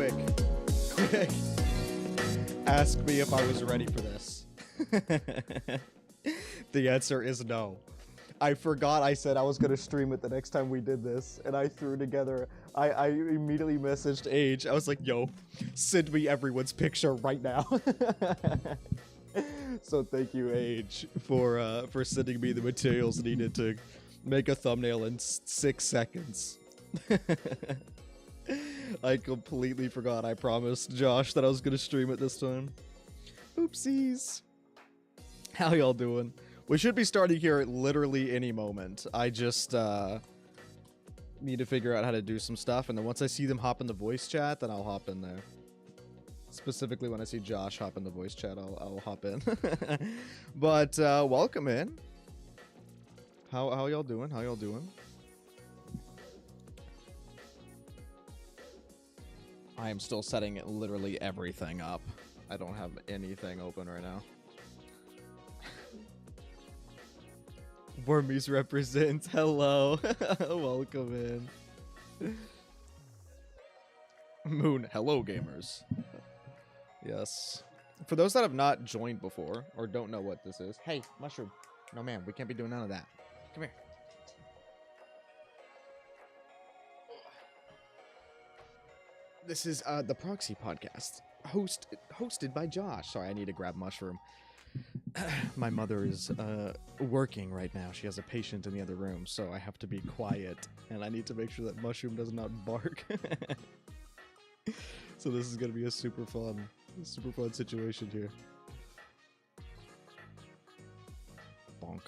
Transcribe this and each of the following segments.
quick. Ask me if I was ready for this. The answer is no. I forgot I said I was gonna stream it the next time we did this, and I threw together. I immediately messaged Age. I was like, "Yo, send me everyone's picture right now." So thank you, Age, for sending me the materials needed to make a thumbnail in 6 seconds. I completely forgot. I promised Josh that I was gonna stream it this time. Oopsies. How y'all doing? We should be starting here at literally any moment. I just need to figure out how to do some stuff, and then once I see them hop in the voice chat, then I'll hop in there. Specifically, when I see Josh hop in the voice chat, I'll hop in. But welcome in. How y'all doing? How y'all doing? I am still setting literally everything up. I don't have anything open right now. Wormies represents. Hello. Welcome in. Moon. Hello, gamers. Yes. For those that have not joined before or don't know what this is. Hey, Mushroom. No, man. We can't be doing none of that. Come here. This is the PROXY podcast, hosted by Josh. Sorry, I need to grab Mushroom. My mother is working right now. She has a patient in the other room, so I have to be quiet, and I need to make sure that Mushroom does not bark. So this is gonna be a super fun situation here. Bonk.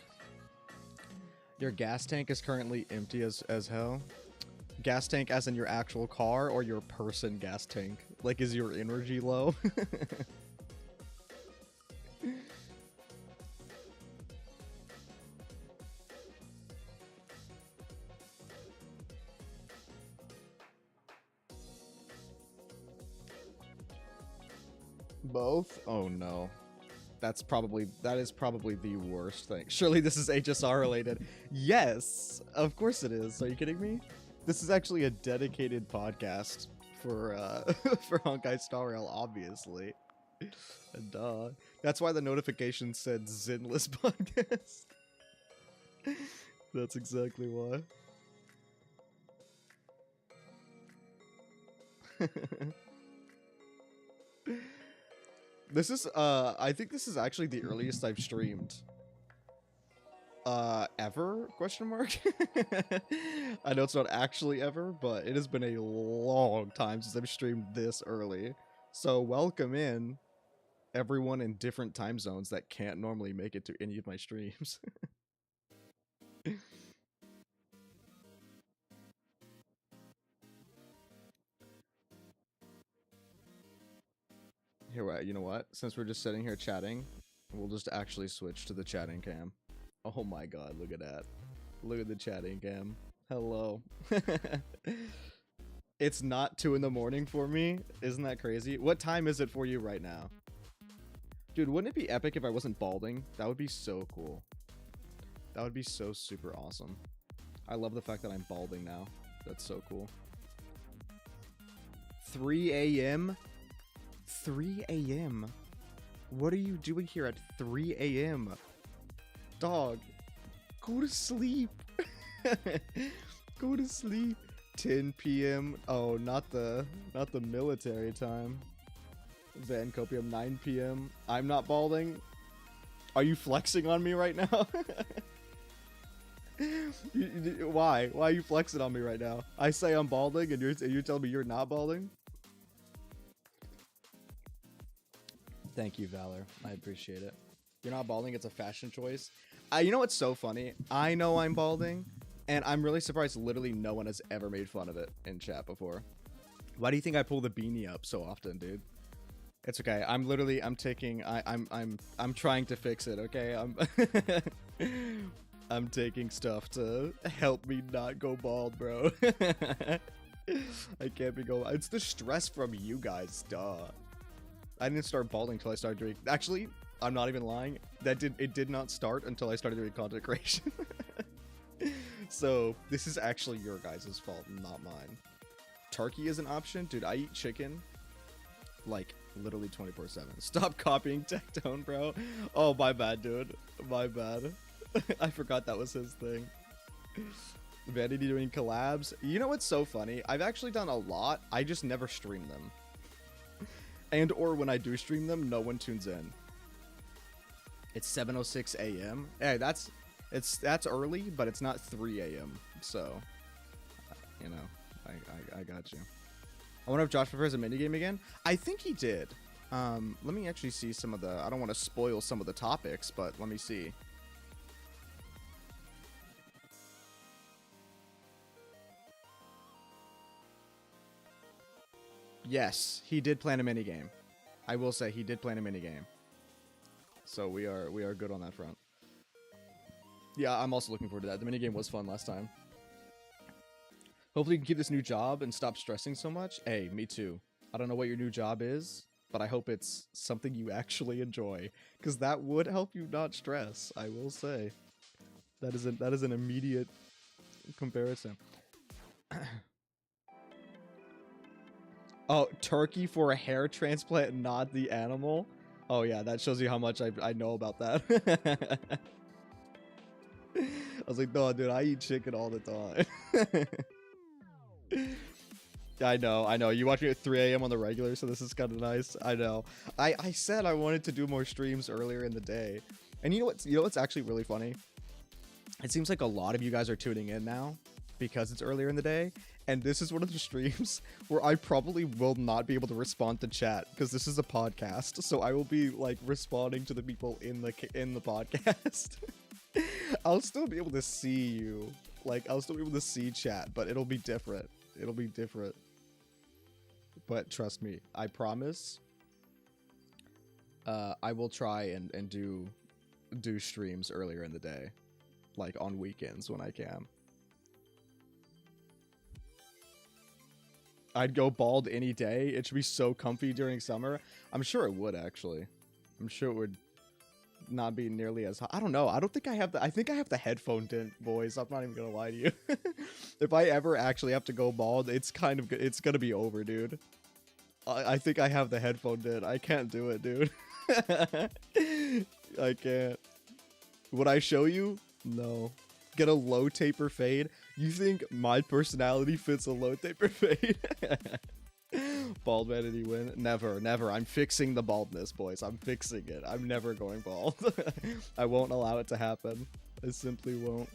Your gas tank is currently empty as hell. Gas tank as in your actual car or your person gas tank? Like, is your energy low? Both? Oh no. That is probably the worst thing. Surely this is HSR related. Yes, of course it is. Are you kidding me? This is actually a dedicated podcast for for Honkai Star Rail, obviously. Duh. That's why the notification said Zenless podcast. That's exactly why. This is I think this is actually the earliest I've streamed. Ever? Question mark? I know it's not actually ever, but it has been a long time since I've streamed this early. So welcome in everyone in different time zones that can't normally make it to any of my streams. Here, you know what? Since we're just sitting here chatting, we'll just actually switch to the chatting cam. Oh my god, look at that. Look at the chatting cam. Hello. It's not 2 in the morning for me. Isn't that crazy? What time is it for you right now? Dude, wouldn't it be epic if I wasn't balding? That would be so cool. That would be so super awesome. I love the fact that I'm balding now. That's so cool. 3 a.m.? 3 a.m.? What are you doing here at 3 a.m.? Dog, go to sleep. Go to sleep. 10 p.m. Oh, not the military time. Van Copium 9 p.m. I'm not balding. Are you flexing on me right now? Why? Why are you flexing on me right now? I say I'm balding and you're telling me you're not balding? Thank you, Valor. I appreciate it. You're not balding, it's a fashion choice. You know what's so funny? I know I'm balding, and I'm really surprised literally no one has ever made fun of it in chat before. Why do you think I pull the beanie up so often, dude? It's okay. I'm trying to fix it, okay? I'm taking stuff to help me not go bald, bro. I can't be going. It's the stress from you guys, duh. I didn't start balding until I started doing. Actually, I'm not even lying. It did not start until I started doing content creation. So this is actually your guys' fault, not mine. turkey is an option. Dude, I eat chicken like literally 24/7. Stop copying Tectone, bro. Oh, my bad, dude. My bad. I forgot that was his thing. Vanity doing collabs. You know what's so funny? I've actually done a lot. I just never stream them. And or when I do stream them, no one tunes in. It's 7:06 a.m. Hey, that's early, but it's not 3 a.m. So, you know, I got you. I wonder if Josh prefers a minigame again. I think he did. Let me actually see some of the... I don't want to spoil some of the topics, but let me see. Yes, he did plan a minigame. I will say he did plan a minigame. So we are good on that front. Yeah, I'm also looking forward to that. The minigame was fun last time. Hopefully you can keep this new job and stop stressing so much. Hey, me too. I don't know what your new job is, but I hope it's something you actually enjoy, because that would help you not stress, I will say. That is an immediate comparison. Oh, turkey for a hair transplant, not the animal? Oh yeah, that shows you how much I know about that. I was like, no, dude, I eat chicken all the time. I know. You watch me at 3 a.m. on the regular, so this is kind of nice. I know. I said I wanted to do more streams earlier in the day. And you know what's actually really funny? It seems like a lot of you guys are tuning in now because it's earlier in the day. And this is one of the streams where I probably will not be able to respond to chat because this is a podcast. So I will be like responding to the people in the podcast. I'll still be able to see you. Like, I'll still be able to see chat, but it'll be different. It'll be different. But trust me, I promise. I will try and do streams earlier in the day, like on weekends when I can. I'd go bald any day. It should be so comfy during summer. I'm sure it would, actually. I'm sure it would not be nearly as hot. I don't know. I don't think I have the... I think I have the headphone tint, boys. I'm not even gonna lie to you. If I ever actually have to go bald, it's kind of... It's gonna be over, dude. I think I have the headphone tint. I can't do it, dude. I can't. Would I show you? No. Get a low taper fade? You think my personality fits a low taper fade? Bald Vanity win? Never, never. I'm fixing the baldness, boys. I'm fixing it. I'm never going bald. I won't allow it to happen. I simply won't.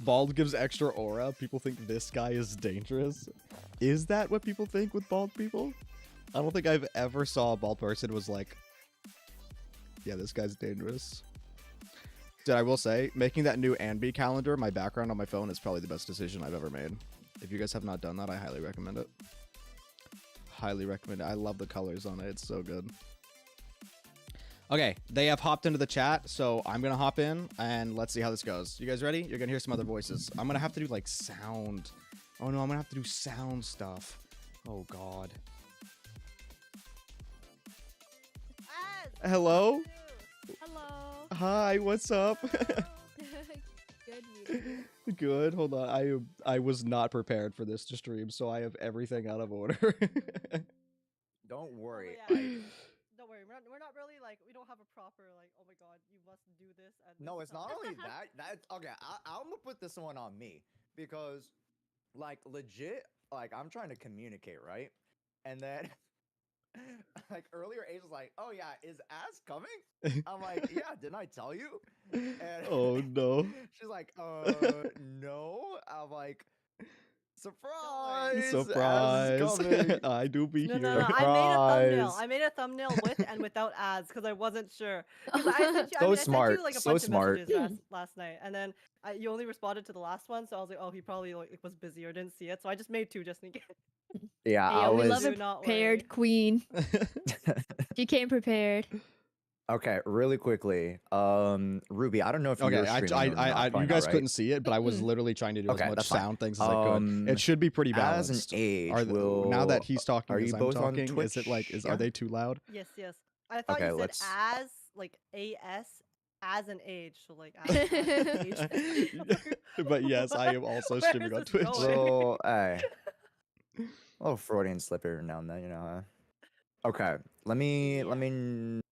Bald gives extra aura. People think this guy is dangerous. Is that what people think with bald people? I don't think I've ever saw a bald person was like, yeah, this guy's dangerous. Dude, I will say, making that new Anby calendar my background on my phone is probably the best decision I've ever made. If you guys have not done that, I highly recommend it. Highly recommend it. I love the colors on it. It's so good. Okay, they have hopped into the chat, so I'm going to hop in, and let's see how this goes. You guys ready? You're going to hear some other voices. I'm going to have to do, like, sound. Oh, no, I'm going to have to do sound stuff. Oh, God. Hello? Hello. Hi, what's up? Good. Good. Hold on. I was not prepared for this to stream, so I have everything out of order. Don't worry. Oh, yeah. Don't worry. We're not really like, we don't have a proper like, oh my god, you must do this. And No, this it's not only that. Okay. I'm gonna put this one on me because, like, legit, like I'm trying to communicate, right? And then, like earlier, Ace was like, "Oh yeah, is Ass coming?" I'm like, "Yeah, didn't I tell you?" And Oh no. she's like, no." I'm like, "Surprise! Surprise. Ass is coming." I do be No, here. no, no. Surprise. I made a thumbnail with and without ads because I wasn't sure. 'Cause I sent you, So I sent smart, you like a so bunch smart. of messages last night, and then you only responded to the last one, so I was like, oh, he probably like was busy or didn't see it, so I just made two just in case. Yeah, Hey, I we was. love a Do not prepared worry. queen. She came prepared. Okay, really quickly. Ruby, I don't know if Okay, you're streaming or not you right guys now, couldn't right? see it, but I was literally trying to do Okay, as much that's fine. sound things as I could. It should be pretty As balanced. an age, Now that he's talking, are as you I'm both on talking, Twitch? is it like, Yeah? are they too loud? Yes, yes. I thought Okay, you said let's- as like AS as an age, so like as an age. But yes, I am also Where streaming is on this Twitch. going? So, hey, a little Freudian slip every now and then, you know. Okay, let me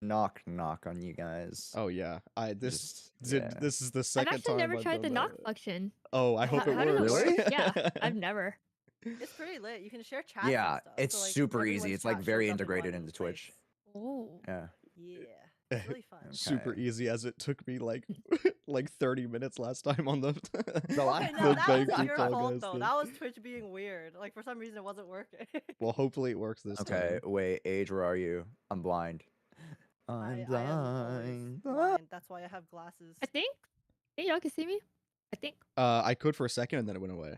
knock on you guys. Oh yeah, this Yeah. this is the I've second actually time never I've tried the done knock that. function. Oh, I hope it How does works. it work? Really? Yeah, I've never. It's pretty lit. You can share chats. Yeah, and stuff, it's so, like, super everyone's easy. It's like chat very shows up in integrated one into Twitch. place. Oh. Yeah. Yeah, it's really fun. Super Okay. easy as it took me like 30 minutes last time on the The last- Okay, no, that bank wasn't through your Fall fault Guys though. thing. That was Twitch being weird. Like for some reason it wasn't working. Well, hopefully it works this Okay, time. wait, Age, where are you? I'm blind. I'm I am always blind. blind. That's why I have glasses. I think y'all can see me. I think. I could for a second and then it went away.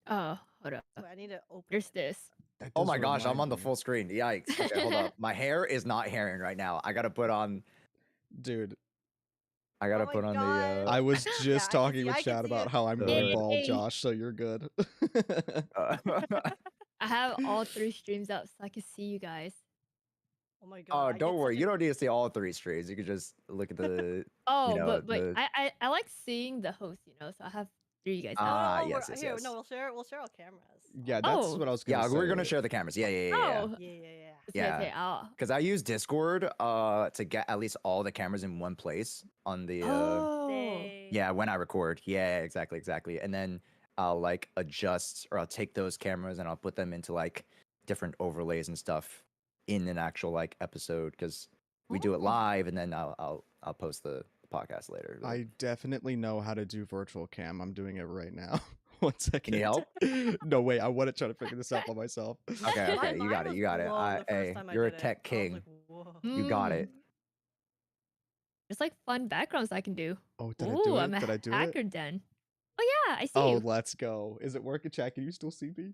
Oh, hold up. Wait, I need to open. There's it. this. That Oh does my gosh, I'm remind on the me. full screen. Yikes. Okay, hold up. My hair is not herring right now. I gotta put on. Dude, I gotta Oh my put on God. the. I was just I can talking see- with I can Chad see about it. how I'm not Yay. involved, Josh, so you're good. I have all 3 streams up so I can see you guys. Oh my God. Oh, I get don't worry. such You a- don't need to see all 3 streams. You can just look at the. Oh, know, but the- I like seeing the host, you know. So I have 3 you guys. Oh, up. Ah, we're- yes, yes, here, yes. no, we'll share our cameras. Yeah, that's Oh. what I was gonna Yeah, say. we're gonna share the cameras. Yeah. Oh, Yeah. okay, Yeah. okay. Because I use Discord to get at least all the cameras in one place on the. Oh. Dang. Yeah, when I record. Yeah, exactly. And then I'll like adjust or I'll take those cameras and I'll put them into like different overlays and stuff in an actual like episode because we do it Oh. live and then I'll post the podcast later. but- I definitely know how to do virtual cam. I'm doing it right now. 1 second. Can you help? No, wait. I want to try to figure this out by myself. Okay, My- you mine got it. was You got it. blown the first Hey, time I you're a did it. tech I was king. like, whoa. You got it. There's like fun backgrounds I can do. Oh, did I Ooh, do it? I'm a Did I do hacker it? den. Oh yeah, I see Oh, you. let's go. Is it working, chat? Can you still see me?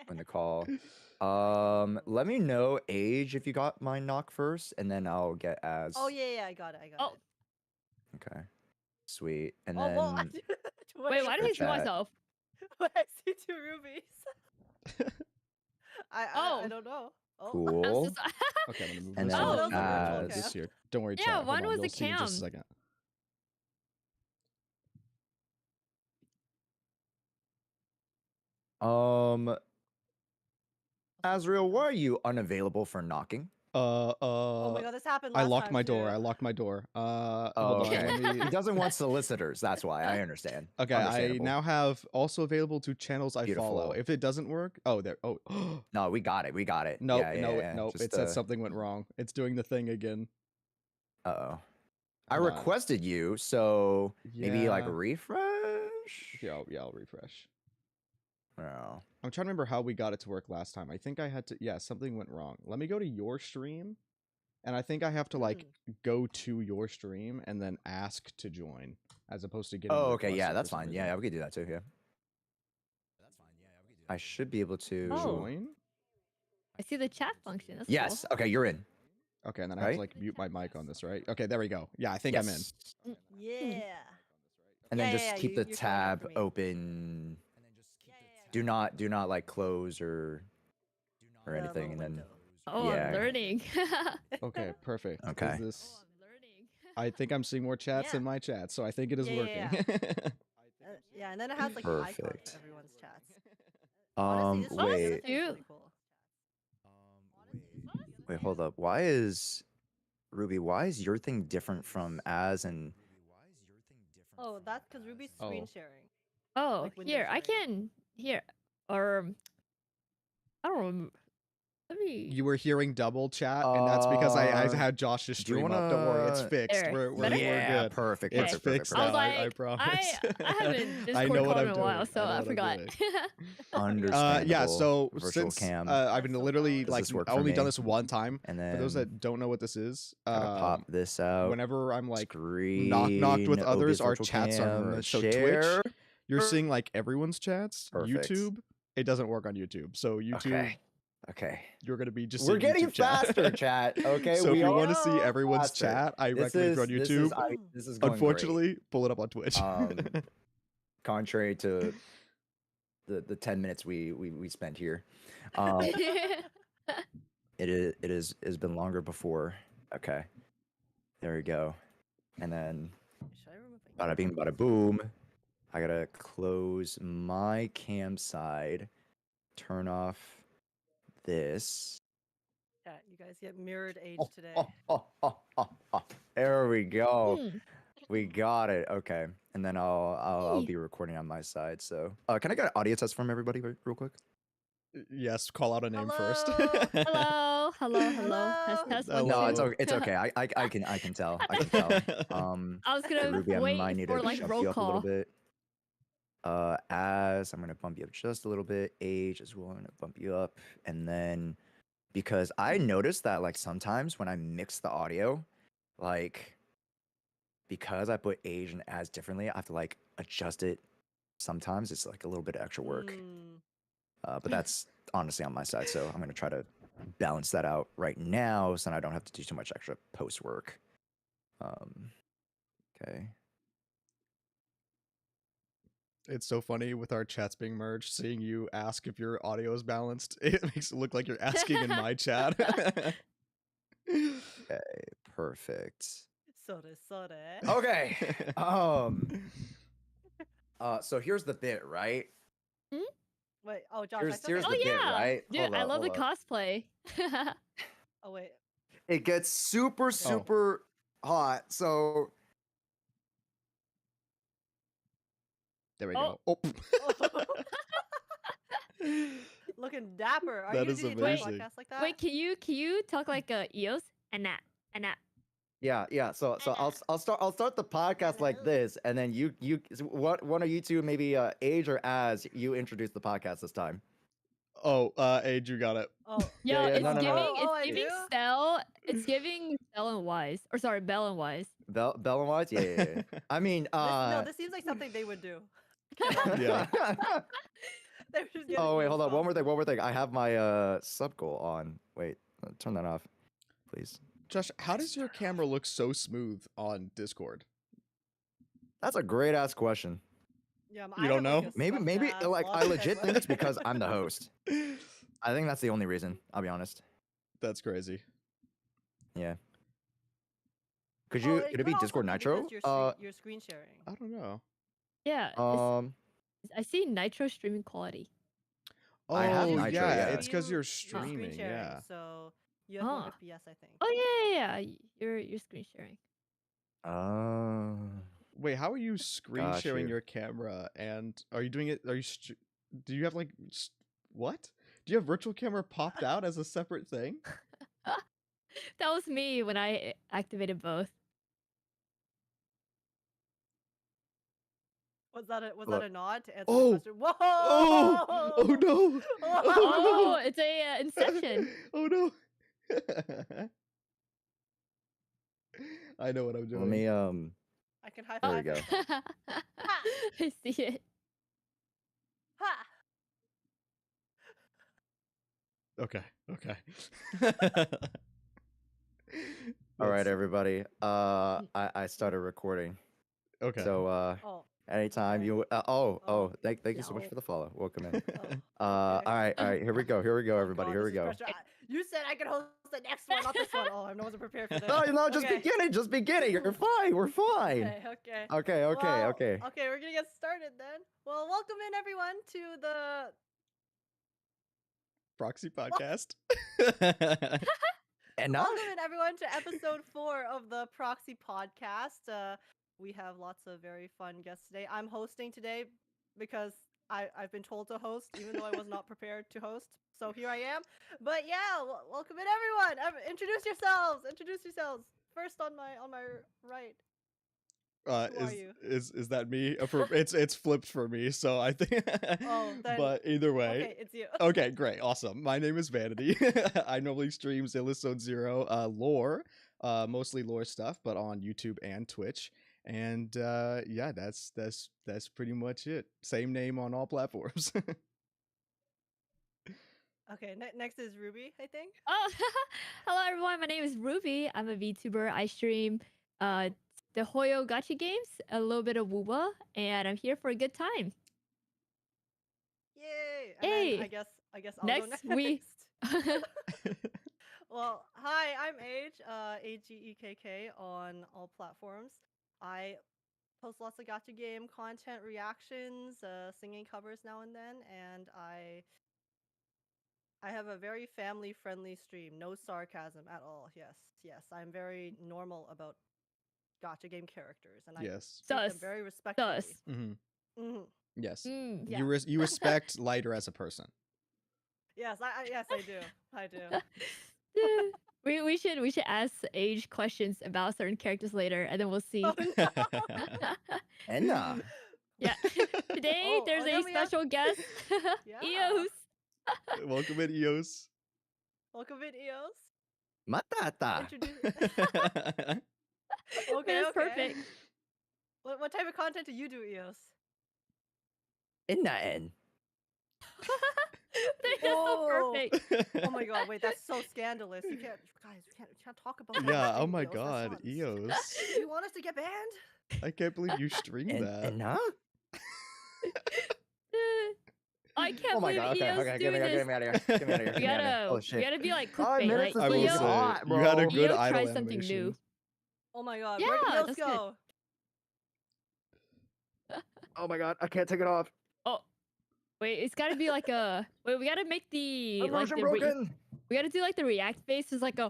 On the call. Let me know Age if you got my knock first, and then I'll get as. Oh yeah, I got it. Oh. it. Okay. Sweet. And Oh then well. Wait, why did I see chat. myself? I see 2 rubies. I Oh. don't know. Oh. I'm so cool. sorry. Okay, I'm gonna move And this then Oh, one. those are virtual This cam. here. Don't worry, Yeah, chat. Hold one on, was you'll the see in just a cam. second. Azriel, why are you unavailable for knocking? Oh my God, this happened I last locked time my door. too. I locked my door. Oh, Hold on. okay. Let me... He doesn't want solicitors. That's why. I understand. Okay, I Understandable. now have also available to channels I follow. Beautiful. If it doesn't work, oh, there. Oh, No, we got it. We got it. nope, Yeah, no, yeah, nope. Just, It said something went wrong. It's doing the thing again. Uh-oh. I Hold on. requested you, so maybe like Yeah. refresh? Yeah, I'll refresh. No. I'm trying to remember how we got it to work last time. I think I had to. Yeah, something went wrong. Let me go to your stream, and I think I have to like go to your stream and then ask to join, as opposed to getting. Oh, okay. Yeah, requested that's for some fine. reason. Yeah, we could do that too. Yeah. I should be able to. Oh. Join. I see the chat function. That's Yes. cool. Okay, you're in. Okay, and then I have to Right? like mute my mic on this, right? Okay, there we go. Yeah, I think I'm in. Yes. Yeah. And then Yeah, just yeah, keep you- the you're showing up tab for me. open. Yeah. Do not like close or anything, and then. window. Oh, Yeah. I'm learning. Okay, perfect. Is Okay. this... Oh, I'm learning. I think I'm seeing more chats Yeah. in my chat, so I think it is Yeah, yeah, working. Yeah, and then it has like the icon Perfect. for everyone's chats. Honestly, this is Wait. this is pretty cool. Wait, hold up. Why is Ruby? Why is your thing different from Az and? Oh, that's because Ruby's Oh. screen sharing. Oh, Like window here I sharing. can here or I don't know. Let me. You were hearing double chat, and that's because I Uh, had Josh's do you stream up. Don't worry, it's wanna- fixed. There. We're Better? Yeah, good. perfect. It's Perfect. fixed Perfect. now. I was I like, promise. I haven't Discord I know what called I'm in a doing. while, so know I what I'm forgot. doing. Understandable. Yeah. So virtual since cam. I've been That's so literally fun. Does like this work I for only done me? this one time. And For those then that don't know what this is, gotta pop this out. whenever I'm like Screen, knocked with others, OBS our virtual chats are cam, merged. So share. Twitch, you're seeing like everyone's chats. Perfect. YouTube, it doesn't work on YouTube. So YouTube, Okay. you're gonna be just. We're seeing getting YouTube chat. faster, chat. Okay. So if we you are want to see Yo, everyone's faster. chat, I This recommend is you on YouTube. This is going Unfortunately, pull it up on Twitch. great. Contrary to the 10 minutes we spent here, it has been longer before. Okay. There we go. And then Should I remove my bada bing, bada boom. I gotta close my cam side, turn off this. Yeah, you guys get mirrored age Oh, today. There we go. Hmm. We got it. Okay, and then I'll Hey. be recording on my side. So, can I get an audio test from everybody real quick? Yes, call out a name first. Hello? Hello. Test, Hello? test, one, No, two. it's okay. It's okay. I can tell. I can tell. I was gonna Ruby, I might wait need for to like bump roll you up a little call. bit. As I'm gonna bump you up just a little bit. Age as well. I'm gonna bump you up, and then because I noticed that like sometimes when I mix the audio, like because I put age and as differently, I have to like adjust it. Sometimes it's like a little bit of extra work. Mm, But that's honestly on my side, so I'm gonna try to balance that out right now, so I don't have to do too much extra post work. Okay. It's so funny with our chats being merged, seeing you ask if your audio is balanced. It makes it look like you're asking in my chat. Okay. Perfect. sorry. Okay. So here's the bit, right? Wait, oh Josh, Here's I feel here's like Oh the bit, yeah, right? dude, Hold I up, love the hold up. cosplay. Oh wait. It gets super super hot. So There we Oh. go. Oh. Looking dapper. Are That you is doing a amazing. podcast like that? Wait, can you talk like EOS? Anat. yeah. So I'll start the podcast like this, and then what one of you two maybe age or as you introduce the podcast this time. Oh, Age, you got it. Oh. Yo, yeah, it's no, no, no. giving Oh, I it's giving do? Cell. It's giving Cell and Wise. Or sorry, Bell and Wise. Bell and Wise? Yeah. I mean, No, this seems like something they would do. Yeah. They were just getting Oh wait, you hold on. responsible. One more thing. I have my sub goal on. Wait, turn that off, please. Josh, how does your camera look so smooth on Discord? That's a great ass question. Yeah, You don't know? Maybe like I legit think it's because I'm the host. I think that's the only reason. I'll be honest. That's crazy. Yeah. Could it be Discord Nitro? You're screen sharing. I don't know. Yeah. I see Nitro streaming quality. Oh, I have Nitro, yeah, yeah. it's because you're screen streaming, sharing, yeah. so you have more Huh. FPS, I think. Oh yeah. You're screen sharing. Wait, how are you screen Got sharing you. your camera? And are you doing it? Do you have like what? Do you have virtual camera popped out as a separate thing? That was me when I activated both. Was that a Look. nod to answer Oh! the question? Whoa! Oh! Oh no! Oh, Oh it's a Inception. no! Oh no! I know what I'm doing. Let me I can high There five. we go. myself. I see it. Ha! Okay. All right, That's- everybody. I started recording. Okay. So Oh. anytime okay. you thank you so much No. for the follow. Welcome in. Okay. All right. Here we go. Oh, Everybody. God, Here we this is go. pressure. You said I could host the next one, not this one. Oh, I wasn't prepared for this. No, just Okay. beginning. Just beginning. You're fine. We're fine. Okay. Okay. Well, Okay, we're gonna get started then. Well, welcome in everyone to the Proxy podcast. And now welcome in everyone to episode 4 of the Proxy podcast. We have lots of very fun guests today. I'm hosting today because I've been told to host, even though I was not prepared to host. So here I am. But yeah, welcome in everyone. Introduce yourselves. First on my right. Who are you? Is that me? It's flipped for me, so I think. Oh, then- But either way. Okay, it's you. Okay, great, awesome. My name is Vanity. I normally stream Zenless Zone Zero lore, mostly lore stuff, but on YouTube and Twitch. And yeah, that's pretty much it. Same name on all platforms. Okay, next is Ruby, I think. Oh, hello everyone. My name is Ruby. I'm a VTuber. I stream the Hoyo Gacha games, a little bit of Wooba, and I'm here for a good time. Yay! And Yay! then I guess I'll Next, go next. we- Well, hi, I'm Age, AGEKK on all platforms. I post lots of gacha game content, reactions, singing covers now and then, and I have a very family-friendly stream. No sarcasm at all. Yes, yes, I'm very normal about gacha game characters, and I Yes. treat them Sus. very respectfully. hmm Hmm. Yes. Mm. Yeah. You respect Lighter as a person. Yes, yes, I do. I do. We should ask Age questions about certain characters later, and then we'll see. Oh no! Enna. Yeah. Today Oh, there's then a we have- special guest, Yeah. Eos. Welcome in, Eos. Welcome in, Eos. Matata. Introduce. That Okay, is okay. perfect. What type of content do you do, Eos? Enna en. That's so Oh. perfect. Oh my god, wait, that's so scandalous. You can't, guys, we can't talk about that. Yeah, on oh stream, my Eos, that's god, not- Eos. Do you want us to get banned? I can't believe you streamed that. Enna? I can't Oh my believe god. Okay, Eos okay. doing Get this. me out of here. Get me out of here. We Get me out of here. gotta, Oh we shit. gotta be like 5 clickbait. minutes Like I will is Eos, say, hot, you had a bro. good Eo idol tried something new. animation. Oh my god, Yeah, where did Eos that's good. go? Oh my god. I can't take it off. Oh, wait, it's gotta be like a. Wait, we gotta make the like Immersion the. broken. We gotta do like the react face is like a.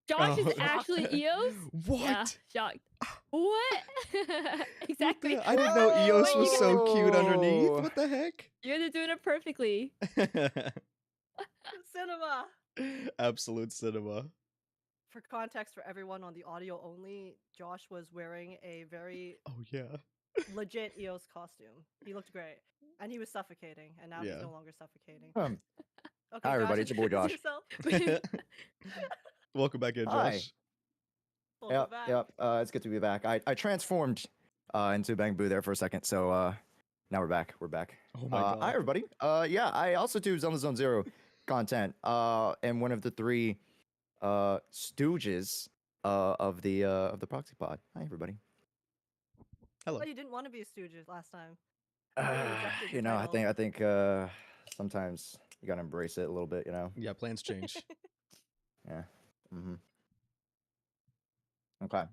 Josh is Oh. actually Eos. What? Yeah, shocked. What? Exactly. I didn't know Eos Wait, was you so cute underneath. Whoa. What the heck? You're doing it perfectly. Cinema. Absolute cinema. For context, for everyone on the audio only, Josh was wearing a very Oh yeah. legit Eos costume. He looked great, and he was suffocating, and now he's Yeah. no longer suffocating. Um, Okay, Hi, Josh, everybody, it's your boy introduce Josh. yourself. Welcome back in, Hi. Josh. Welcome Yep, back. yep. It's good to be back. I transformed into Bang Boo there for a second, so now we're back. We're back. Oh my god. Hi everybody. Yeah, I also do Zenless Zone Zero content. And one of the 3 stooges of the Proxy Pod. Hi everybody. Hello. But you didn't want to be a Stooges last time. You rejected the You know, title. I think sometimes you gotta embrace it a little bit. You know. Yeah, plans change. Yeah. Mm-hmm. Okay.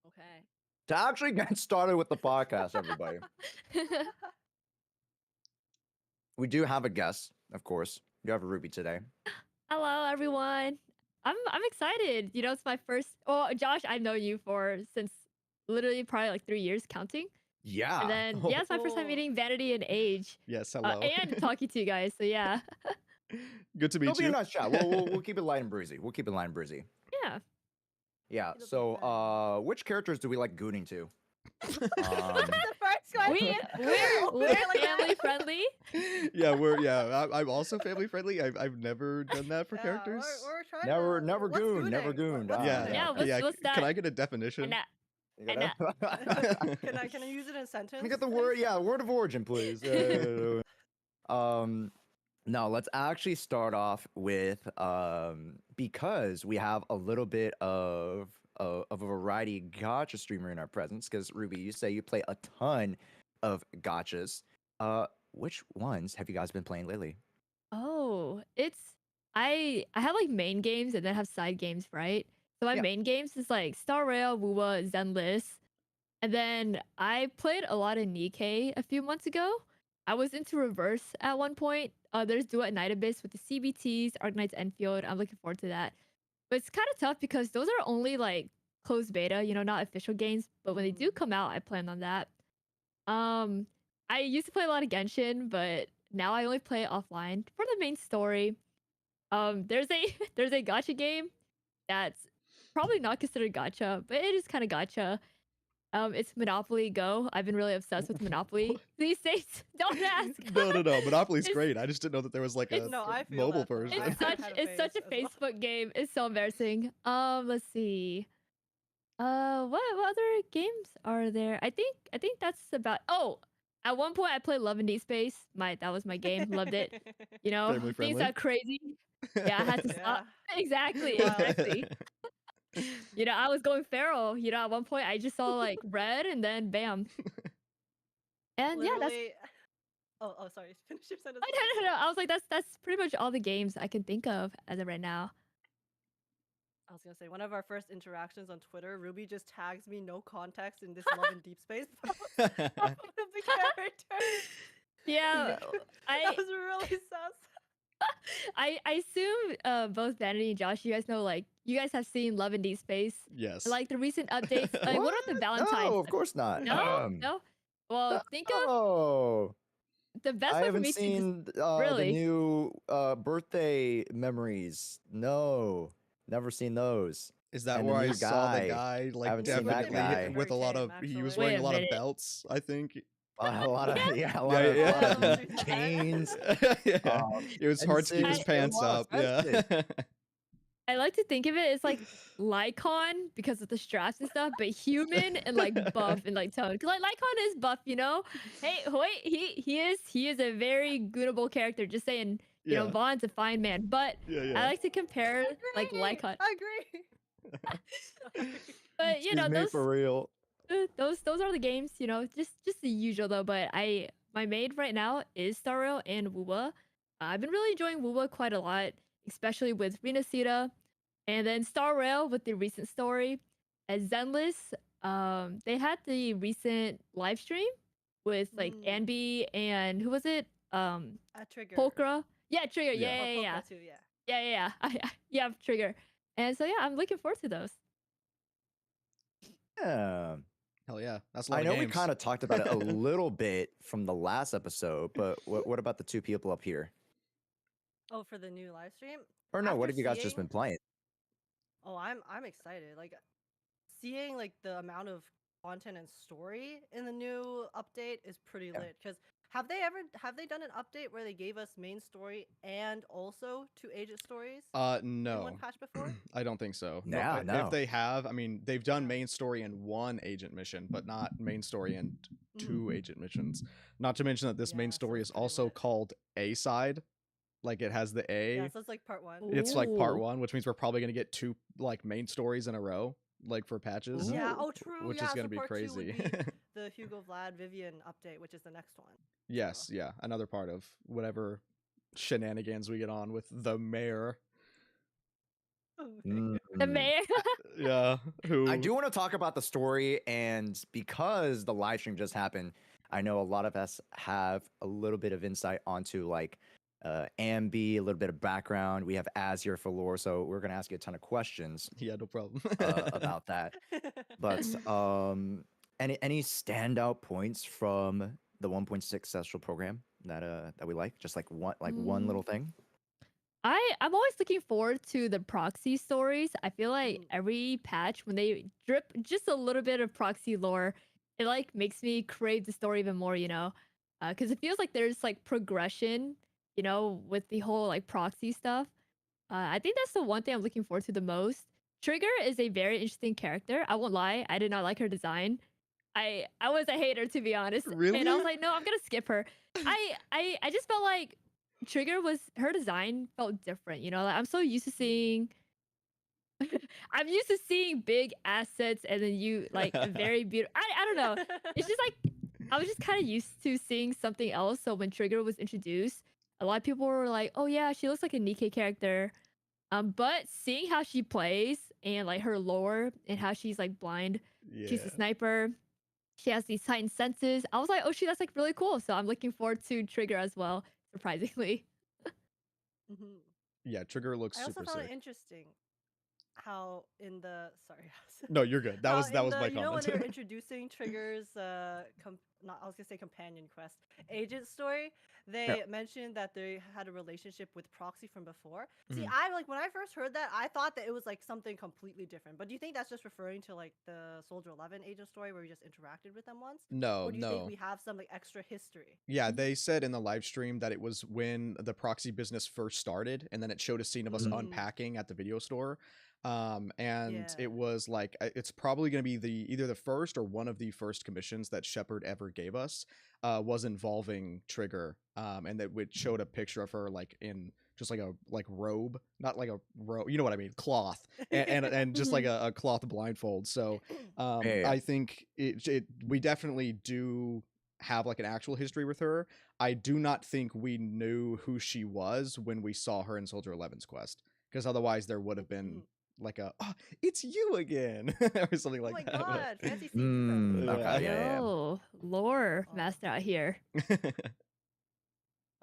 Okay. To actually get started with the podcast, everybody, we do have a guest, of course. We do have a Ruby today. Hello, everyone. I'm excited. You know, it's my first. Oh, Josh, I've known you for since literally probably like 3 years counting. Yeah. And then Oh. yeah, it's my first time Cool. meeting Vanity and Age, Yes, hello. and talking to you guys. So yeah, Good to It'll meet be a you. nice chat. We'll keep it light and breezy. We'll keep it light and breezy. yeah. Yeah. It'll be So, which characters do we like gooning to? the first question. We're Like that. family friendly. Yeah, I'm also family friendly. I've never done that for Yeah, characters. We're trying Never- to, never what's goon, never gooning? goon. What's Yeah, gooning? Yeah, what's Can that? I get a definition? And that, You And gotta- Can I use it in a sentence? Can we get the please? word? Yeah, word of origin, please. No, let's actually start off with because we have a little bit of a variety gacha streamer in our presence. Because Ruby, you say you play a ton of gachas. Which ones have you guys been playing lately? oh, it's I have like main games and then have side games, right? So my Yeah. main games is like Star Rail, Wuwa, Zenless, and then I played a lot of Nikkei a few months ago. I was into Reverse at one point. There's Duet Night Abyss with the CBTs, Arknights Enfield. I'm looking forward to that. But it's kind of tough because those are only like closed beta, you know, not official games. But when they do come out, I plan on that. I used to play a lot of Genshin, but now I only play it offline for the main story. There's a there's a gacha game that's probably not considered gacha, but it is kind of gacha. It's Monopoly Go. I've been really obsessed with Monopoly these days. Don't ask. No. Monopoly's It's- great. I just didn't know that there was like a No, I feel mobile that, though. version. I It's had such a it's such a phase as well. Facebook game. It's so embarrassing. Let's see. What other games are there? I think that's about. Oh, at one point I played Love and Deep Space. That was my game. Loved it. You know, Family things friendly. are crazy. Yeah, I had to stop. Exactly, Wow. exactly. You know, I was going feral. You know, at one point I just saw like red and then bam. And yeah, that's Literally. Oh, sorry. Finish your sentence. no. I was like, that's pretty much all the games I can think of as of right now. I was gonna say one of our first interactions on Twitter, Ruby just tags me no context in this Love and Deep Space post of the character. Yeah, that I was really sus. I assume both Vanity and Josh, you guys know, like, you guys have seen Love and Deep Space. Yes. Like the recent updates. Like, what about the Valentine's? No, of course not. No, no. Well, think of Oh, the best I one for haven't me to just seen the really. new birthday memories. No, never seen those. Is that And the where I new saw the guy. guy like haven't seen that definitely guy. with a lot of Very he tame, was Wait wearing a a lot of minute. belts, I think. A lot of Yeah. a lot of, Yeah, lot of yeah. fucking Yeah. canes. Yeah. It was hard to keep his Fences, pants a lot of up. Yeah. fences. I like to think of it as like Lycon because of the straps and stuff, but human and like buff and like tone. Cause like Lycon is buff, you know. Hey, wait, he is a very goonable character. Just saying, you know, Yeah. Vaughn's a fine man, but Yeah, I yeah. like to compare like Agree, Lycon. agree. But you She's know, made for real. those are the games, you know, just the usual though. But my main right now is Star Rail and Wuwa. I've been really enjoying Wuwa quite a lot, especially with Rina Sita, and then Star Rail with the recent story. As Zenless, they had the recent live stream with like Mm. Anby and who was it? A trigger. Polkra. Yeah, Trigger. Yeah. Yeah, Oh, yeah, yeah, Polka too, yeah. yeah, yeah, yeah. Yeah, Trigger. And so yeah, I'm looking forward to those. Yeah. Hell yeah. That's a lot I of know we games. kind of talked about it a little bit from the last episode, but what about the two people up here? Oh, for the new live stream? Or no, what After have you guys just seeing- been playing? Oh, I'm excited. Like seeing like the amount of content and story in the new update is pretty Yeah. lit. Because have they done an update where they gave us main story and also 2 agent stories in No. one patch before? I don't think so. Yeah, If no. they have, I mean, they've done Yeah. main story in one agent mission, but not main story in Mhm. 2 agent missions. Not to mention that this main Yeah, so story it's is pretty also lit. called A side. Like it has the A. Yeah, so it's like part 1. It's like part Ooh. 1, which means we're probably gonna get 2 like main stories in a row, like for patches. Yeah, Ooh. oh true. Which yeah, is gonna so be part 2 would crazy. be the Hugo Vlad Vivian update, which is the next one. Yes, yeah, another part of whatever shenanigans we get on with the mayor. The Mm. mayor. Yeah, who I do want to talk about the story, and because the live stream just happened, I know a lot of us have a little bit of insight onto like Ambi, a little bit of background. We have Az here for lore, so we're gonna ask you a ton of questions Yeah, no problem. about that. But any standout points from the 1.6 Central program that we like? Just like one little thing. I'm always looking forward to the proxy stories. I feel like Mm. every patch when they drip just a little bit of proxy lore, it like makes me crave the story even more, you know? Because it feels like there's like progression, you know, with the whole like proxy stuff. I think that's the one thing I'm looking forward to the most. Trigger is a very interesting character. I won't lie, I did not like her design. I was a hater to be honest, and I Really? was like, no, I'm gonna skip her. I just felt like Trigger was her design felt different. You know, like, I'm so used to seeing. I'm used to seeing big assets and then you like a very beautiful. I don't know. It's just like I was just kind of used to seeing something else. So when Trigger was introduced, a lot of people were like, "Oh yeah, she looks like a Nikkei character." But seeing how she plays and like her lore and how she's like blind, she's a Yeah. sniper. She has these heightened senses. I was like, "Oh, that's like really cool." So I'm looking forward to Trigger as well. Surprisingly. Mhm. Yeah, Trigger looks I also super found it sick. interesting how in the No, you're good. That how was in my you know when comment. they were introducing Trigger's not I was gonna say companion quest agent story, they mentioned that they had a relationship with Proxy from before. See, Mhm. I like when I first heard that, I thought that it was like something completely different. But do you think that's just referring to like the Soldier 11 agent story where we just interacted with them once? No, Or do you think no. we have some like extra history? Yeah, they said in the live stream that it was when the proxy business first started, and then it showed a scene of us Mhm. unpacking at the video store. And Yeah. it was like it's probably going to be either the first or one of the first commissions that Shepard ever gave us was involving Trigger, and that it showed a picture of her like in just like a robe, not like a robe, you know what I mean, cloth, and just like a cloth blindfold. So Yeah. I think we definitely do have like an actual history with her. I do not think we knew who she was when we saw her in Soldier 11's quest, because otherwise there would have been like a oh, it's you again or something Oh like my that. god, fancy seeing you. Okay, yeah. Yo, lore Oh. master out here.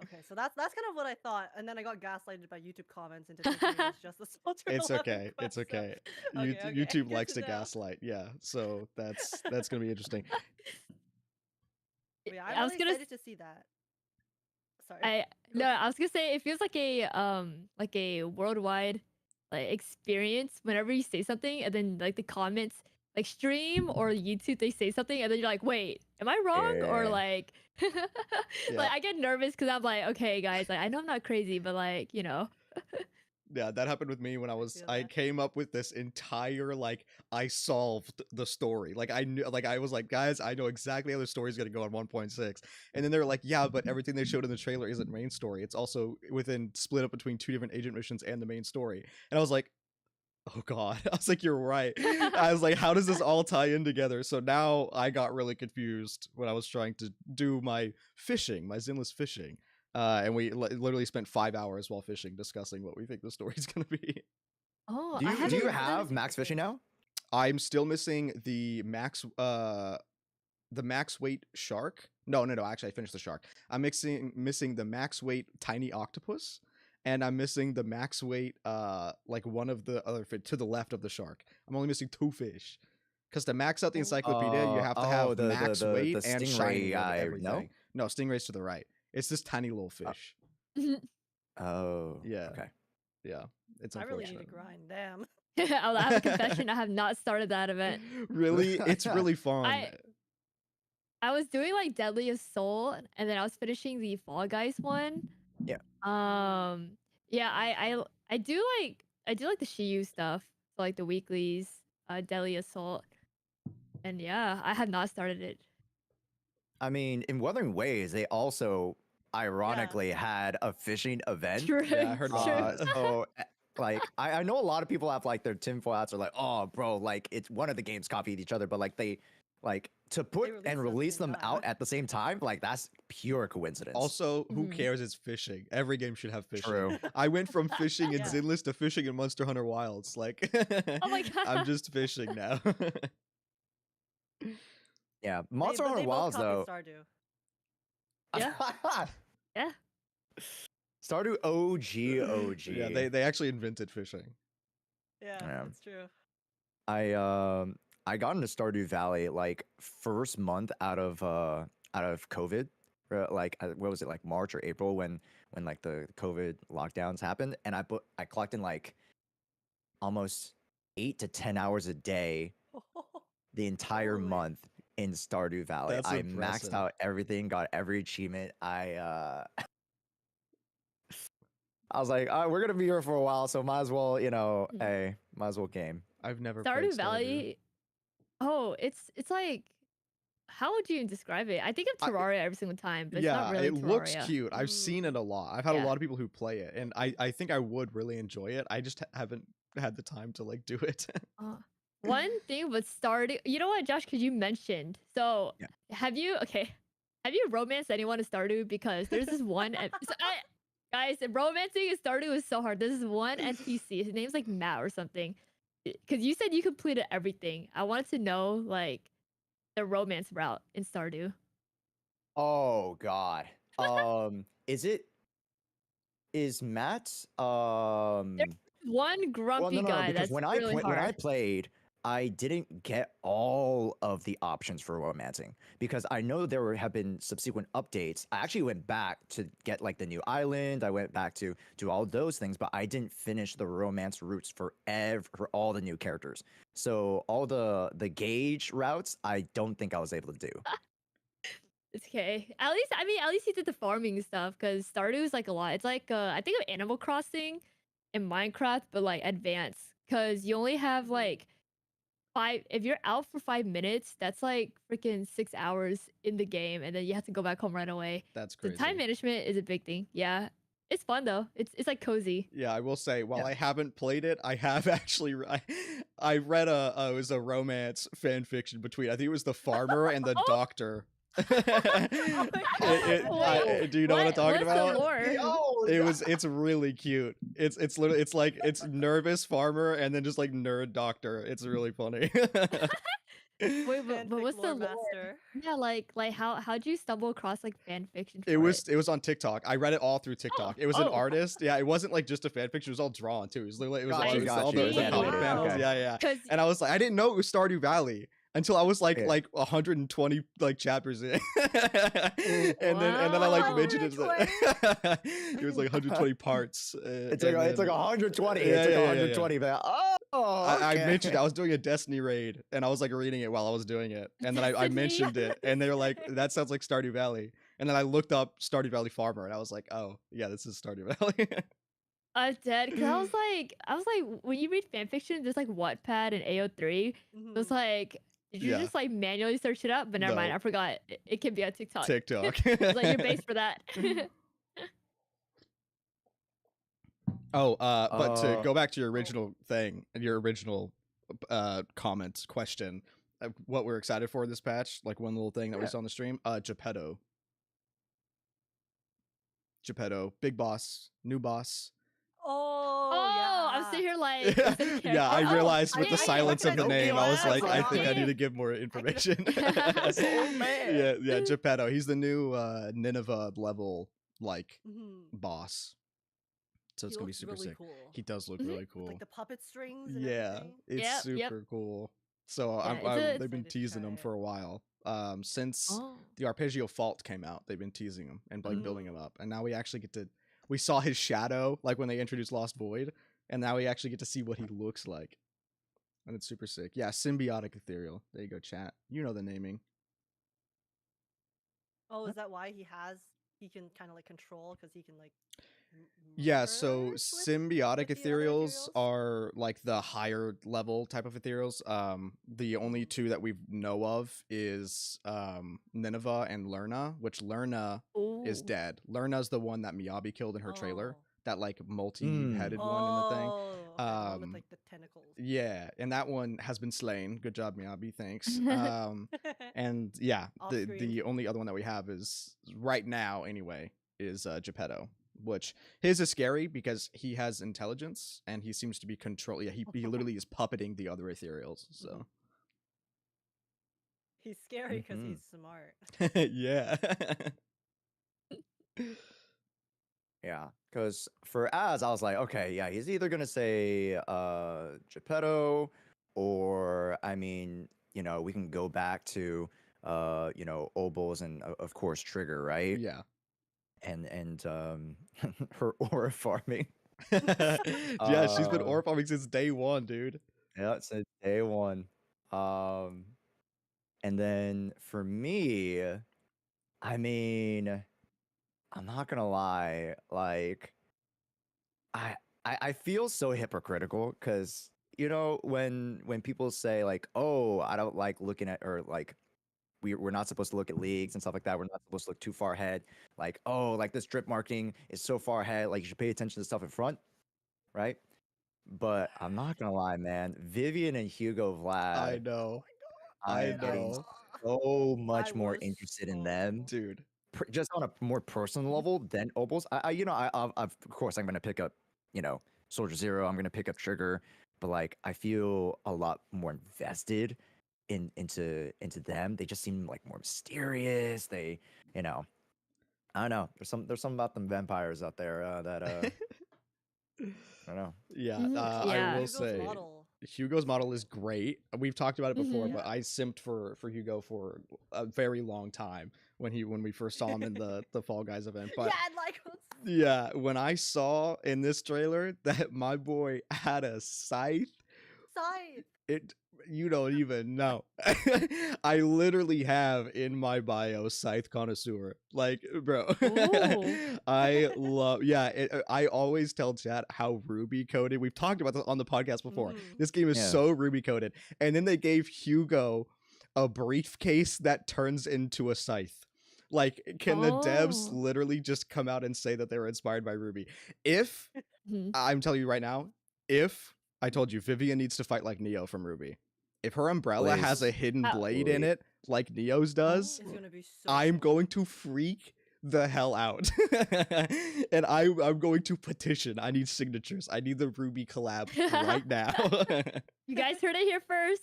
Okay, so that's kind of what I thought, and then I got gaslighted by YouTube comments into thinking it was just the Soldier It's 11 okay. It's quest, so- okay. Okay, okay, YouTube good likes to know. gaslight. Yeah, so that's gonna be interesting. But yeah, I I'm was really gonna excited to see that. Sorry. I was gonna say it feels like a worldwide like experience whenever you say something and then like the comments like stream or YouTube they say something and then you're like, wait, am I wrong? Or Yeah. like Yeah. like I get nervous because I'm like, okay guys, like I know I'm not crazy, but like, you know. Yeah, that happened with me when I feel I that. came up with this entire like I solved the story. Like I knew like I was like, guys, I know exactly how the story's gonna go on 1.6. And then they were like, yeah, but everything they showed in the trailer isn't main story. It's also within split up between 2 different agent missions and the main story. And I was like, oh god. I was like, you're right. I was like, how does this all tie in together? So now I got really confused when I was trying to do my fishing, my Zenless fishing. And we literally spent 5 hours while fishing discussing what we think the story's gonna be. Oh, Do I you haven't have max fishing now? I'm still missing the max weight shark. No, actually I finished the shark. I'm missing the max weight tiny octopus, and I'm missing the max weight like one of the other fish to the left of the shark. I'm only missing 2 fish. Because to max out the encyclopedia, you have to have max weight and stingray shiny guy, and everything. no? No, stingray's to the right. It's this tiny little fish. Oh, Yeah. okay. Yeah, it's I really unfortunate. need to grind, damn. I have a confession. I have not started that event. Really, it's really fun. I was doing like Deadly Assault, and then I was finishing the Fall Guys one. Yeah. Yeah, I do like the Shiyu stuff, so like the weeklies, Deadly Assault, and yeah, I have not started it. I mean, in Wuthering Waves, they also ironically had a fishing event. True. Yeah, I heard about that. So, like, I know a lot of people have like their tinfoil hats are like, oh, bro, like it's one of the games copied each other, but like they like to put and release them out at the same time, like that's pure coincidence. Also, who Mhm. cares? It's fishing. Every game should have fishing. True. I went from fishing in Yeah. Zenless to fishing in Monster Hunter Wilds. Like, Oh my God. I'm just fishing now. Yeah, They- Monster but Hunter they both Wilds copied though. Stardew. Yeah. Yeah. Stardew OG. Yeah, they actually invented fishing. Yeah, Yeah. that's true. I got into Stardew Valley like first month out of COVID, like what was it, like March or April when like the COVID lockdowns happened, and I clocked in like almost 8 to 10 hours a day the entire Holy. month in Stardew Valley. That's I impressive. maxed out everything, got every achievement. I was like, we're gonna be here for a while, so might as well, might as well game. I've never played Stardew Valley. Oh, it's like, how would you describe it? I think of Terraria every single time, but it's Yeah, not really it looks Terraria. cute. I've seen it a lot. I've had a Yeah. lot of people who play it, and I think I would really enjoy it. I just haven't had the time to like do it. One thing with Stardew, you know what, Josh? Because you mentioned, so Yeah. have you romanced anyone in Stardew? Because there's this one, guys, romancing in Stardew is so hard. There's this one NPC. His name's like Matt or something. Because you said you completed everything. I wanted to know like the romance route in Stardew. Oh God. Is Matt One grumpy guy because that's really when hard. I played, I didn't get all of the options for romancing because I know have been subsequent updates. I actually went back to get like the new island. I went back to do all those things, but I didn't finish the romance routes for all the new characters. So all the gauge routes, I don't think I was able to do. It's okay. At least he did the farming stuff because Stardew is like a lot. It's like I think of Animal Crossing in Minecraft, but like advanced because you only have like 5. If you're out for 5 minutes, that's like freaking 6 hours in the game, and then you have to go back home right away. That's So crazy. time management is a big thing. Yeah, it's fun though. It's like cozy. Yeah, I will say, while Yeah. I haven't played it, I have actually I read it was a romance fan fiction between, I think it was the farmer and the doctor. my God. Do you know what I'm talking What's about? the lore? It's really cute. It's literally it's nervous farmer and then just like nerd doctor. It's really funny. Wait, but Fanfic what's the lore lore? master. Yeah, like how'd you stumble across like fan fiction for It was on TikTok. I read it all through TikTok. It was an Oh. artist. Yeah, it wasn't like just a fan fiction. It was all drawn too. It was literally Gotcha, it was all gotcha. the It's comic animated. panels. Okay. Yeah. Because And I was like, I didn't know it was Stardew Valley until I was like Yeah. like 120 like chapters in. and then I like mentioned it. It was like 120 parts. It's like 120. Yeah, It's like yeah, yeah, 120. But I okay. mentioned I was doing a Destiny raid and I was like reading it while I was doing it, and then I Destiny? mentioned it, and they were like, "That sounds like Stardew Valley." And then I looked up Stardew Valley Farmer, and I was like, "Oh, yeah, this is Stardew Valley." I was dead because I was like, when you read fan fiction, there's like Wattpad and AO3. It was Mhm. like, did you Yeah. just like manually search it up? But never mind, No. I forgot. It can be on TikTok. TikTok. It's like your base for that. Oh, but to Uh, go back to your original thing, your original comment question, what we're excited for this patch, like one little thing that we Yeah. saw on the stream, Geppetto. Geppetto, big boss, new boss. Oh, Oh, I'm yeah. sitting here like, is there a Yeah, I character? realized Oh, with the I silence of the recognize name, I was Pokemon. like, I Like, think I yeah. need to give more information. Oh, man. Yeah, Geppetto. He's the new Nineveh level like Mhm. boss. So it's He gonna be looks super really sick. cool. He does look Mhm. really With, cool. like the puppet strings and Yeah, everything. it's Yep, super yep. cool. So Yeah, I'm, it's I'm a- they've been Excited to teasing try him it. for a while. Since Oh. the Arpeggio Fault came out, they've been teasing him and like building Mhm. him up, and now we actually get to. We saw his shadow like when they introduced Lost Void, and now we actually get to see what he looks like, and it's super sick. Yeah, symbiotic ethereal. There you go, chat. You know the naming. Oh, Huh? is that why he can kind of like control because he can like Yeah, so merge with symbiotic with the other ethereals ethereals? are like the higher level type of ethereals. The only two that we know of is Nineveh and Lerna, which Lerna is Ooh. dead. Lerna's the one that Miyabi killed in her trailer, Oh. that like multi-headed one in the thing. Oh, okay, the one with like the tentacles. Yeah, and that one has been slain. Good job, Miyabi. Thanks. And yeah, Off the screen. only other one that we have is right now anyway is Geppetto, which his is scary because he has intelligence and he seems to be control. Yeah, he literally is puppeting the other ethereals. So He's scary because Mhm. he's smart. yeah. Yeah, because for Az, I was like, okay, yeah, he's either gonna say Geppetto, or I mean, we can go back to Obels and of course Trigger, right? Yeah. And her aura farming. Yeah, she's been Uh, orb farming since day one, dude. Yeah, it's a day one. And then for me, I mean, I'm not gonna lie, like I feel so hypocritical because when people say like, oh, I don't like looking at, or like we're not supposed to look at leagues and stuff like that. We're not supposed to look too far ahead. Like, oh, like this drip marketing is so far ahead. Like you should pay attention to stuff in front, right? But I'm not gonna lie, man. Vivian and Hugo I Vlad, know. I'm I getting know. so I much more was interested in so them, Dude. just on a more personal level than Opals. Of course, I'm gonna pick up, Soldier Zero. I'm gonna pick up Trigger, but like, I feel a lot more invested into them. They just seem like more mysterious. They, I don't know. There's some about them vampires out there that I don't know. Yeah, Mhm, I yeah. will Hugo's say model. Hugo's model is great. We've talked about it before, Mhm. but Yeah. I simped for Hugo for a very long time when we first saw him in the Fall Guys event. But Yeah, and like yeah, when I saw in this trailer that my boy had a scythe, scythe. it you don't even know. I literally have in my bio scythe connoisseur. Like, bro, Ooh. I love. Yeah, I always tell chat how Ruby coded. We've talked about this on the podcast before. Mhm. This game is Yeah. so Ruby coded, and then they gave Hugo a briefcase that turns into a scythe. Like, can the devs Oh. literally just come out and say that they were inspired by Ruby? If Mhm. I'm telling you right now, if I told you Vivian needs to fight like Neo from Ruby, if her umbrella has a Please. hidden Uh, blade in it like Neo's does, It's gonna be so I'm cool. going to freak the hell out. And I'm going to petition. I need signatures. I need the Ruby collab right now. You guys heard it here first.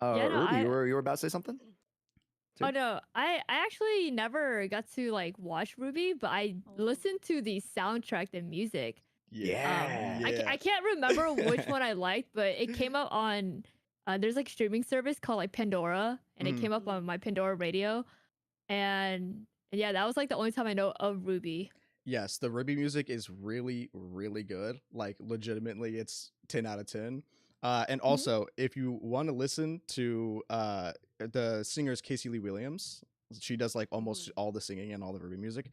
Yeah, no, Ruby, I- you were about to say something? Oh no, I actually never got to like watch Ruby, but I Oh. listened to the soundtrack, the music. Yeah. I can't remember which one I liked, but it came up on there's like streaming service called like Pandora, and it Mhm. came up on my Pandora radio, and yeah, that was like the only time I know of Ruby. Yes, the Ruby music is really, really good. Like, legitimately, it's 10 out of 10. And also, if you want to listen to the singer's Casey Lee Williams, she does like almost all the singing and all the Ruby music.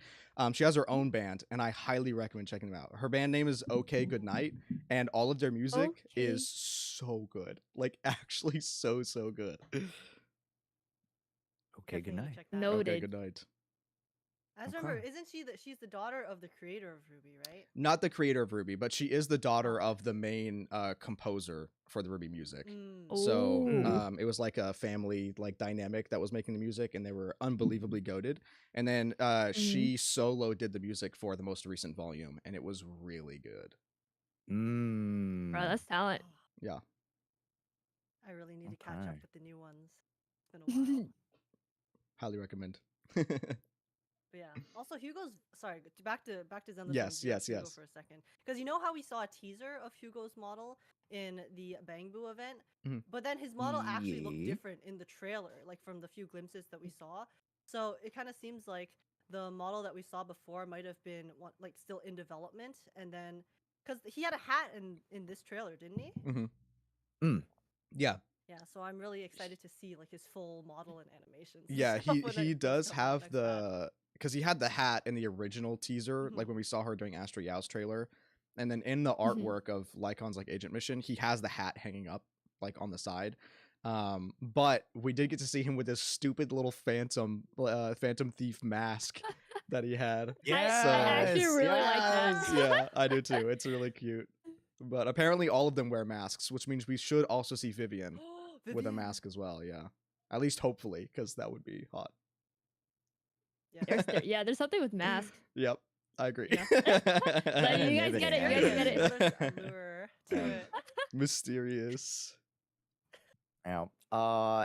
She has her own band, and I highly recommend checking them out. Her band name is OK Goodnight, and all of their music is so good. Like, actually, so good. Okay, good Definitely need to night. check that out. Noted. Okay, good night. I just remember, isn't she she's the daughter of the creator of Ruby, right? Not the creator of Ruby, but she is the daughter of the main composer for the Ruby music. So Ooh. it was like a family like dynamic that was making the music, and they were unbelievably goated. And then she solo did the music for the most recent volume, and it was really good. Bro, that's talent. Yeah. I really need to catch up Okay. with the new ones. It's been a while. Highly recommend. But yeah. Also, Hugo's back to Zenless Zone Yes, Zero yes, Hugo yes. for a second, because you know how we saw a teaser of Hugo's model in the Bangbu event, Mhm. but then his model actually looked Yeah. different in the trailer, like from the few glimpses that we saw. So it kind of seems like the model that we saw before might have been like still in development, and then because he had a hat in this trailer, didn't he? Yeah. Yeah, so I'm really excited to see like his full model and animations. and Yeah, stuff when he it does come out have next patch. the because he had the hat in the original teaser, like Mhm. when we saw her doing Astro Yao's trailer, and then in the artwork of Lycon's like agent mission, he has the hat hanging up like on the side. But we did get to see him with this stupid little phantom thief mask that he had. I actually really like that. yes. Yeah, I do too. It's really cute. But apparently all of them wear masks, which means we should also see Vivian with a Vivian! mask as well. Yeah, at least hopefully, because that would be hot. Yeah. There's something with masks. Yep, I agree. You guys get it. You guys get it. There's allure to it. Mysterious. Yeah.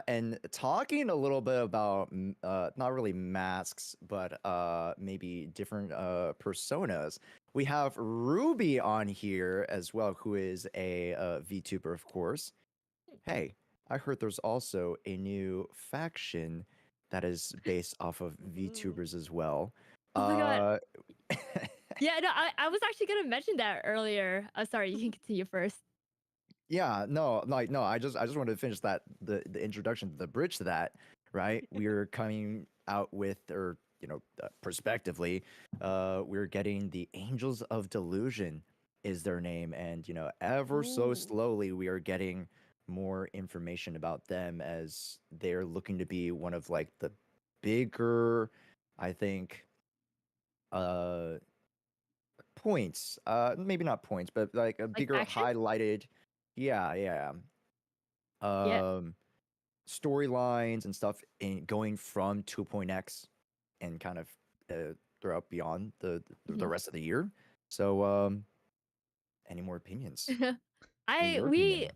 And talking a little bit about not really masks, but maybe different personas. We have Ruby on here as well, who is a VTuber, of course. Hey, I heard there's also a new faction that is based off of VTubers as well. Oh my god. Yeah, no, I was actually gonna mention that earlier. Sorry, you can continue first. Yeah, no, like no, I just wanted to finish that the introduction, the bridge to that, right? We're coming out with, or prospectively, we're getting the Angels of Delusion is their name, and ever so Ooh. slowly we are getting more information about them as they're looking to be one of like the bigger, I think, points, maybe not points, but like a bigger faction? highlighted, yeah, storylines and stuff in going from 2.x and kind of throughout beyond the Mhm. rest of the year. So any more opinions? In your opinion?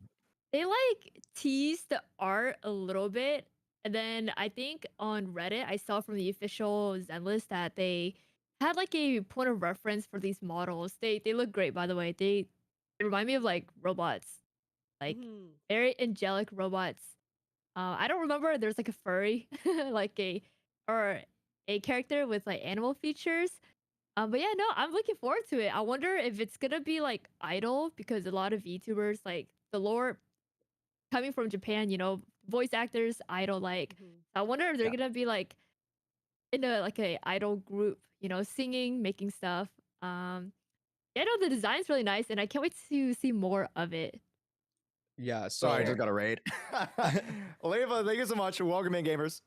They like teased the art a little bit, and then I think on Reddit I saw from the official Zenless that they had like a point of reference for these models. They look great, by the way. They remind me of like robots, like Mhm. very angelic robots. I don't remember. There's like a furry, like a character with like animal features. But yeah, no, I'm looking forward to it. I wonder if it's gonna be like idol, because a lot of VTubers like the lore coming from Japan, voice actors idol like. Mhm. I wonder if they're Yeah. gonna be like in a idol group, singing, making stuff. Yeah, no, the design's really nice, and I can't wait to see more of it. Yeah, Sorry, I so just got a raid. Oleva, thank you so much. Welcome in, gamers.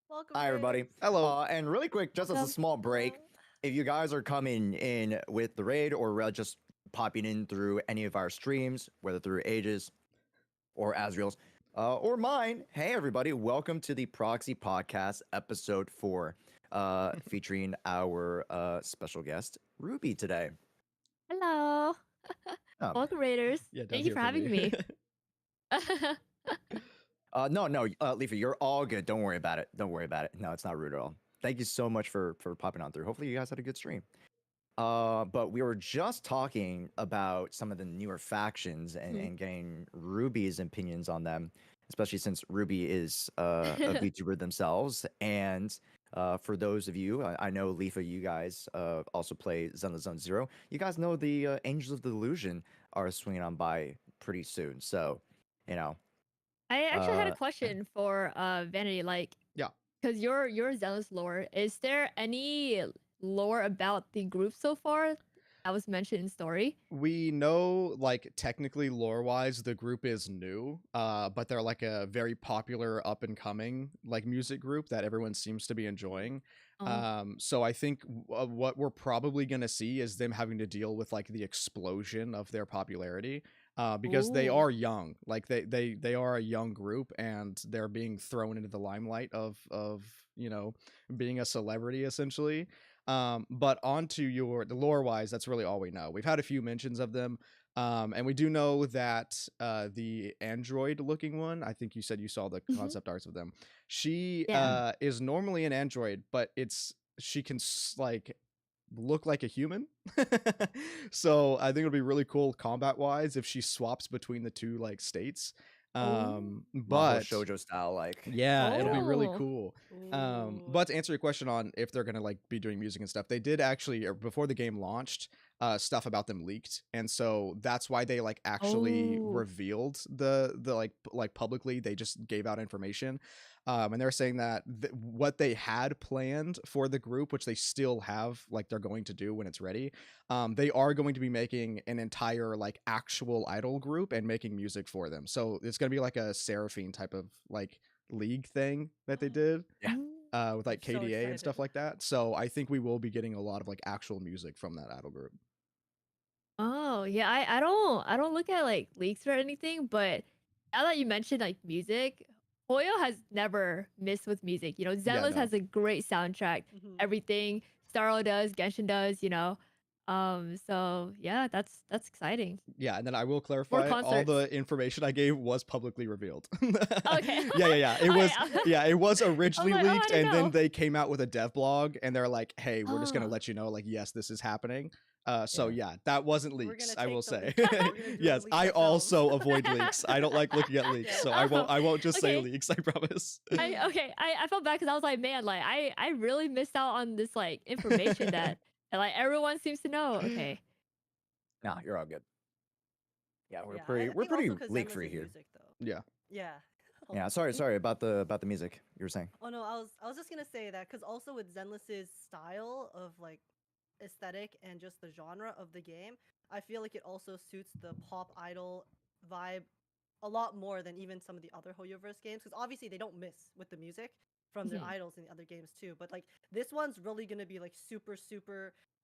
Welcome. Hi, everybody. Grace. hello. And really quick, just as a Welcome. small break, if you guys are coming in with the raid or just popping in through any of our streams, whether through Ages or Asriel's, or mine. Hey, everybody, welcome to the Proxy Podcast, episode 4, featuring our special guest, Ruby, today. Hello. Um, Welcome, Raiders. Yeah, don't Thank you hear for from having me. no, Leafy, you're all good. Don't worry about it. Don't worry about it. No, it's not rude at all. Thank you so much for popping on through. Hopefully, you guys had a good stream. But we were just talking about some of the newer factions and getting Ruby's opinions on them, especially since Ruby is a VTuber themselves. And for those of you, I know Leafa, you guys also play Zenless Zone Zero. You guys know the Angels of the Delusion are swinging on by pretty soon. So, you know. I actually had a Uh, question for Vanity, like, Yeah. because your zealous lore, is there any lore about the group so far that was mentioned in story? We know, like, technically lore-wise, the group is new, but they're like a very popular up-and-coming like music group that everyone seems to be enjoying. Oh. So I think what we're probably gonna see is them having to deal with like the explosion of their popularity, because they Ooh. are young, like they are a young group, and they're being thrown into the limelight of being a celebrity essentially. But onto the lore wise, that's really all we know. We've had a few mentions of them. And we do know that the android looking one, I think you said you saw the concept arts of them. She Yeah. is normally an android, but she can like look like a human. So I think it'll be really cool combat wise if she swaps between the two like states. Mahou But Shoujo style, like. yeah, it'll be really Oh. cool. Ooh. But to answer your question on if they're gonna like be doing music and stuff, they did actually, or before the game launched, stuff about them leaked, and so that's why they like actually Oh. revealed the like publicly. They just gave out information, and they're saying that what they had planned for the group, which they still have, like they're going to do when it's ready. They are going to be making an entire like actual idol group and making music for them. So it's gonna be like a Seraphine type of like league thing that they did Yeah. with like I'm so KDA and stuff excited. like that. So I think we will be getting a lot of like actual music from that idol group. Oh, yeah, I don't look at like leaks or anything, but now that you mentioned like music, Hoyo has never missed with music. You know, Yeah, Zenless no. has a great soundtrack. Mhm. Everything Starro does, Genshin does, you know. So yeah, that's exciting. Yeah, and then I will More clarify, all concerts. the information I gave was publicly revealed. Okay. Yeah. It was Okay. yeah, it was I was originally like, oh, I leaked, didn't and then know. they came out with a dev blog and they're like, "Hey, we're just gonna Oh. let you know, like, yes, this is happening." So Yeah. yeah, that wasn't We're leaks, gonna I will take the say. leaks. We're gonna do the Yes, leaks I ourselves. also avoid leaks. I don't like looking at leaks, Yeah. so I won't just say Okay. leaks, I promise. I felt bad because I was like, man, like I really missed out on this like information that like everyone seems to know. Okay. Nah, you're all good. Yeah, Yeah, we're I think pretty also because leak Zenless free is here. music though. Yeah. Yeah. Yeah, sorry about the music you were saying. Oh no, I was just gonna say that because also with Zenless's style of like aesthetic and just the genre of the game, I feel like it also suits the pop idol vibe a lot more than even some of the other Hoyoverse games. Because obviously they don't miss with the music from their Mhm. idols in the other games too. But like this one's really gonna be like super,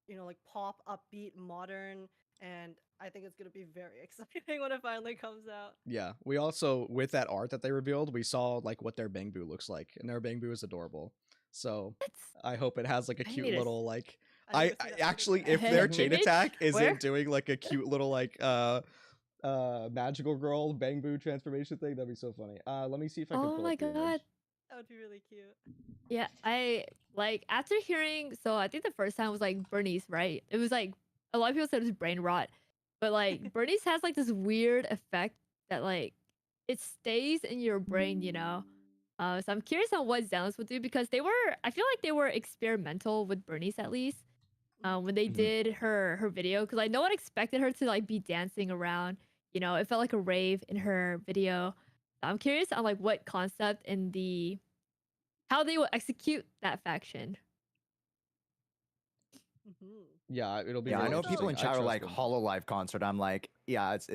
like pop, upbeat, modern, and I think it's gonna be very exciting when it finally comes out. Yeah. We also, with that art that they revealed, we saw like what their Bangbu looks like, and their Bangbu is adorable. So That's I hope it has like a I cute need to little like I need to see that actually, chain if attack. their chain image. attack Where? isn't doing like a cute little like magical girl Bangbu transformation thing, that'd be so funny. Let me see if I can Oh pull my up the god. image. That would be really cute. Yeah, I like after hearing so I think the first time was like Bernice, right? It was like a lot of people said it was brain rot. But like Bernice has like this weird effect that like it stays in your brain, you know. So I'm curious on what Zenless would do because I feel like they were experimental with Bernice at least. When they Mhm. did her video because like no one expected her to like be dancing around. You know, it felt like a rave in her video. I'm curious on like what concept and how they will execute that faction. Mhm. Yeah, it'll be Yeah, I There's really know people also- in interesting. I chat are trust like them. Hololive concert. I'm like, yeah, it's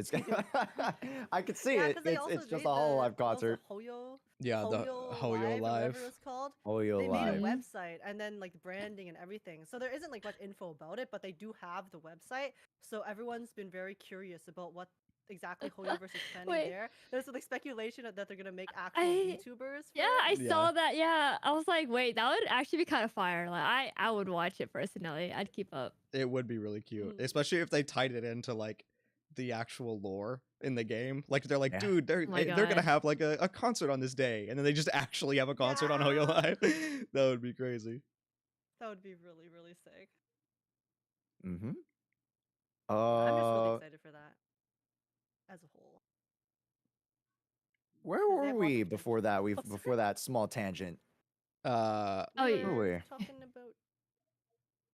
I could see Yeah, it. because they also It's just made a Hololive what was it, concert. Hoyo, Yeah, the Hoyo Hoyo Live or whatever it Live. was called. Hoyo They made a Live. Mhm. website and then like branding and everything. So there isn't like much info about it, but they do have the website. So everyone's been very curious about what exactly Hoyoverse is planning Wait. there. There's like speculation that they're gonna make actual I- VTubers. Yeah, for I it. Yeah. saw that. Yeah, I was like, wait, that would actually be kind of fire. Like, I would watch it personally. I'd keep up. It would be really cute, Mm. especially if they tied it into like the actual lore in the game. Like they're like, Yeah. dude, they're Oh my they're gonna God. have like a concert on this day, and then they just actually have a concert on Hoyo Yeah. Live. That would be crazy. That would be really, really sick. Mm-hmm. I'm just really excited for that as a whole. Where 'Cause they were have lots we of before that? potential. Before that small tangent. Uh, Oh, We yeah. were Wait. talking about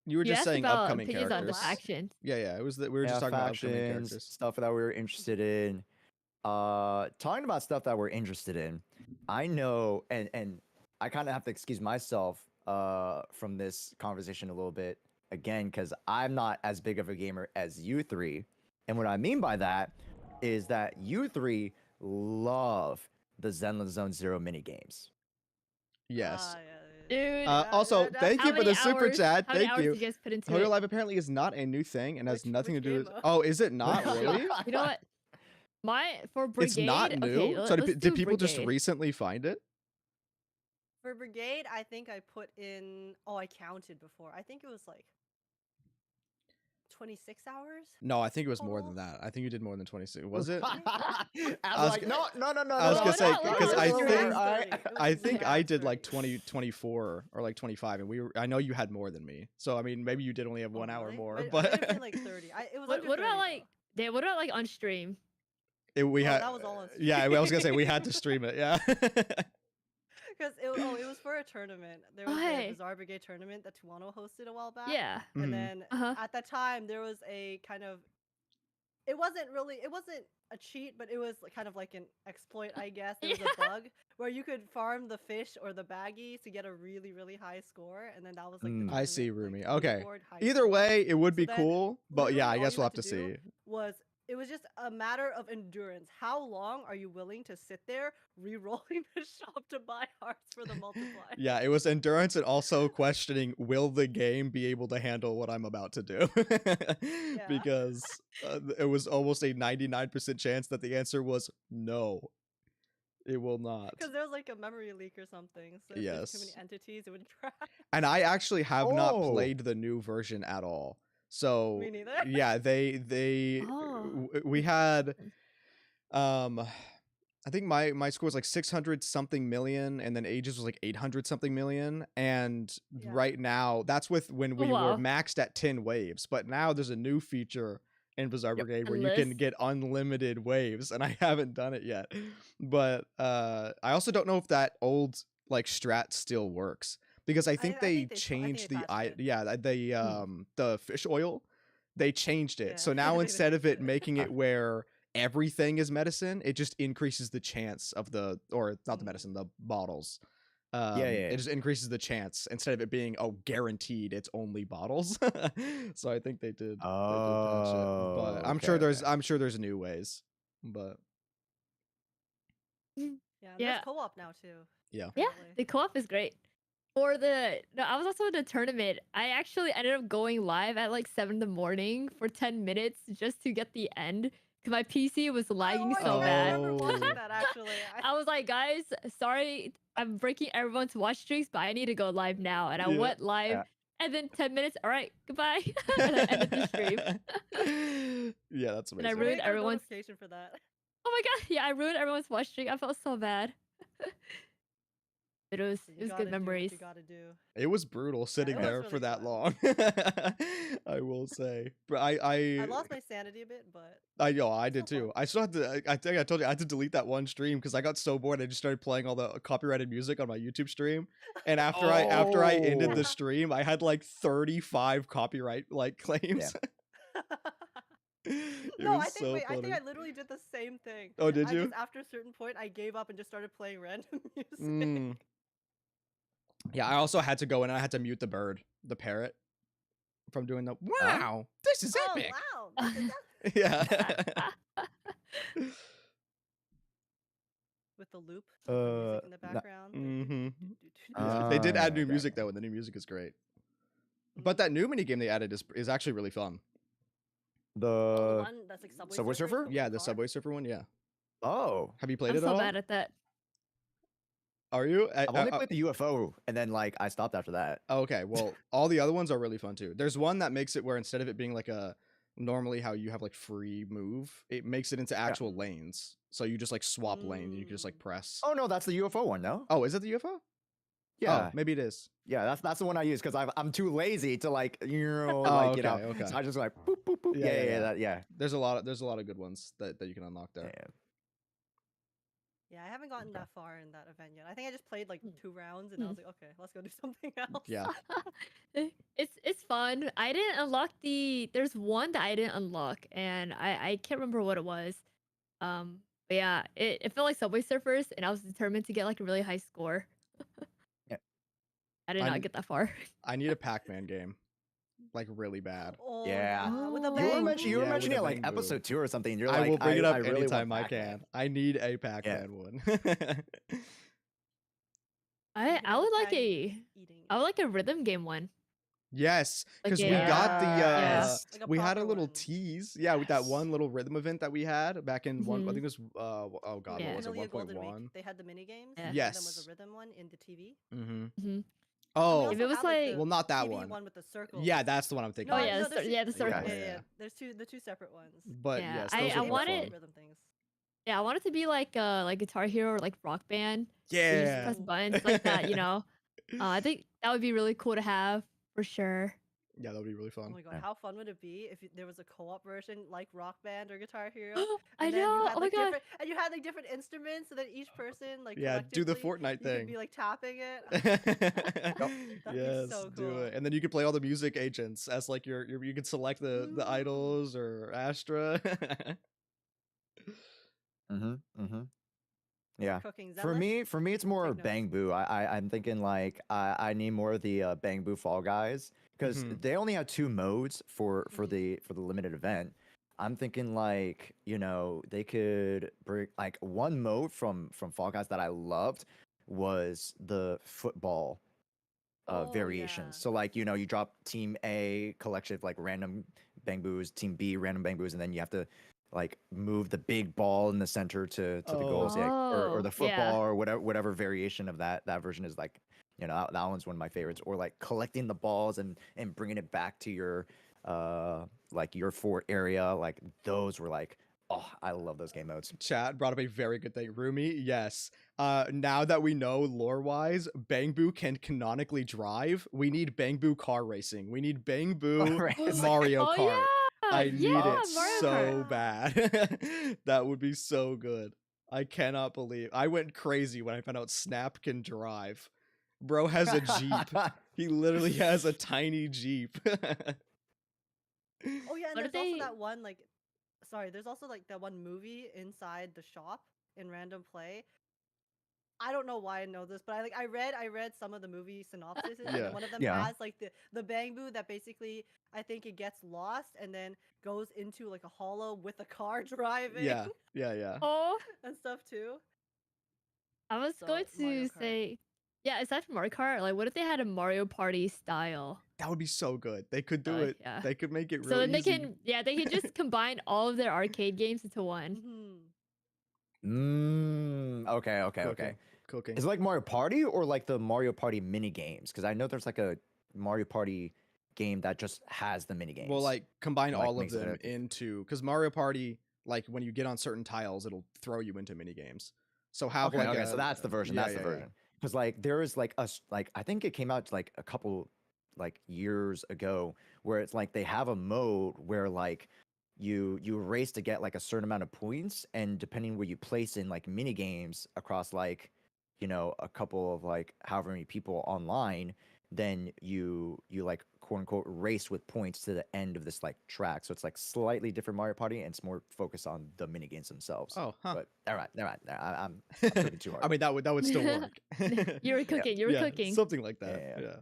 you were You just asked saying about upcoming opinions on the characters. factions. Yeah, it was that we were just talking about upcoming factions, characters. stuff that we were interested in. Talking about stuff that we're interested in. I know, and I kind of have to excuse myself from this conversation a little bit again because I'm not as big of a gamer as you three. And what I mean by that is that you three love the Zenless Zone Zero mini games. Yes. Dude, Also, thank how you for many the super hours- chat. How many Thank hours you. did you guys put into Hoyo it? Live apparently is not a new thing and has nothing to which do with. game, though? Oh, is it not really? You know what? For Brigade, It's not new. Okay, So let's did do people just Brigade. recently find it? For Brigade, I think I put in. Oh, I counted before. I think it was like 26 hours. No, I think it was more than Total? that. I think you did more than 26. Was it? I I was was like, no. I was no, gonna say no, because no, I no, no, think no. I think I did like 20. 20, 24 or like 25, and I know you had more than me. So I mean, maybe you did only have 1 hour more, I may but have been like 30. It was What, under what 30 about though. like? Dave, what about like on stream? we Oh, had. that was all on Yeah, I was gonna say we had to stream it. Yeah. Because it was for a tournament. There was hey. a Bizarre Brigade tournament that Tuano hosted a while back. Yeah. Mhm. And then Uh-huh. at that time there was a kind of it wasn't a cheat, but it was kind of like an exploit, I guess. There was a bug where you could farm the fish or the baggies to get a really, really high score, and then that was like the Mm. I see, tournament, Rumi. like, Okay. leaderboard high Either score. way, it would So be then cool, but yeah, literally I all guess you we'll had have to to do see. it was just a matter of endurance. How long are you willing to sit there re-rolling the shop to buy hearts for the multiplier? Yeah, it was endurance and also questioning, will the game be able to handle what I'm about to do? Because it was almost a 99% chance that the answer was no, it will not. Because there was like a memory leak or something. So if there's too many Yes. entities, it would crash. And I actually have not Oh. played the new version at all. So Me neither. yeah, Oh. we had I think my score was like 600 something million, and then Ages was like 800 something million. And Yeah. right now, that's with when we Wow. were maxed at 10 waves. But now there's a new feature in Bizarre Yep. Brigade where you can Endless. get unlimited waves, and I haven't done it yet. But I also don't know if that old like strat still works, because I think I they think they changed the patched it. the fish oil. They changed it. Yeah. So I now think they instead of fixed it it. making it where everything is medicine, it just increases the chance of the, or not the medicine, the bottles. Yeah. It just increases the chance instead of it being guaranteed it's only bottles. So I think they did patch it. But I'm sure there's new ways. But Yeah, and Yeah. there's co-op now too. Yeah. Yeah, apparently. the co-op is great. For I was also in the tournament. I actually ended up going live at like 7 in the morning for 10 minutes just to get the end because my PC was lagging I so think I bad. remember watching Oh. that actually. I was like, guys, sorry, I'm breaking everyone's watch streaks, but I need to go live now. And I Yeah. went live, Yeah. and then 10 minutes, all right, goodbye. And I ended the stream. Yeah, that's And I amazing. ruined Wait, got a everyone's- notification for that. Oh my god, yeah, I ruined everyone's watch streak. I felt so bad. But it was You gotta good do what memories. you gotta do. It was brutal sitting it was there really for that fun. long. I will say. But I lost my sanity a bit, but I did Still too. fun. I still had to. I think I told you I had to delete that one stream because I got so bored. I just started playing all the copyrighted music on my YouTube stream, and after I ended Oh. the stream, I had like 35 copyright like claims. It no, was I think so wait, I think funny. I literally did the same thing. Oh, did you? Just, after a certain point, I gave up and just started playing random music. Mm. Yeah, I also had to go in and I had to mute the bird, the parrot, from doing the wow. This is Oh epic. wow! This is Yeah. with the loop, Uh, music in the no- background. Mhm. Ah, They did add new okay, music okay. though, and the new music is great. But that new mini game they added is actually really fun. The The one that's like Subway Surfers Surfer? with Yeah, the car? Subway Surfer one. Yeah. oh, Have you played I'm it so at all? bad at that. Are you? I've only played the UFO, and then like I stopped after that. Okay, well, all the other ones are really fun too. There's one that makes it where instead of it being like a normally how you have like free move, it makes it into actual lanes. So you just like swap lanes and you can just like press. Oh no, that's the UFO one, no? Oh, is it the UFO? Yeah, Oh, maybe it is. yeah, that's the one I use because I'm too lazy to like Oh, like okay, okay. So I just like boop boop boop. Yeah. There's a lot of good ones that you can unlock there. Yeah. Yeah, I haven't gotten Okay. that far in that event yet. I think I just played like 2 rounds and I Hmm. was like, okay, let's go do something else. Yeah. It's fun. I didn't unlock there's one that I didn't unlock and I can't remember what it was. But yeah, it felt like Subway Surfers and I was determined to get like a really high score. Yeah. I did I not n- get that far. I need a Pac-Man game, like really bad. Oh Yeah. with the Oh. You were, bang. mention- you were Yeah, with mentioning the it like bang boom. episode 2 or something. You're I like, will bring it up really want anytime I Pac-Man. can. I need a Pac-Man one. I would like eating. I would like a rhythm game one. Yes, Like because we a- got the Yes. Like a we had a proper little one. tease, yeah, with that Yes. one little rhythm event that we had back in one. I Mhm. think it was oh god, Yeah. what was it? Vanilla Golden 1.1. Week. They had the mini games. Yeah. One of them was Yes. a rhythm one in the TV. Mm-hmm. Mhm. And we Oh, also If it was had, like- the well, not that TV one. with the circle. Yeah, that's the one I'm thinking. Oh of. yeah, no, the there's cir- yeah, the two- circle. Yeah. There's the two separate ones. But Yeah, yes, I- those I were pretty want fun. it- Rhythm things. Yeah, I want it to be like Guitar Hero or like Rock Band. Where you just Yeah, press buttons like that, you know. I think that would be really cool to have for sure. yeah, that would be really Oh fun. my god, Yeah. how fun would it be if there was a co-op version like Rock Band or Guitar Hero? I And then know. You had, Oh my like, god. different, and you had like different instruments, so that each person like Yeah, do the collectively, Fortnite you could thing. be like tapping it. Yes, That'd be so do cool. it, and then you could play all the music agents as like your you could select the Mm. idols or Astra. Yeah. Cooking. For Zenless? me, it's more Take notes. Bang Boo. I'm thinking like I need more of the Bang Boo Fall Guys because Mhm. they only have 2 modes for Mhm. the limited event. I'm thinking like they could bring like one mode from Fall Guys that I loved was the football Oh, variations. yeah. So like you drop Team A collection of like random Bang Boos, Team B random Bang Boos, and then you have to like move the big ball in the center to the goals, Oh. yeah, or Oh, the yeah. football or whatever variation of that version is like. That one's one of my favorites. Or like collecting the balls and bringing it back to your like your fort area. Like those were like, oh, I love those game modes. Chat brought up a very good thing. Rumi, yes. Now that we know lore-wise, Bang Boo can canonically drive, we need Bang Boo car racing. We need Bang Boo Racing. Mario Oh Kart. yeah. I need yeah, it Mario so Kart. bad. That would be so good. I cannot believe I went crazy when I found out Snap can drive. Bro has a Jeep. He literally has a tiny Jeep. Oh yeah, and What there's if they- also that one like, sorry, there's also like that one movie inside the shop in Random Play. I don't know why I know this, but I read some of the movie synopses, Yeah. and one of them Yeah. has like the Bang Boo that basically I think it gets lost and then goes into like a hollow with a car driving Yeah. Oh, and stuff too. I was So, going Mario to Kart. say, yeah. Aside from Mario Kart, like, what if they had a Mario Party style? That would be so good. They could do it. Yeah. They could make it real So then they easy. can, they can just combine all of their arcade games into one. Okay. Cooking. Is it like Mario Party or like the Mario Party mini games? Because I know there's like a Mario Party game that just has the mini games. Well, like combine Like, all of makes it them a- into because Mario Party, like when you get on certain tiles, it'll throw you into mini games. So have okay, like so that's the version. yeah, That's the yeah. version. Because like there is like like I think it came out like a couple like years ago where it's like they have a mode where like you race to get like a certain amount of points, and depending where you place in like mini games across like a couple of like however many people online, then you like quote unquote race with points to the end of this like track. So it's like slightly different Mario Party, and it's more focused on the mini games themselves. Oh, huh. But all right, I'm thinking too hard. I mean that would still work. You were cooking. You were Yeah, cooking. something like that. Yeah. Yeah.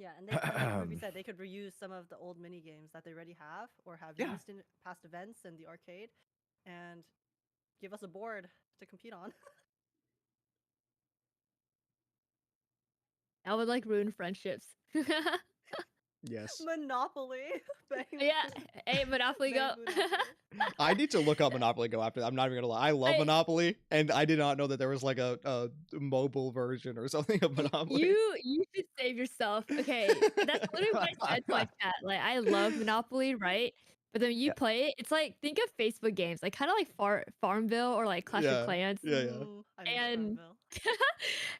Yeah, and they could, like Ruby said, they could reuse some of the old mini games that they already have or have Yeah. used in past events in the arcade, and give us a board to compete on. That would like ruin friendships. Yes. Monopoly. Yeah, hey, Monopoly Go. Bang Monopoly. I need to look up Monopoly Go after that. I'm not even gonna lie. I love Monopoly, and I did not know that there was like a mobile version or something of Monopoly. You should save yourself. Okay, that's literally what I said to my chat. Like, I love Monopoly, right? But then you Yeah. play it, it's like think of Facebook games, like kind of like Farmville or like Clash of Yeah. Clans. Yeah. I miss And Farmville.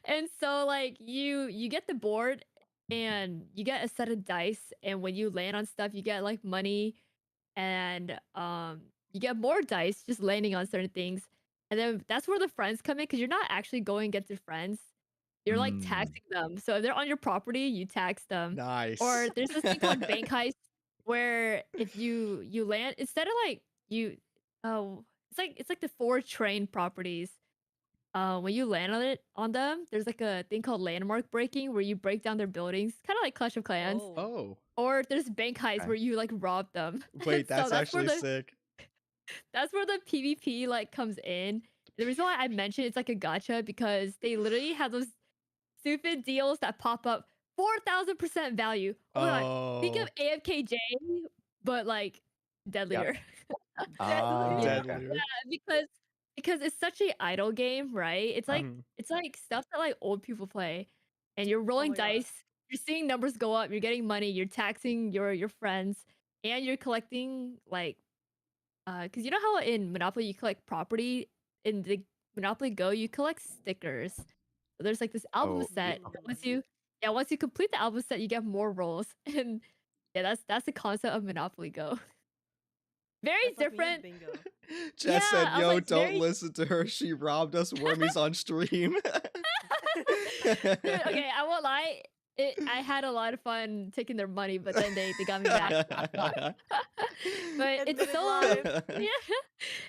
and so like you get the board and you get a set of dice, and when you land on stuff, you get like money, and you get more dice just landing on certain things. And then that's where the friends come in, because you're not actually going against your friends. You're like Mm. taxing them. So if they're on your property, you tax them. Nice. Or there's this thing called bank heist, where if you land, instead of like you oh it's like the 4 train properties. When you land on them, there's like a thing called landmark breaking, where you break down their buildings, kind of like Clash of Clans. Oh. Oh, Or there's bank heists Okay. where you like rob them. wait, So that's actually sick. that's where the PvP like comes in. The reason why I mentioned it's like a gacha, because they literally have those stupid deals that pop up 4,000% value. Oh my god. Think Oh, of AFKJ, but like deadlier. Ah, Deadly. okay. deadlier. Because it's such a idle game, right? Mhm. It's like stuff that like old people play. And you're Oh rolling my God. dice, you're seeing numbers go up, you're getting money, you're taxing your friends, and you're collecting like because you know how in Monopoly you collect property, in the Monopoly Go you collect stickers. So there's like this album Oh, yeah. set. That once you complete the album set, you get more rolls. And yeah, that's the concept of Monopoly Go. Very That's like me different. with bingo. Jess Yeah, said, I was "Yo, like, don't very listen to her. She robbed us wormies on stream." Dude, okay, I won't lie. I had a lot of fun taking their money, but then they got me back. But it's Admitted so live. yeah,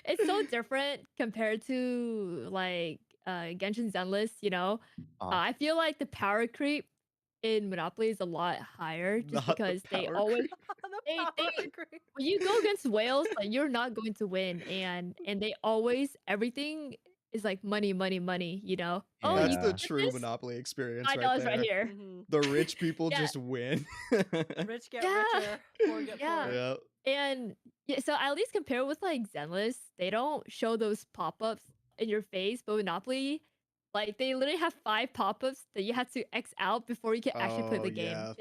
it's so different compared to like Genshin Zenless. You know, I feel like the power creep in Monopoly is a lot higher, just Not the because they power always creep. The power creep. when you go against whales, like you're not going to win, and they always everything is like money, money, money. You know, oh, That's you the Yeah. get true this Monopoly experience right $5 right there. here. Mhm. The rich people Yeah. just win. Rich get Yeah. richer. Poor get Yeah. poorer. Yeah. And yeah, so at least compare with like Zenless, they don't show those pop-ups in your face, but Monopoly, like they literally have 5 pop-ups that you have to X out before you can actually play Oh, the game. yeah.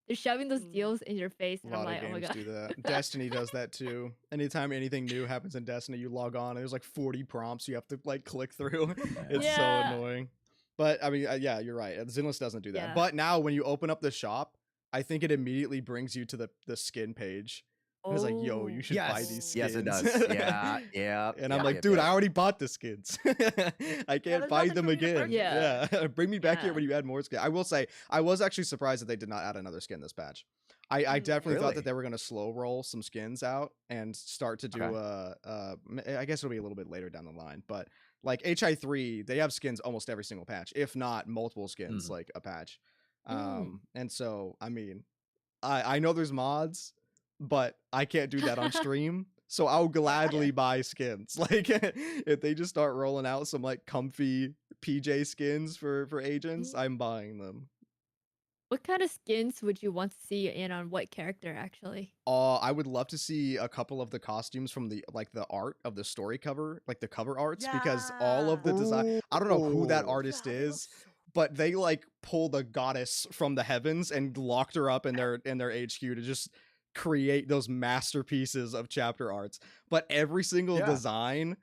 They're shoving those Mm. deals in your face, A and I'm lot of like, oh my games god. do that. Destiny does that too. Anytime anything new happens in Destiny, you log on and there's like 40 prompts you have to like click through. It's so Yeah. annoying. But I mean, yeah, you're right. Zenless doesn't do that. Yeah. But now when you open up the shop, I think it immediately brings you to the skin page. And it's like, yo, you Oh. should buy these skins. Yes, it does. Yeah, yeah. And I'm yeah, like, yeah, dude, yeah. I already bought the skins. I can't there's buy nothing them for me to again. purchase. Yeah. Bring me back here Yeah. when you add more skins. I will say, I was actually surprised that they did not add another skin this patch. I definitely thought Really? that they were going to slow roll some skins out and start to do I guess it'll be a little bit later down the line, but like HI3, they have skins almost every single patch, if not multiple skins like a patch. And so I mean, I know there's mods, but I can't do that on stream. So I'll gladly buy skins. Like if they just start rolling out some like comfy PJ skins for agents, I'm buying them. What kind of skins would you want to see in on what character actually? I would love to see a couple of the costumes from the like the art of the story cover, like the cover arts, because all of the design, I don't know who that Ooh. artist Yeah, they look is, so but they like pulled a goddess from the heavens and locked her up in their HQ to just create those masterpieces of chapter arts. But every single Yeah. design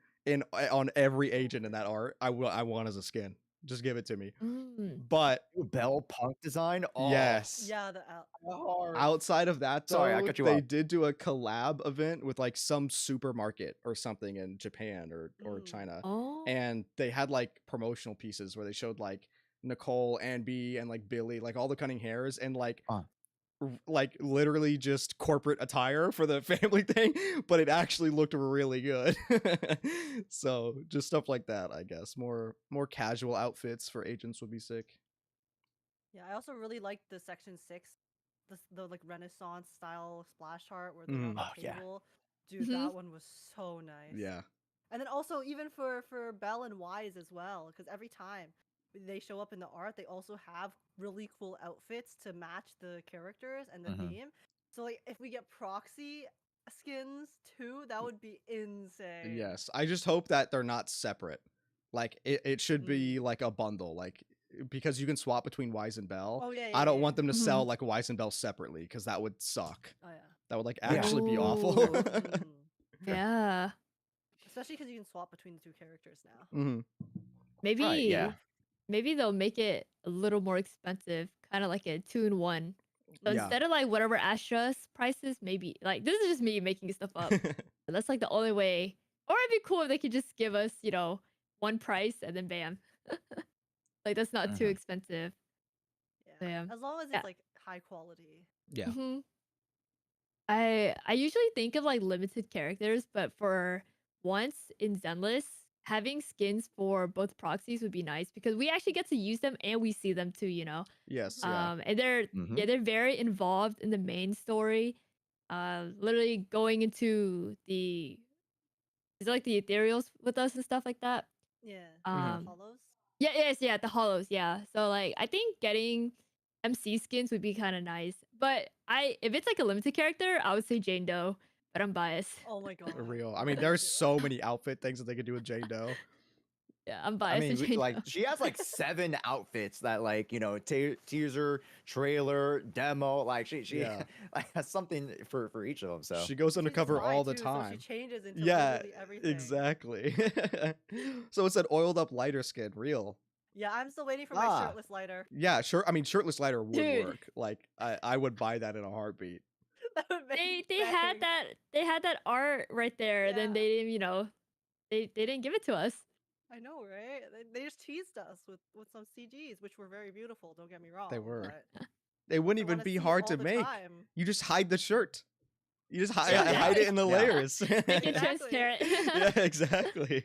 on every agent in that art, I want as a skin. Just give it to me. But Bell punk design. Oh, yes, Yeah, the hard. outside of that, Sorry, I though, cut you they off. did do a collab event with like some supermarket or something in Japan or China, Oh. and they had like promotional pieces where they showed like Nicole and B and like Billy, like all the cunning hairs, and like like literally just corporate attire for the family thing, but it actually looked really good. So just stuff like that, I guess. More casual outfits for agents would be sick. Yeah, I also really like the section 6, the like Renaissance style splash art where they're on the Oh, yeah. table. Dude, that one was so nice. Yeah. And then also even for Belle and Wise as well, because every time they show up in the art, they also have really cool outfits to match the characters and the Mhm. theme. So like if we get proxy skins too, that would be insane. Yes, I just hope that they're not separate. Like it should be like a bundle, like because you can swap between Wise and Bell. Oh yeah, I don't want yeah. them to Mhm. sell like Wise and Bell separately because that would suck. Oh yeah. That would like Yeah. actually be awful. Ooh. Mhm. Yeah. Especially because you can swap between the two characters now. Hmm. Maybe Right, yeah. maybe they'll make it a little more expensive, kind of like a 2-in-1. So Yeah. instead of like whatever Astra's prices, maybe like this is just me making stuff up. But that's like the only way. Or it'd be cool if they could just give us, one price and then bam. Like that's not too Mhm. expensive. Yeah. Yeah. As long as Yeah. it's like high quality. Yeah. hmm I usually think of like limited characters, but for once in Zenless, having skins for both proxies would be nice because we actually get to use them and we see them too. Yes. Yeah. And they're Mhm. they're very involved in the main story. Literally going into the is it like the ethereals with us and stuff like that. Yeah. Mhm. Hollows. The hollows, yeah. So like I think getting MC skins would be kind of nice. But if it's like a limited character, I would say Jane Doe, but I'm biased. Oh my god. Real. I mean, there's so many outfit things that they could do with Jane Doe. Yeah, I'm I biased mean, to Jane like Doe. she has like 7 outfits that like teaser, trailer, demo. Like she Yeah. like has something for each of them. So She goes She's undercover Spy all the too, So time. she changes into Yeah, literally everything. exactly. So it's an oiled up lighter skin, real. Yeah, I'm still waiting for my Ah. shirtless lighter. Yeah, sure. I mean, shirtless lighter would Dude. work. Like, I would buy that in a heartbeat. That would make They had bangs. that art right there. Then Yeah. they didn't, they didn't give it to us. I know, right? They just teased us with some CGs, which were very beautiful. Don't get me wrong. They were. But They wouldn't I even wanna be see it hard all to the make. time. You just hide the shirt. You just hide, Yeah, hide it in the yeah. layers. Make it Exactly. transparent. Yeah, exactly.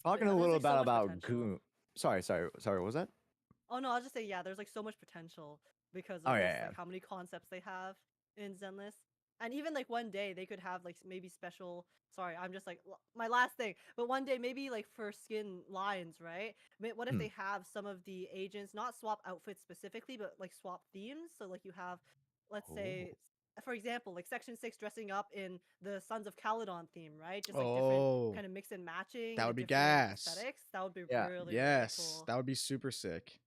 talking Yeah, a there's, little like, so much about potential. Goon. Sorry. What was that? Oh no, I'll just say yeah. There's like so much potential because of Oh, this, yeah, yeah. like how many concepts they have in Zenless, and even like one day they could have like maybe special. Sorry, I'm just like my last thing. But one day maybe like for skin lines, right? What if Hmm. they have some of the agents not swap outfits specifically, but like swap themes? So like you have, let's say, for example, like Section 6 dressing up in the Sons of Caledon theme, right? Just like different Oh, kind of mix and matching. that the would be different gas. Aesthetics. That would be Yeah. really yes, cool. that would be super sick.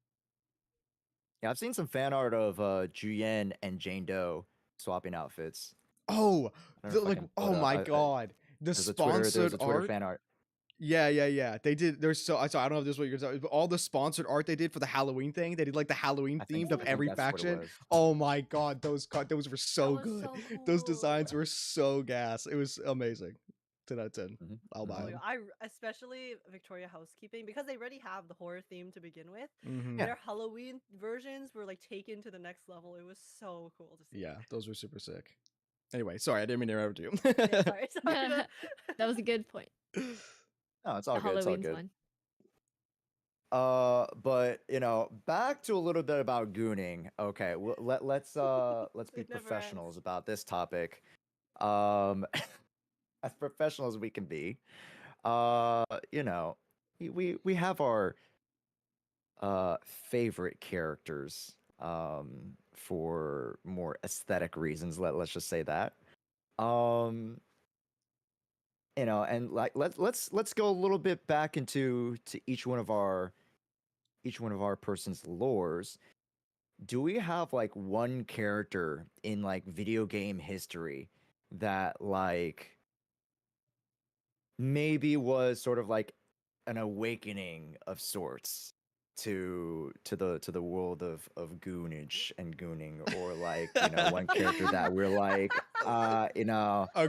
Yeah, I've seen some fan art of Juyen and Jane Doe swapping outfits. Oh, I don't know if I like, can pull oh it up. my god, the There's a Twitter sponsored art. fan art. Yeah. They did. There's so I don't know if this is what you're talking, but all the sponsored art they did for the Halloween thing, they did like the Halloween I think themed of I think every that's what it faction. was. Oh my god, those were so was good. so Those designs cool. were so gas. It was amazing. 10 out of 10. Mhm, I'll Oh buy my them. god, especially Victoria Housekeeping because they already have the horror theme to begin with. Mm-hmm. Yeah. Their Halloween versions were like taken to the next level. It was so cool to see. Yeah, those were super sick. Anyway, sorry, I didn't mean to interrupt you. Yeah, sorry. That was a good point. No, it's all The good. It's all Halloween's good. one. But back to a little bit about gooning. Okay, let's be It never professionals ends. about this topic. As professional as we can be. We have our favorite characters for more aesthetic reasons. Let's just say that. And like let's go a little bit back into each one of our person's lores. Do we have like one character in like video game history that like maybe was sort of like an awakening of sorts to the world of goonage and gooning, or like one character that we're like A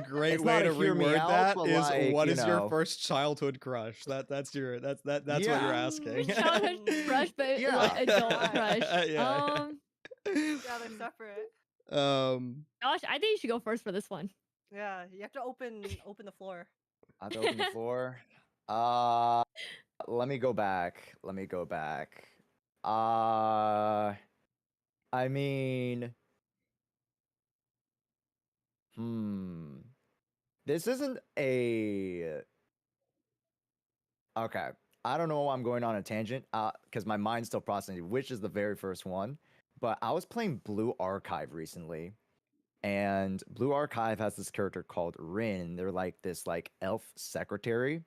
great It's way not to a hear me reword out, that but, is, like, what you is your know. first childhood crush? That's what you're Yeah. asking. Childhood crush, but Yeah. like adult crush. Yeah. Yeah, they're separate. Josh, I think you should go first for this one. Yeah, you have to open the floor. I have to open the floor. Let me go back. I mean, this isn't a. Okay. I don't know why I'm going on a tangent, because my mind's still processing which is the very first one. But I was playing Blue Archive recently, and Blue Archive has this character called Rin. They're like this like elf secretary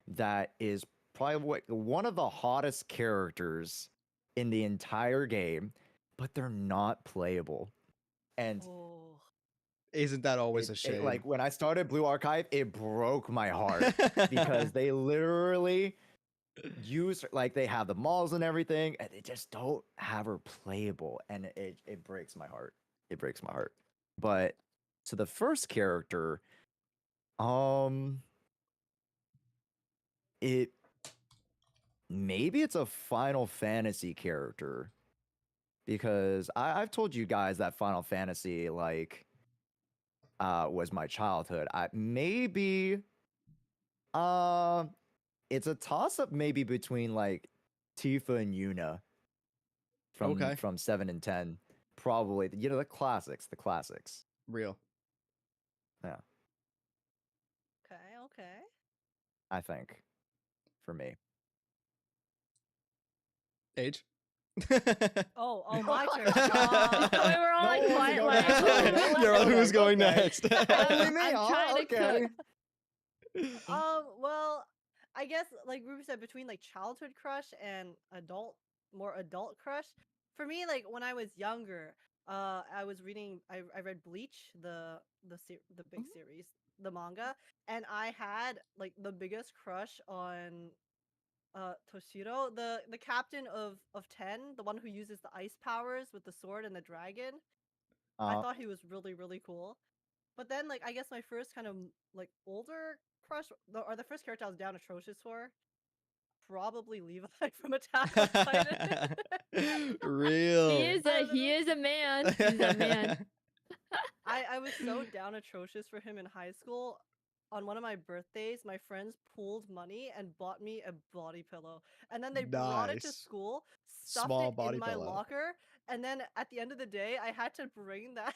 that is probably one of the hottest characters in the entire game, but they're not playable. And Oh. Isn't that always a shame? like when I started Blue Archive, it broke my heart because they literally use like they have the malls and everything, and they just don't have her playable, and it breaks my heart. It breaks my heart. But so the first character, it maybe it's a Final Fantasy character because I've told you guys that Final Fantasy like was my childhood. Maybe it's a toss up maybe between like Tifa and Yuna Okay. from 7 and 10. Probably, the classics, Real. Yeah, Okay. I think for me. Age. Oh, my turn. We were all like No one's quiet, going like. next. You're on who's going Okay. next. Only me, I'm huh? trying to Okay. cook. Well, I guess like Ruby said, between like childhood crush and more adult crush. For me, like when I was younger, I was reading. I read Bleach, the big Mhm. series, the manga, and I had like the biggest crush on Toshiro, the captain of 10, the one who uses the ice powers with the sword and the dragon. I thought he was really cool. But then, like, I guess my first kind of like older crush, or the first character I was down atrocious for, probably Levi from Attack on Titan. Real. He is a man. He's a man. I was so down atrocious for him in high school. On one of my birthdays, my friends pooled money and bought me a body pillow. And then they brought it to Nice. school, stuffed Small it body in my pillow. locker, and then at the end of the day, I had to bring that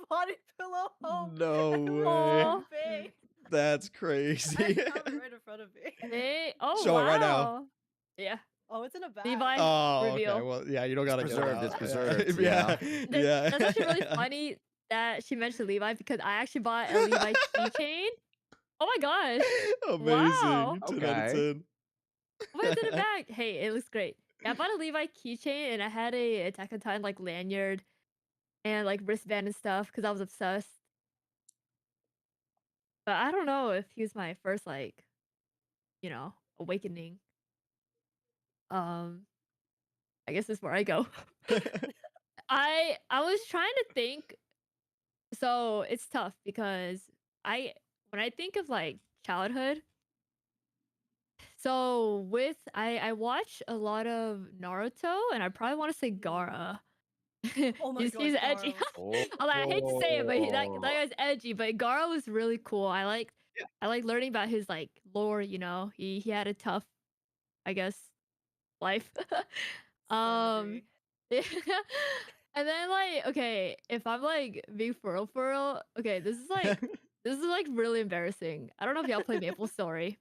body pillow home. No and it was way. so big. That's I crazy. have it right in front of me. Hey, oh Show wow. it right now. Yeah. Oh, it's in a bag. Levi. Oh, Reveal. okay. Well, yeah, you don't gotta get it preserved, out. it's preserved, Yeah, yeah. That's actually really funny that she mentioned Levi because I actually bought a Levi keychain. Oh my gosh. Amazing. Wow. 10 out of Okay. 10. Why is it a bag? Hey, it looks great. Yeah, I bought a Levi keychain and I had a Attack on Titan like lanyard and like wristband and stuff because I was obsessed. But I don't know if he was my first like, awakening. I guess that's where I go. I was trying to think. So it's tough because when I think of like childhood, so I watch a lot of Naruto and I probably want to say Gara. Oh my He's god, edgy. Gara. I hate to say it, but that Oh. guy's edgy. But Gara was really cool. I like learning about his like lore. He had a tough, I guess, life. Same agree. And then like, okay, if I'm like being for real, okay, this is like really embarrassing. I don't know if y'all play Maple Story.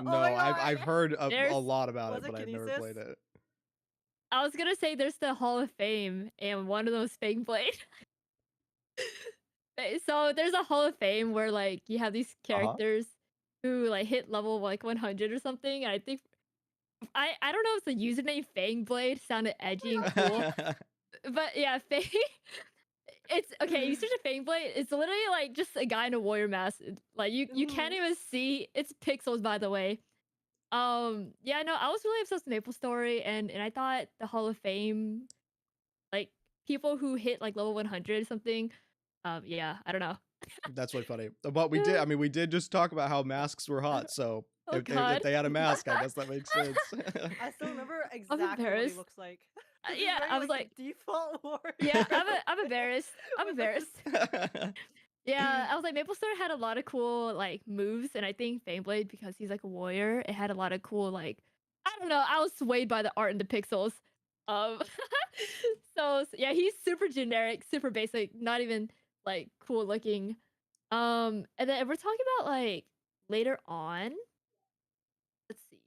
No, Oh my I've God. heard a There's- lot about Was it, it but I've never Kinesis? played it. I was gonna say there's the Hall of Fame and one of those Fang Blade. So there's a Hall of Fame where like you have these characters who like hit level like 100 or something. And I think I don't know if the username Fang Blade sounded edgy and cool, but yeah, Fang. It's okay. You search a Fang Blade. It's literally like just a guy in a warrior mask. Like you can't Mhm. even see. It's pixels, by the way. Yeah, no, I was really obsessed with Maple Story, and I thought the Hall of Fame, like people who hit like level 100 or something. Yeah, I don't know. That's really funny. But we did just talk about how masks were hot, so Oh if God. they had a mask, I guess that makes sense. I still remember exactly what he embarrassed. looks like. Yeah, He's wearing, I was the default warrior. Yeah, I'm embarrassed. I'm with, like, his- embarrassed. Yeah, I was like, Maple Story had a lot of cool like moves, and I think Fameblade, because he's like a warrior, it had a lot of cool like I don't know. I was swayed by the art and the pixels. Um, yeah, he's super generic, super basic, not even like cool looking. And then if we're talking about like later on, let's see.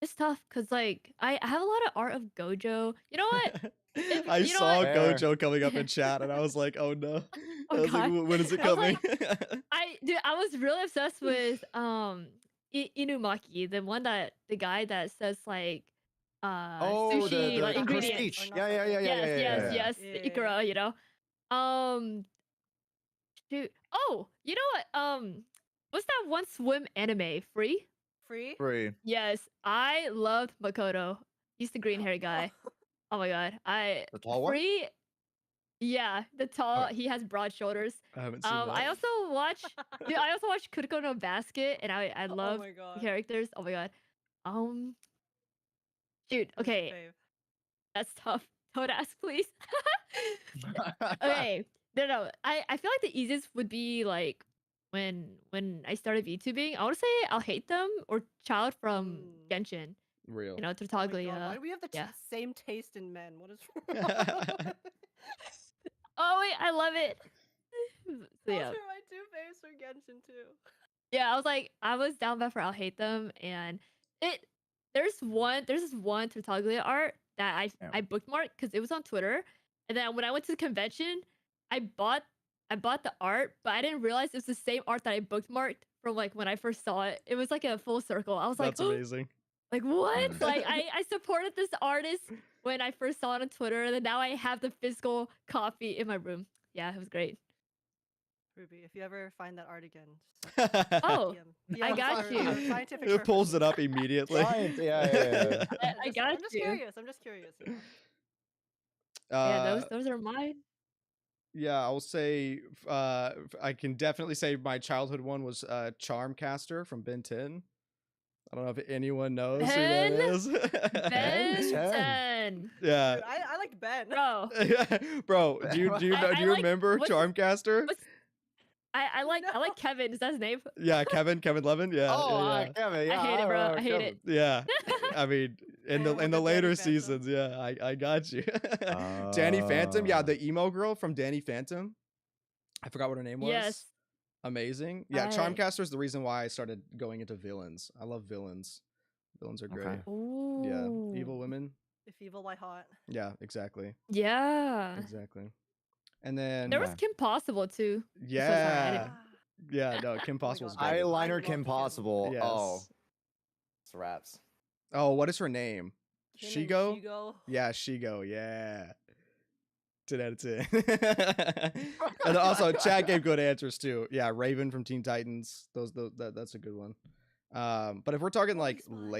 it's tough because like I have a lot of art of Gojo. You know what? If I you know what? saw Fair. Gojo coming up in chat, and I was like, "Oh no!" Oh I was like, god. "When is it I was coming?" I was really obsessed with Inumaki, the guy that says like Oh, sushi like the Nakage ingredients. speech. or Yeah, yeah, yeah, Nakage. yeah, Yes, yeah, yes, yeah, yes. Yeah, The yeah, yeah. Ikura, you know. Um shoot. Oh, you know what? What's that one swim anime? Free? Free? Free. Yes, I loved Makoto. He's the green haired guy. Oh my god. The tall one? Free. Yeah, the tall. Okay. He has broad shoulders. I haven't seen that. I also watch. Dude, I also watch Kuroko no Basket, and I Oh love my god. the characters. Oh my god. Um, Dude. Who's your Okay, fave? that's tough. Don't ask, please. Okay. No, no. I feel like the easiest would be like when I started VTubing. I want to say I'll hate them or Child from Mm. Genshin. Real. You know, Oh my god, why Tartaglia. do we have the Yeah. same taste in men? What is Oh wait, I love it. So Those yeah. are my two faves for Genshin too. Yeah, I was down bad for I'll hate them, and it there's this one Tartaglia art that Yeah. I bookmarked because it was on Twitter, and then when I went to the convention, I bought I bought the art, but I didn't realize it was the same art that I bookmarked from like when I first saw it. It was like a full circle. I was That's like, amazing. like what? Mm. Like I supported this artist when I first saw it on Twitter, and then now I have the physical copy in my room. Yeah, it was great. Ruby, if you ever find that art again, Oh, DM I us got our you. scientific It pulls it purposes. up immediately. Science. Yeah, yeah, yeah. I got I'm just you. curious. I'm just curious. You know. Yeah, Uh, those are mine. yeah, I'll say. I can definitely say my childhood one was Charmcaster from Ben 10. I don't know if anyone knows who that Ben? is. Ben 10. 10. Yeah. Dude, I like Ben. Bro, Bro, do you I like remember what's Charmcaster? what's I like No. Kevin. Is that his name? Yeah, Kevin Levin. Yeah, Oh, yeah, Kevin. Yeah, I hate it, bro. remember I hate it. yeah. I mean, in Or the with in the the Danny later Phantom. seasons, yeah, I got you. Danny Phantom, yeah, the emo girl from Danny Phantom. I forgot what her name was. Yes. Amazing. Yeah, I Charmcaster is the reason why I started going into villains. I love villains. Villains are great. Okay. Yeah, Ooh. evil women. If evil, why hot? Yeah, exactly, Yeah. exactly. And then There was Okay. Kim Possible too. yeah, Ah. yeah, no, Kim Oh my Possible's God, great. Eyeliner love Kim Kim. Possible. Yes. Oh, it's raps. Oh, what is her name? Kim and Shigo? Shigo. Yeah, Shigo. Yeah. 10 out of 10. And also, Chad gave good answers too. Yeah, Raven from Teen Titans. That's a good one. But if we're talking All like these ones.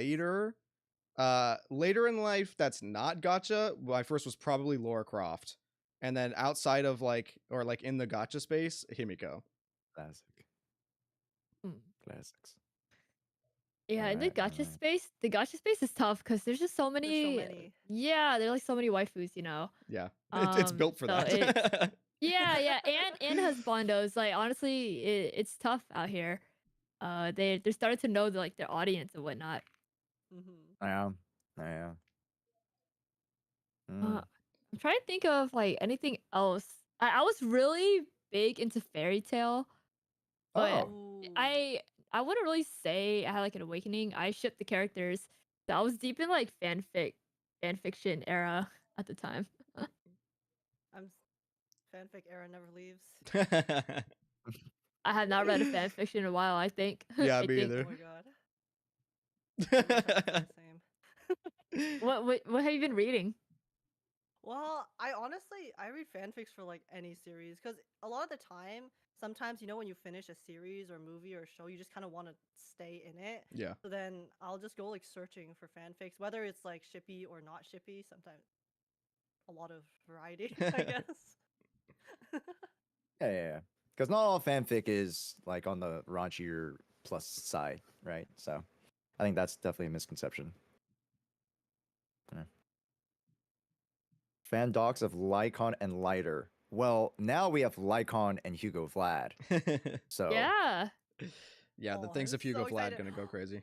later in life, that's not Gacha. My first was probably Laura Croft, and then outside of like in the Gacha space, Himiko. Classic. Hmm. Classics. Yeah, in the Alright, gacha alright. space, the gacha space is tough because there's just so There's many. so many. Yeah, there are like so many waifus, you know. Yeah, it's built for So that. yeah, and husbandos. Like honestly, it's tough out here. They're starting to know like their audience and whatnot. Mm-hmm. Yeah. Yeah. Uh, I'm trying to think of like anything else. I was really big into fairy tale, but Oh. I wouldn't really say I had like an awakening. I shipped the characters, so I was deep in like fan fiction era at the time. Fanfic era never leaves. I have not read a fan fiction in a while. I think. Yeah, I me think. either. Oh my god. I wish I could say the same. What have you been reading? Well, I read fanfics for like any series because a lot of the time, sometimes when you finish a series or movie or show, you just kind of want to stay in it. Yeah. So then I'll just go like searching for fanfics, whether it's like shippy or not shippy. Sometimes a lot of variety, I guess. Yeah. Because not all fanfic is like on the raunchier plus side, right? So I think that's definitely a misconception. Yeah. Fan docs of Lycon and Lighter. Well, now we have Lycon and Hugo Vlad. So Yeah. Yeah, the Oh, things I'm of Hugo so Vlad excited. gonna go crazy.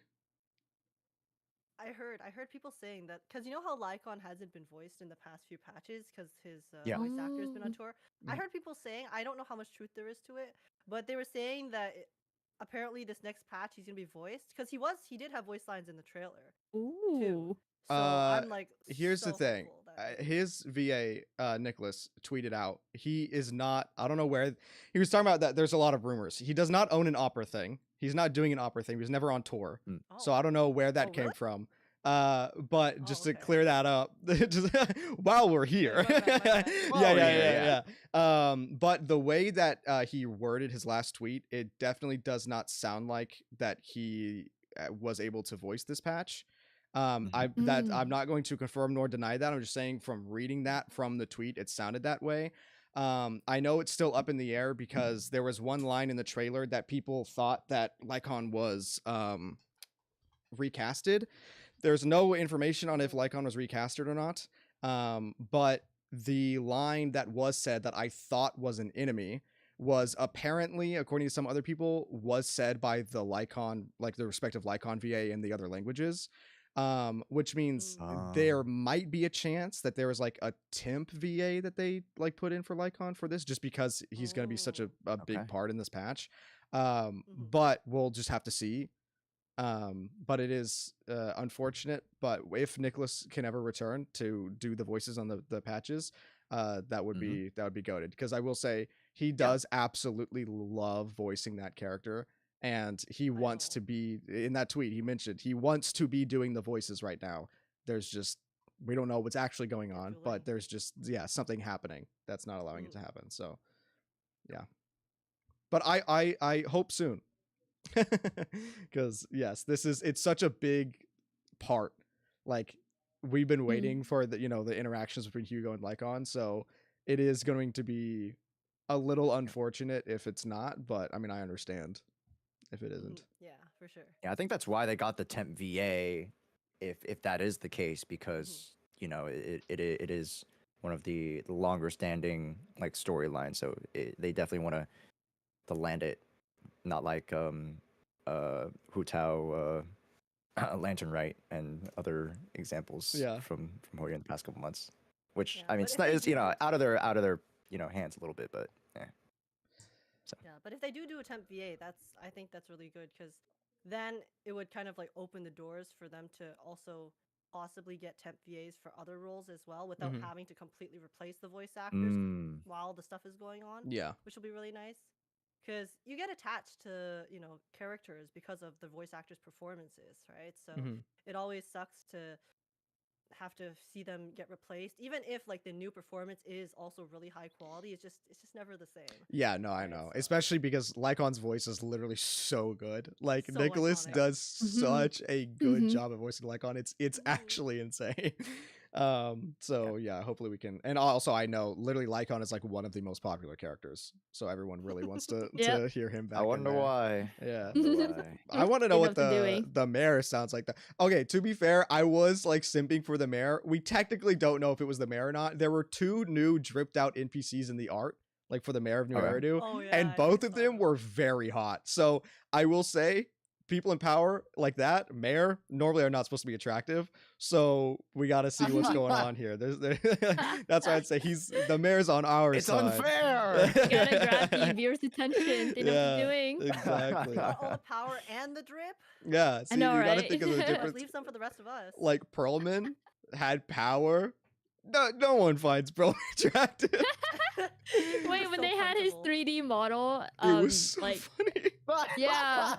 I heard people saying that because you know how Lycon hasn't been voiced in the past few patches because his Yeah. voice actor's been on Oh. tour. I Mhm. heard people saying, I don't know how much truth there is to it, but they were saying that apparently this next patch he's gonna be voiced because he did have voice lines in the trailer too. Ooh. So Uh, I'm like, Here's so the thing. hopeful that His VA, Nicholas, tweeted out he is not. I don't know where he was talking about that. There's a lot of rumors. He does not own an opera thing. He's not doing an opera thing. He was never on tour, so I don't know where that Oh, came really? from. But just to okay. clear that up, just while we're here, my bad. yeah. But the way that he worded his last tweet, it definitely does not sound like that he was able to voice this patch. I'm not going to confirm nor deny that. I'm just saying from reading that from the tweet, it sounded that way. I know it's still up in the air because there was one line in the trailer that people thought that Lycon was recasted. There's no information on if Lycon was recasted or not. But the line that was said that I thought was an enemy was apparently, according to some other people, was said by the Lycon, like the respective Lycon VA in the other languages. Which means there might be a chance that there was like a temp VA that they like put in for Lycon for this, just because he's going to be such a big part in this patch. But we'll just have to see. But it is unfortunate. But if Nicholas can ever return to do the voices on the patches, that would be goated. Because I will say he does absolutely love voicing that character. And he wants to be in that tweet. He mentioned he wants to be doing the voices right now. There's just we don't know what's actually going on, but there's just something happening that's not allowing it to happen. So yeah, but I hope soon because yes, it's such a big part. Like we've been waiting for the the interactions between Hugo and Lycon, so it is going to be a little unfortunate if it's not. But I mean, I understand if it isn't. Yeah, for sure. Yeah, I think that's why they got the temp VA, if that is the case, because it is one of the longer standing like storylines. So they definitely want to land it, not like Hu Tao, Lantern Right, and other examples from Hoya in the past couple months. Which I mean, it's not out of their hands a little bit, but yeah. So. Yeah, but if they do a temp VA, I think that's really good because then it would kind of like open the doors for them to also possibly get temp VAs for other roles as well without having to completely replace the voice actors while the stuff is going on. Yeah, which will be really nice because you get attached to characters because of the voice actors' performances, right? So it always sucks to have to see them get replaced, even if like the new performance is also really high quality. It's just never the same. Yeah, no, I know, especially because Lycon's voice is literally so good. Like So Nicholas iconic. does such a good job at voicing Lycon. It's actually insane. So yeah, hopefully we can. And also I know literally Lycon is like one of the most popular characters, so everyone really wants to to hear him back. I wonder why. Yeah, why. I want to know what the mayor sounds like. Okay, to be fair, I was like simping for the mayor. We technically don't know if it was the mayor or not. There were 2 new dripped out NPCs in the art, like for the mayor of New Eridu, and both of them were very hot. So I will say, people in power like that, mayor, normally are not supposed to be attractive. So we got to see what's going on here. That's why I'd say the mayor's on our side. It's unfair. You gotta grab the viewers' attention. They know what they're doing. Exactly. All the power and the drip. Yeah, see, I know, you gotta right? think of the difference. Leave some for the rest of us. Like Perlman had power. No one finds Perlman attractive. Wait, when they had his 3D model, it was so like funny. yeah.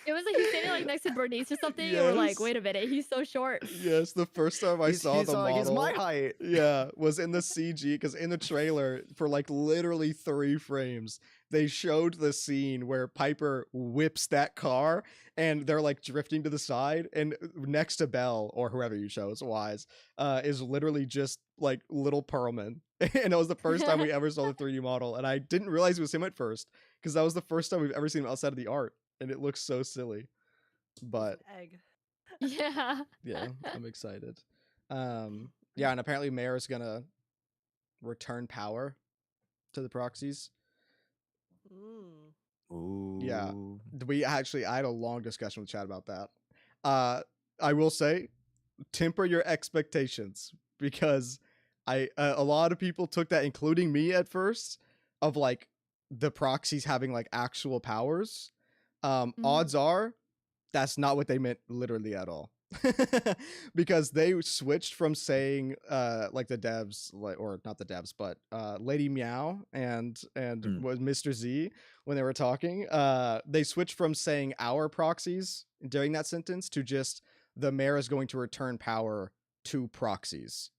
It was like he's standing like next to Bernice or something, and we're like, wait a minute, he's so short. Yes, the first time I saw the model, he's my height. Yeah, was in the CG, because in the trailer for like literally 3 frames, they showed the scene where Piper whips that car and they're like drifting to the side, and next to Belle or whoever you chose, Wise, is literally just like little Perlman. And it was the first time we ever saw the 3D model, and I didn't realize it was him at first because that was the first time we've ever seen him outside of the art. And it looks so silly, but egg. Yeah. Yeah, I'm excited. Yeah, and apparently Mayor's gonna return power to the proxies. Ooh. Yeah, I had a long discussion with Chad about that. I will say, temper your expectations, because a lot of people took that, including me at first, of like the proxies having like actual powers. Odds are that's not what they meant literally at all. Because they switched from saying like the devs, like, or not the devs, but Lady Meow and was Mr. Z when they were talking, they switched from saying our proxies during that sentence to just the mayor is going to return power to proxies.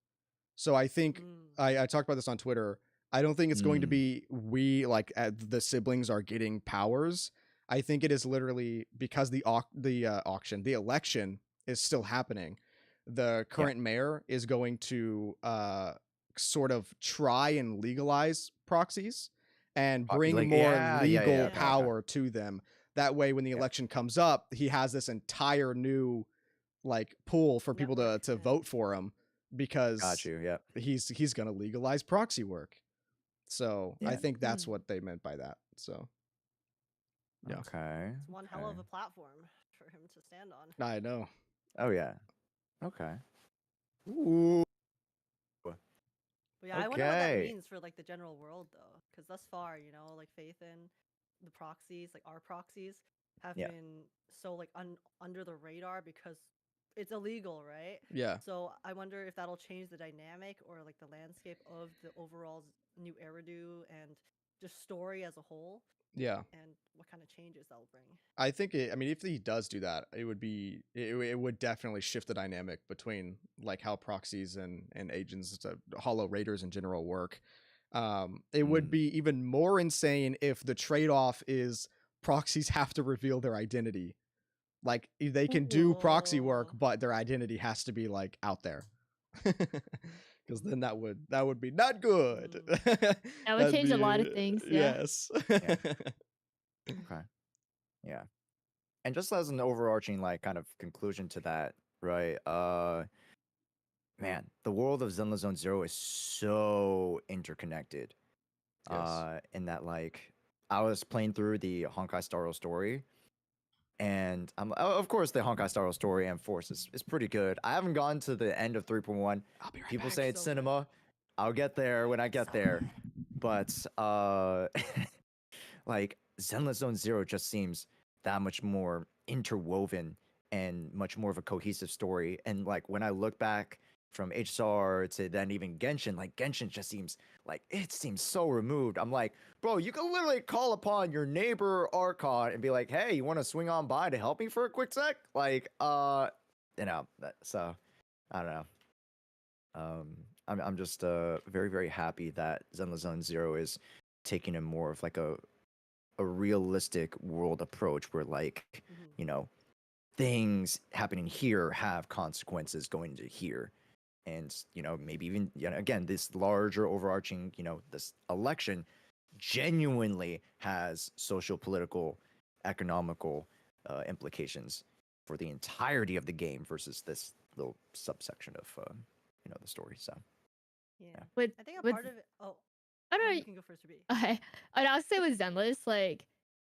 So I think I talked about this on Twitter. I don't think it's going to be the siblings are getting powers. I think it is literally because the election is still happening. The current mayor is going to sort of try and legalize proxies and bring more legal power to them. That way, when the election comes up, he has this entire new like pool for people to vote for him because he's going to legalize proxy work. So I think that's what they meant by that. So yeah. Okay. It's one hell of a platform for him to stand on. I know. Oh yeah. Okay. Ooh. But yeah, I wonder what that means for like the general world though, because thus far, you know, like Faith in the proxies, like our proxies, have been so like under the radar because it's illegal, right? Yeah. So I wonder if that'll change the dynamic or like the landscape of the overall new Eridu and just story as a whole. Yeah. And what kind of changes that'll bring. I think if he does do that, it would definitely shift the dynamic between like how proxies and agents, hollow raiders in general work. It would be even more insane if the trade-off is proxies have to reveal their identity. Like they can do proxy work, but their identity has to be like out there. Because then that would be not good. That would change a lot of things. Yeah. Yes. Okay. Yeah. And just as an overarching like kind of conclusion to that, right? Man, the world of Zenless Zone Zero is so interconnected. In that like I was playing through the Honkai Star Rail story, and of course the Honkai Star Rail story and Force is pretty good. I haven't gone to the end of 3.1. I'll be right People back. say it's cinema. I'll get there when I get there. But like Zenless Zone Zero just seems that much more interwoven and much more of a cohesive story. And like when I look back from HSR to then even Genshin, like Genshin just seems like it seems so removed. I'm like, bro, you can literally call upon your neighbor Archon and be like, hey, you want to swing on by to help me for a quick sec? Like, you know, so I don't know. I'm just very, very happy that Zenless Zone Zero is taking a more of like a realistic world approach where like you know things happening here have consequences going to here, and you know maybe even again this larger overarching this election genuinely has social, political, economical implications for the entirety of the game versus this little subsection of the story. So I think a part of it. I don't know. You can go first, B. Okay. And I'll say with Zenless, like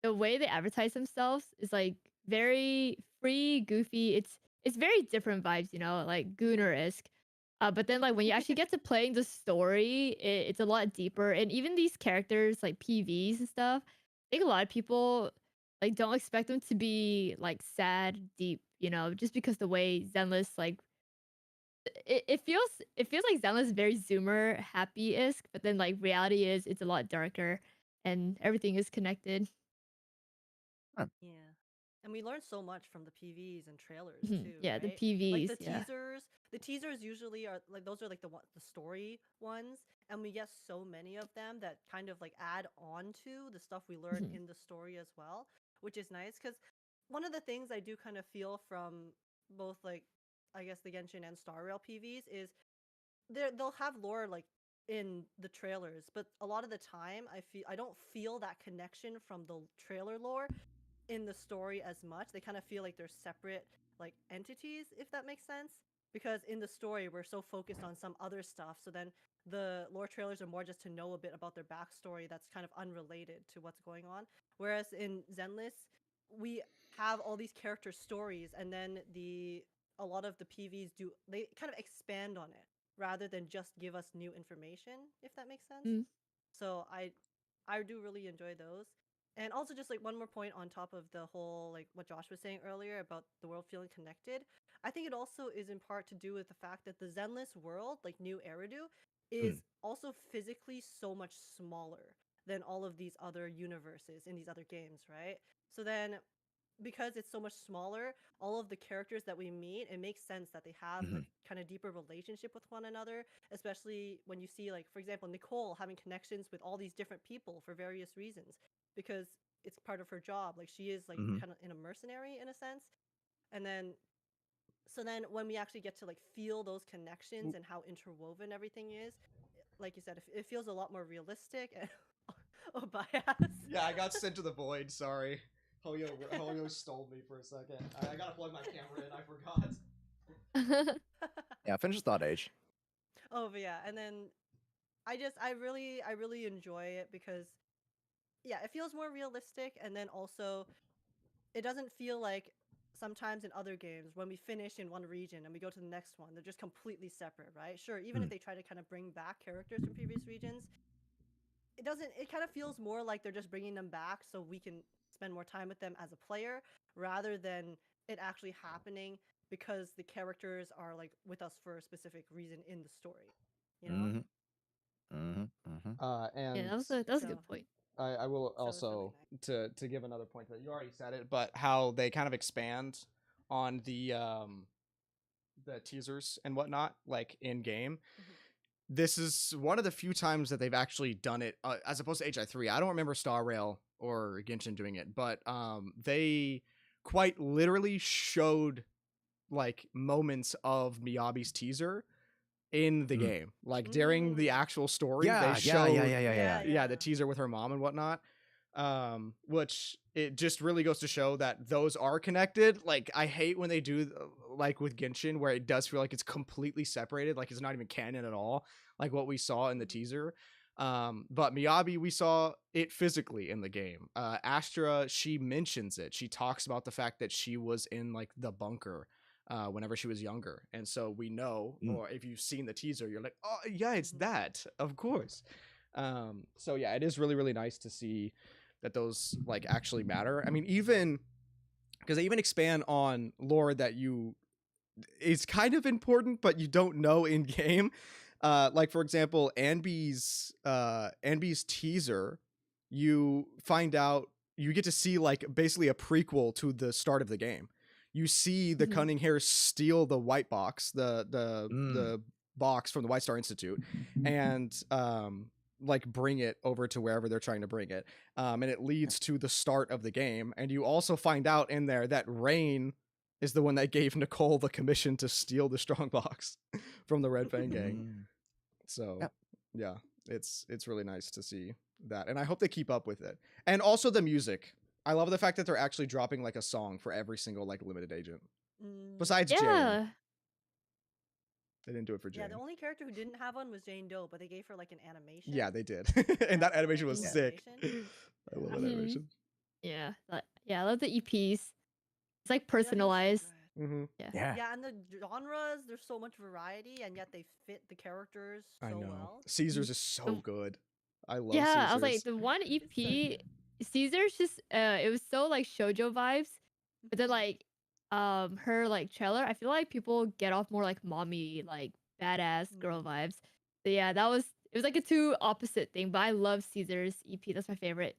the way they advertise themselves is like very free, goofy. It's very different vibes, you know, like Gunner-esque. But then like when you actually get to playing the story, it's a lot deeper. And even these characters like PVs and stuff, I think a lot of people like don't expect them to be like sad, deep, you know, just because the way Zenless like it feels like Zenless is very zoomer happy-esque, but then like reality is it's a lot darker and everything is connected. Yeah. And we learned so much from the PVs and trailers too. Yeah, right? the PVs. Like the yeah. teasers. The teasers usually are like those are like the story ones, and we get so many of them that kind of like add on to the stuff we learn in the story as well, which is nice because one of the things I do kind of feel from both like I guess the Genshin and Star Rail PVs is they'll have lore like in the trailers, but a lot of the time I don't feel that connection from the trailer lore in the story as much. They kind of feel like they're separate like entities, if that makes sense. Because in the story we're so focused on some other stuff, so then the lore trailers are more just to know a bit about their backstory that's kind of unrelated to what's going on. Whereas in Zenless, we have all these character stories, and then a lot of the PVs they kind of expand on it rather than just give us new information, if that makes sense. So I do really enjoy those. And also just like one more point on top of the whole like what Josh was saying earlier about the world feeling connected. I think it also is in part to do with the fact that the Zenless world, like New Eridu, is also physically so much smaller than all of these other universes in these other games, right? So then because it's so much smaller, all of the characters that we meet, it makes sense that they have a kind of deeper relationship with one another, especially when you see, like, for example, Nicole having connections with all these different people for various reasons, because it's part of her job. Like, she is, like, kind of in a mercenary in a sense. And then, so then when we actually get to, like, feel those connections and how interwoven everything is, like you said, it feels a lot more realistic and. Oh, bias. Yeah, I got sent to the void. Sorry. Hoyo stole me for a second. I gotta plug my camera in. I forgot. Yeah, finish the thought, Age. Oh, but yeah, and then I really enjoy it because yeah, it feels more realistic, and then also it doesn't feel like sometimes in other games when we finish in one region and we go to the next one, they're just completely separate, right? Sure, even if they try to kind of bring back characters from previous regions, it kind of feels more like they're just bringing them back so we can spend more time with them as a player rather than it actually happening because the characters are like with us for a specific reason in the story, you know? And Yeah, that was a So- good point. I will So it's really also to give another point that you already said it, but how they kind of expand on the teasers and whatnot, like in game. This is one of the few times that they've actually done it, as opposed to HI3. I don't remember Star Rail or Genshin doing it, but they quite literally showed like moments of Miyabi's teaser in the game, like during the actual story. They showed the teaser with her mom and whatnot, which it just really goes to show that those are connected. Like, I hate when they do like with Genshin where it does feel like it's completely separated, like it's not even canon at all, like what we saw in the teaser. But Miyabi, we saw it physically in the game. Astra, she mentions it. She talks about the fact that she was in like the bunker whenever she was younger, and so we know, or if you've seen the teaser, you're like, oh yeah, it's that, of course. So yeah, it is really, really nice to see that those like actually matter. I mean, even because they even expand on lore that is kind of important, but you don't know in game. Like for example, Anby's teaser, you find out, you get to see like basically a prequel to the start of the game. You see the Cunning Hares steal the white box, the box from the White Star Institute, and like bring it over to wherever they're trying to bring it. And it leads to the start of the game. And you also find out in there that Rain is the one that gave Nicole the commission to steal the strongbox from the Red Fang gang. So yeah, it's really nice to see that, and I hope they keep up with it. And also the music. I love the fact that they're actually dropping like a song for every single like limited agent. Besides Jane. They didn't do it for Jane. Yeah, the only character who didn't have one was Jane Doe, but they gave her like an animation. Yeah, they did. And that animation was sick. I love that animation. Yeah, I love the EPs. It's like personalized. Yeah, and the genres, there's so much variety, and yet they fit the characters so I know. well. Caesar's is so good. I love Yeah, Caesar's. I was like, the one EP, Caesar's just, it was so like shoujo vibes. But then like, her like trailer, I feel like people get off more like mommy, like badass girl vibes. So yeah, it was like a two opposite thing, but I love Caesar's EP. That's my favorite.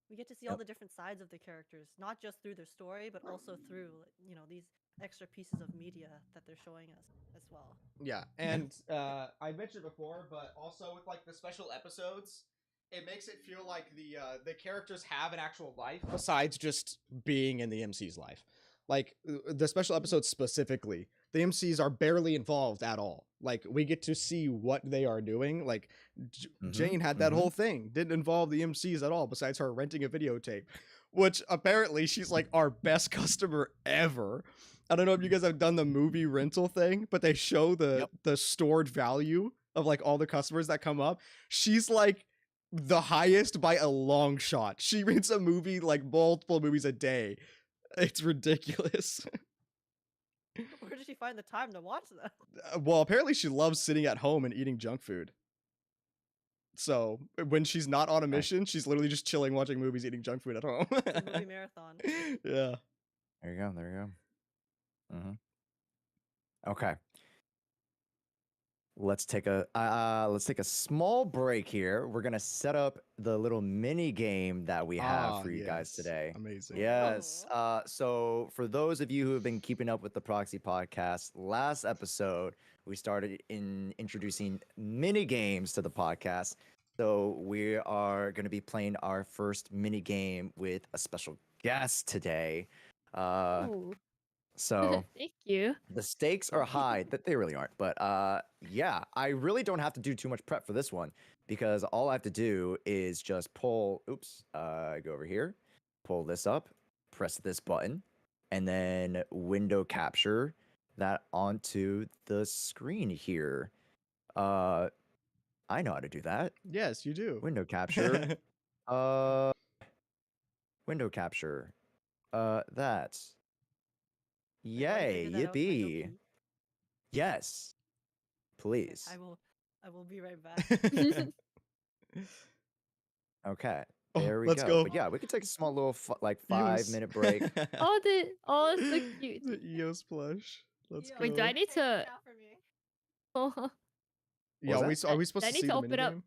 We get to see all the different sides of the characters, not just through their story, but also through, you know, these extra pieces of media that they're showing us as well. Yeah, and I mentioned before, but also with like the special episodes, it makes it feel like the characters have an actual life besides just being in the MC's life. Like the special episodes specifically, the MCs are barely involved at all. Like we get to see what they are doing. Like Jane had that whole thing, didn't involve the MCs at all besides her renting a videotape, which apparently she's like our best customer ever. I don't know if you guys have done the movie rental thing, but they show the stored value of like all the customers that come up. She's like the highest by a long shot. She rents a movie, like multiple movies a day. It's ridiculous. Where did she find the time to watch them? Well, apparently she loves sitting at home and eating junk food. So when she's not on a mission, she's literally just chilling, watching movies, eating junk food at home. It's a movie marathon. Yeah. There you go. There you go. Okay. Let's take a small break here. We're gonna set up the little mini game that we have for you guys Yes. today. Amazing. Yes. So for those of you who have been keeping up with the PROXY podcast, last episode we started in introducing mini games to the podcast. So we are going to be playing our first mini game with a special guest today. Ooh. So Thank you. the stakes are high. That they really aren't. But yeah, I really don't have to do too much prep for this one because all I have to do is just pull. Oops. Go over here, pull this up, press this button, and then window capture that onto the screen here. I know how to do that. Yes, you do. Window capture. Window capture. That. Would you like to Yay! do that outside, Yippee! Loki? Yes. Okay, Please. I will be right back. Okay. Oh, There we let's go. go. But yeah, we could take a small little like Eos. 5-minute break. Oh, it's so cute. The EOS plush. Let's Yo, go. Wait, do I need take to- it out for me. Oh, Yeah, What was are we supposed I to need see to the open up minigame?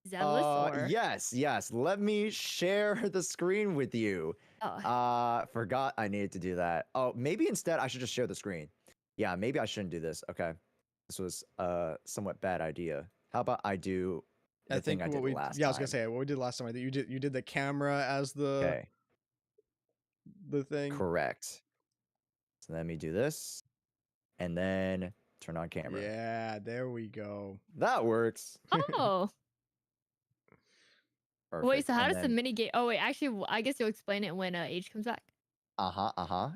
Zenless or Yes. Let me share the screen with you. oh, Forgot I needed to do that. Oh, maybe instead I should just share the screen. Yeah, maybe I shouldn't do this. Okay. This was a somewhat bad idea. How about I do the thing I did last time? I was gonna say what we did last time. I think you did the camera as Okay. the thing. Correct. So let me do this. And then turn on camera. Yeah, there we go. That works. oh. Perfect. Wait, so how And does the mini game? Oh wait, actually, I guess you'll explain it when Age comes back.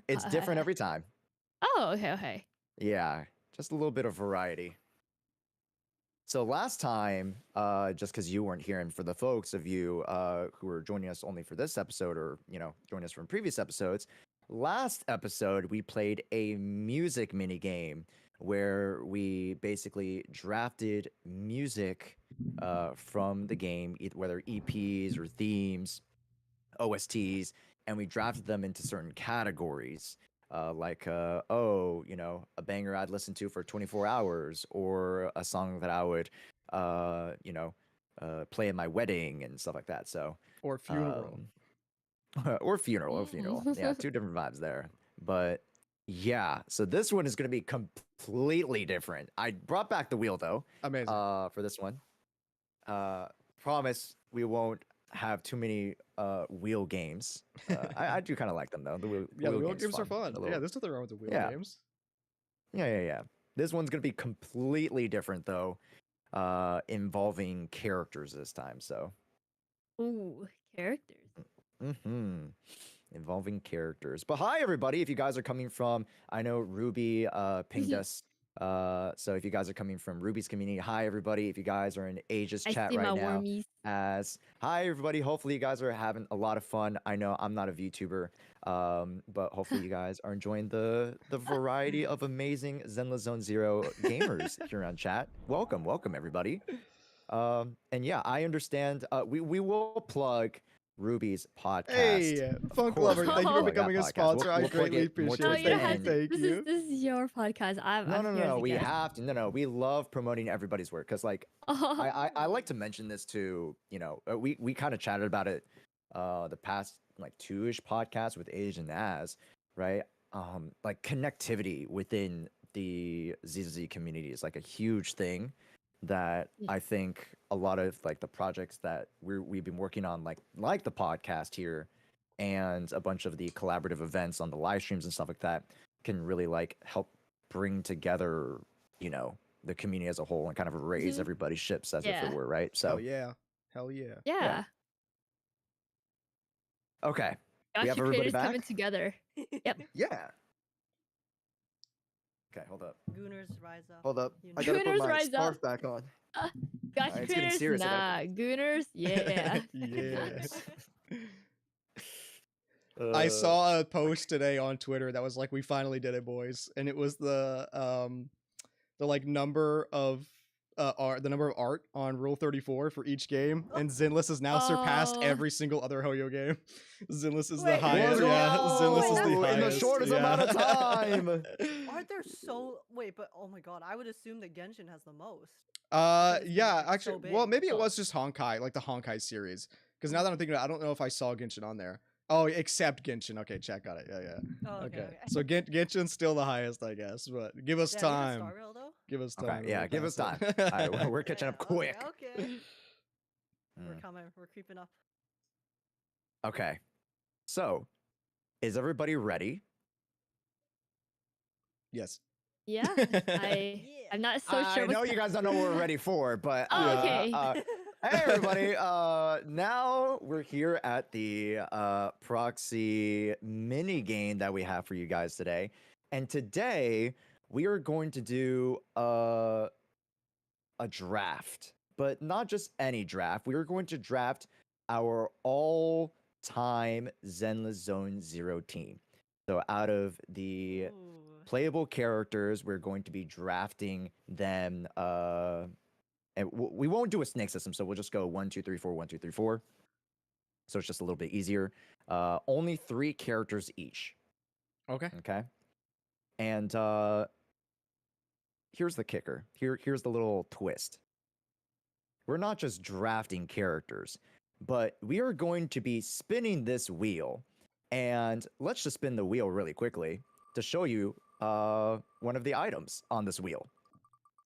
It's different every time. Oh, okay. Yeah, just a little bit of variety. So last time, just because you weren't here, and for the folks of you who are joining us only for this episode, or joining us from previous episodes, last episode we played a music mini game where we basically drafted music from the game, whether EPs or themes, OSTs, and we drafted them into certain categories. Like, a banger I'd listen to for 24 hours, or a song that I would, play at my wedding and stuff like that. So, Or funeral. or funeral. Yeah, two different vibes there. But yeah, so this one is going to be completely different. I brought back the wheel though. Amazing. For this one. Promise we won't have too many wheel games. I do kind of like them though. The wheel games are fun. Yeah, there's nothing wrong with the wheel games. Yeah. This one's gonna be completely different though, involving characters this time. So. Ooh, characters. Involving characters. But hi everybody! If you guys are coming from, I know Ruby pinged us. So if you guys are coming from Ruby's community, hi everybody. If you guys are in Asia's chat I see right my now, wormies. hi everybody. Hopefully you guys are having a lot of fun. I know I'm not a VTuber, but hopefully you guys are enjoying the variety of amazing Zenless Zone Zero gamers here on chat. Welcome everybody. And yeah, I understand. We will plug Ruby's podcast. Hey, Funk Lover, thank you for Oh. becoming a sponsor. I greatly more appreciate No, it. towards you don't the have end. to. Thank you. This is your podcast. No. We have to. No. We love promoting everybody's work because, like, I like to mention this to we kind of chatted about it the past like 2-ish podcasts with Age and Az, right? Like connectivity within the ZZZ community is like a huge thing that I think a lot of like the projects that we've been working on, like the podcast here and a bunch of the collaborative events on the live streams and stuff like that, can really like help bring together, the community as a whole and kind of raise everybody's ships as if it were, right? So Hell yeah. Yeah. Okay. We have Gacha everybody creators back? coming together. Yep. Yeah. Okay, hold up. Gooners rise up. Hold up. You I know. gotta put Gooners my rise scarf up. back on. Gacha it's getting creators, serious. nah. Gooners, yeah. Yeah. I saw a post today on Twitter that was like, "We finally did it, boys," and it was the like number of the number of art on Rule 34 for each game, and Zenless has now surpassed Oh. every single other Hoyo game. Zenless is the Wait, highest. wait, Yeah, no! Zenless is the Wait, highest. in the shortest amount of time. Aren't there so wait? But oh my god, I would assume that Genshin has the most. it's been, Yeah, like, so actually, well, big. maybe it was just Honkai, like the Honkai series. Because now that I'm thinking about it, I don't know if I saw Genshin on there. Oh, except Genshin. Okay, chat got it. Yeah. Oh, okay. So Genshin's still the highest, I guess. But give us Damn, you have time. Star Rail though. Give us time. Okay, and yeah, we'll give us pass time. it. All right, we're catching up quick. Okay. We're Mm, coming. We're creeping up. Okay, so is everybody ready? Yes. Yeah. I'm not so sure. I know you guys don't know what we're ready for, but Oh, okay. hey everybody! Now we're here at the PROXY mini game that we have for you guys today, and today we are going to do a draft, but not just any draft. We are going to draft our all-time Zenless Zone Zero team. So out of the Ooh. playable characters, we're going to be drafting them. And we won't do a snake system, so we'll just go 1, 2, 3, 4, 1, 2, 3, 4. So it's just a little bit easier. Only 3 characters each. Okay. Okay. And here's the kicker. Here's the little twist. We're not just drafting characters, but we are going to be spinning this wheel. And let's just spin the wheel really quickly to show you one of the items on this wheel.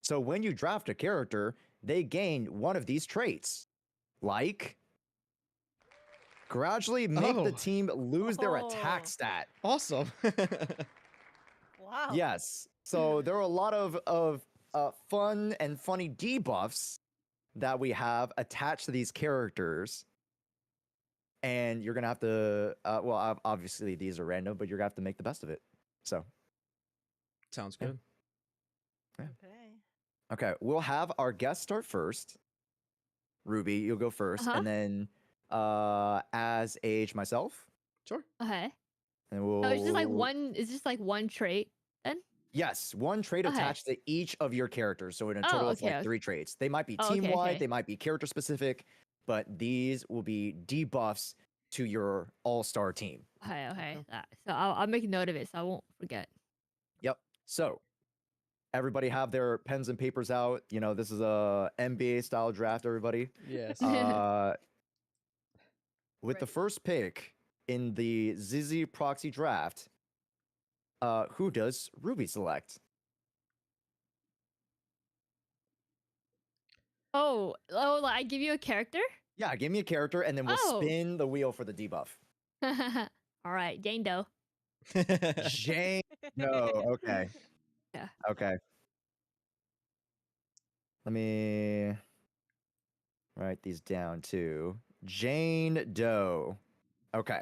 So when you draft a character, they gain one of these traits, like gradually make the Oh. team lose their attack Oh. stat. Awesome. Wow. Yes. So there are a lot of fun and funny debuffs that we have attached to these characters. And you're going to have to, well, obviously these are random, but you're going to have to make the best of it. So. Sounds Yeah. good. Okay. Okay, we'll have our guest start first. Ruby, you'll go 1st, and then as age myself, Sure. Okay. and we'll. So it's just like one. It's just like one trait. Then. Yes, one trait Okay. attached to each of your characters. So in a Oh, total of okay, like 3 traits. They might be Oh, okay, team-wide, okay. they might be character specific, but these will be debuffs to your all-star team. Okay. Okay. So I'll make a note of it so I won't forget. Yep. So everybody have their pens and papers out. You know, this is a NBA style draft, everybody. Yes. With the Ready. first pick in the ZZ Proxy draft, who does Ruby select? Oh, like I give you a character? Yeah, give me a character, and then we'll Oh. spin the wheel for the debuff. All right, Jane Doe. Jane. No, okay. Yeah. Okay. Let me write these down too. Jane Doe. Okay.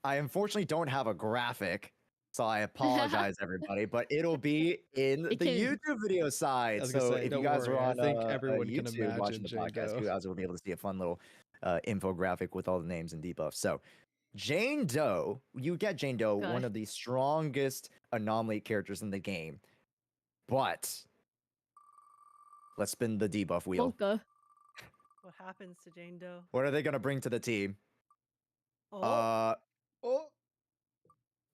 I unfortunately don't have a graphic, so I apologize, everybody, but it'll be in the It can- YouTube video side. I was gonna So say, if don't you guys worry, are I on think everyone can YouTube watching the imagine Jane podcast, Doe. you guys will be able to see a fun little infographic with all the names and debuffs. So Jane Doe, you get Jane Doe, one Gosh. of the strongest anomaly characters in the game. But let's spin the debuff wheel. Wonka. What happens to Jane Doe? What are they gonna bring to the team? Oh. Oh. oh.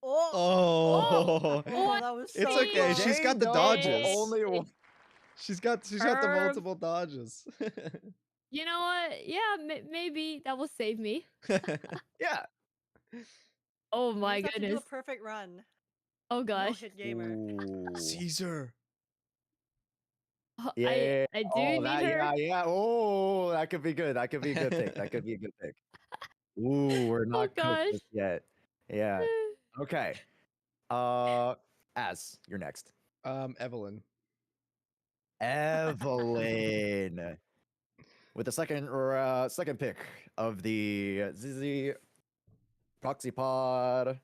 Oh. Oh, that was so It's okay. close. She's got the Doe dodges. Only one. She's got the Herb. multiple dodges. You know what? Yeah, maybe that will save me. Yeah. Oh You my just have to do goodness. a perfect run. Oh No gosh. hit gamer. Ooh. Caesar. Oh, Yeah. I do Oh, need that, her. yeah. Oh, that could be good. That could be a good pick. That could be a good pick. Ooh, we're not cooked gosh. just yet. Yeah. Okay. Az, you're next. Evelyn. Evelyn. With the second pick of the ZZ Proxy Pod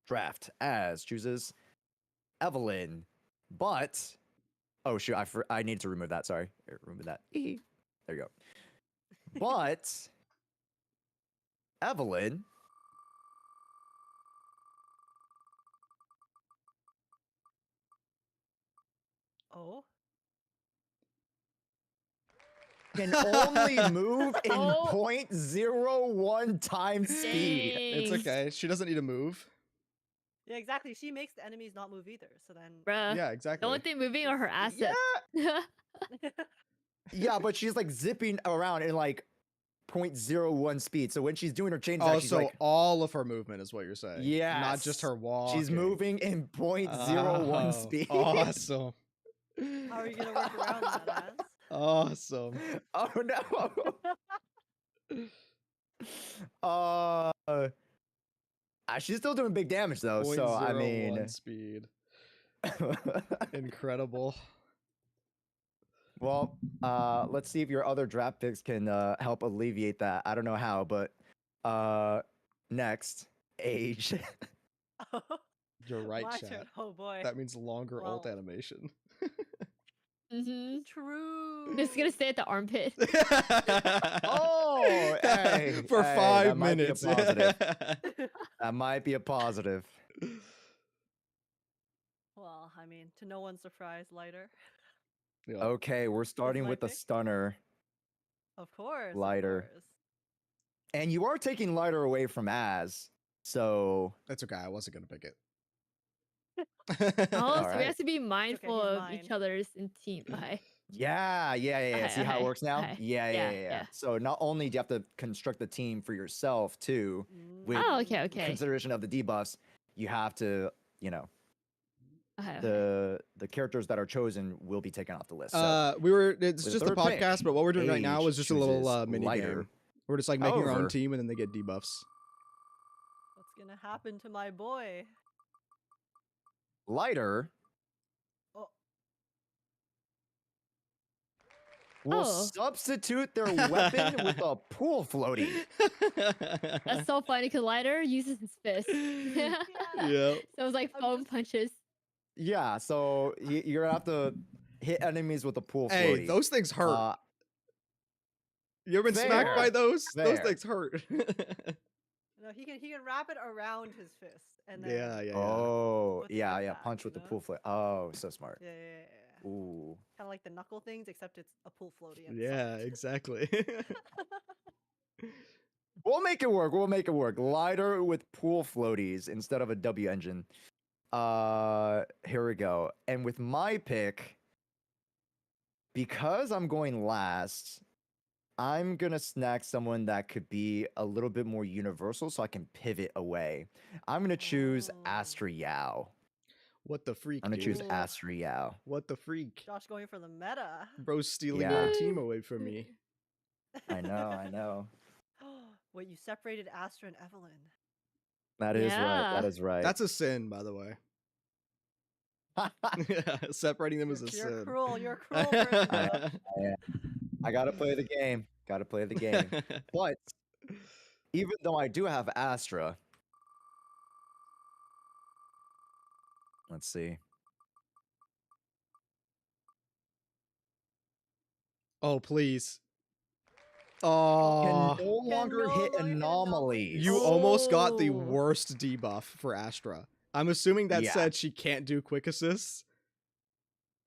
draft, Az chooses Evelyn, but oh shoot, I need to remove that. Sorry, here, remove that. There you go. But Evelyn Oh. Can only move in Oh. 0.01 times speed. It's Dang. okay. She doesn't need to move. Yeah, exactly. She makes the enemies not move either. So then. Bruh. Yeah, The exactly. only thing moving are her Yeah, assets. yeah, but she's like zipping around in like 0.01 speed. So when she's doing her chain attack, Oh, she's so like, all of her movement is what you're saying. Not just yes. her walking. She's moving in 0.01 Oh, speed. Awesome. How are you gonna work around that, Az? Awesome. Oh no. She's still doing big damage though. So I 0.01 mean, speed. Incredible. well, let's see if your other draft picks can help alleviate that. I don't know how, but next age. You're right, My chat. turn. Oh boy. That means longer ult Well. animation. True. Just gonna stay at the armpit. Oh, hey, For hey, 5 that might be a minutes. positive. That might be a positive. Well, I mean, to no one's surprise, lighter. Yeah. Okay, we're starting my with the pick? stunner. Of course. Lighter. Of course. And you are taking lighter away from Az. So That's okay. I wasn't gonna pick it. Oh, so we Alright. have to be mindful he's of mine. each other's in team. Okay. yeah. Okay, See how it okay, works now? okay. Yeah. Yeah. So not only do you have to construct the team for yourself too, with Oh, okay, okay. consideration of the debuffs, you have to, you know, Okay. the characters that are chosen will be taken off the list. So It's with just a third pick, podcast, but what we're doing right now Age is just a little chooses mini lighter. game. We're just like making our own However- team and then they get debuffs. What's gonna happen to my boy? lighter Oh. will Oh. substitute their weapon with a pool floaty. That's so funny because Lighter uses his fist. Yep. So it's like I'm foam just- punches. Yeah, so you're gonna have to hit enemies with a pool Hey, floaty. those things hurt. You ever been smacked by fair, those? Those fair. things hurt. No, he can wrap it around his fist and then. yeah. Oh, Puts it yeah, back, punch you with the know? pool floaty. Oh, so smart. Yeah. Ooh. Kind of like the knuckle things, except it's a pool floaty. and Yeah, soft. exactly. We'll make it work. Lighter with pool floaties instead of a W engine. Here we go. And with my pick, because I'm going last, I'm gonna snack someone that could be a little bit more universal so I can pivot away. I'm gonna choose Oh. Astra Yao. What the freak, I'm gonna choose dude? Ooh. Astra Yao. What the freak? Josh going for the meta. Bro's stealing Yeah. my team away from me. I know. Wait, you separated Astra and Evelyn. That is right. Yeah. That is right. That's a sin, by the way. Separating them is a You're sin. cruel. You're a cruel person. Josh. I gotta play the game. But even though I do have Astra, let's see. Oh, please. Can Oh, no longer hit longer hit anomalies. you almost got the Oh. worst debuff for Astra. I'm assuming that Yeah. said she can't do quick assists.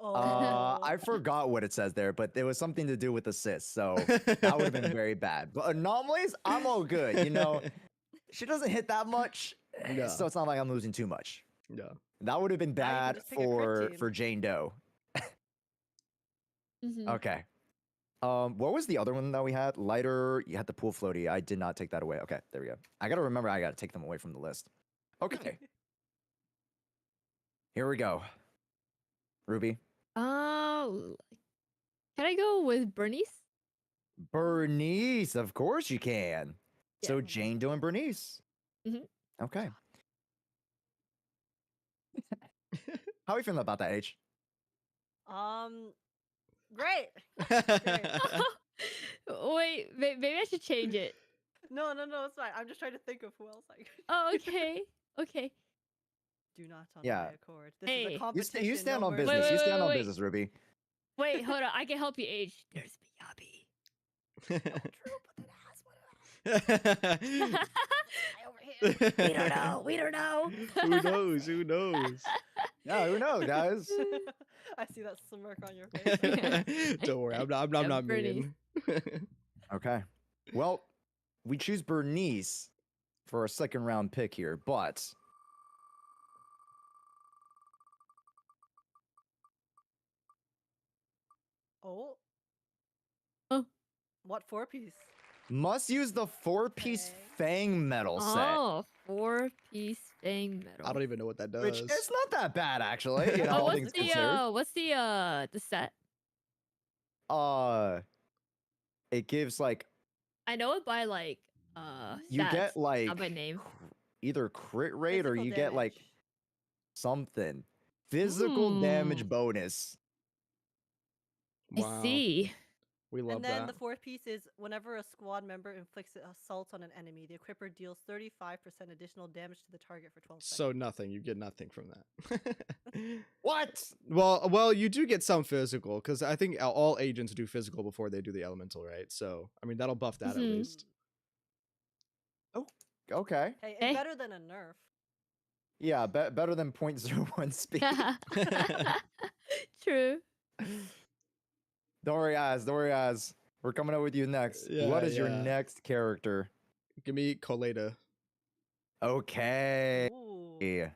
Oh. I forgot what it says there, but it was something to do with assists, so that would have been very bad. But anomalies, I'm all good. You know, she doesn't hit that much, No. so it's not like I'm losing too much. Yeah. That would have been Now you can bad just pick a crit for team. Jane Doe. Mhm. Okay. What was the other one that we had? Lighter. You had the pool floaty. I did not take that away. Okay, there we go. I gotta remember. I gotta take them away from the list. Okay. Here we go. Ruby. Oh, can I go with Bernice? Bernice. Of course you can. So Yeah. Jane Doe and Bernice. Mhm. Okay. How are you feeling about that, H? Great. Wait, maybe I should change it. No, it's fine. I'm just trying to think of who else I could. Oh, okay. Okay. Do not on Yeah. my accord. This Hey. is a You competition. You stand no on mercy. business. You wait, stand on wait. business, Ruby. Wait, hold on. I can help you age. There's Miyabi. True, but then has one. I over here. We don't know. We don't know. Who knows? Who knows? Yeah, who knows, guys? I see that smirk on your face. Don't worry, I'm Yeah, not Bernice. mean. Okay. Well, we choose Bernice for our second round pick here, but Oh. Oh. What 4-piece? must use the 4-piece Fang. Fang metal set. Oh, 4-piece Fang metal. I don't even know what that does. Which is not that bad, actually. You know, Oh, all things considered. what's the set? It gives like I know it by like you stats, get like not by name. either crit rate or Physical you get like damage. something physical damage Hmm. bonus. Wow, I see. we love And then that. the 4th piece is whenever a squad member inflicts an assault on an enemy, the equipper deals 35% additional damage to the target for 12 seconds. So nothing. You get nothing from that. What? Well, you do get some physical because I think all agents do physical before they do the elemental, right? So I mean that'll buff that at Mhm. least. Okay. Hey, it's Hey. better than a nerf. Yeah, better than 0.01 speed. True. Don't worry, Az. Don't worry, Az. We're coming up with you next. What Yeah, is your yeah. next character? Give me Coleta. Okay. Ooh.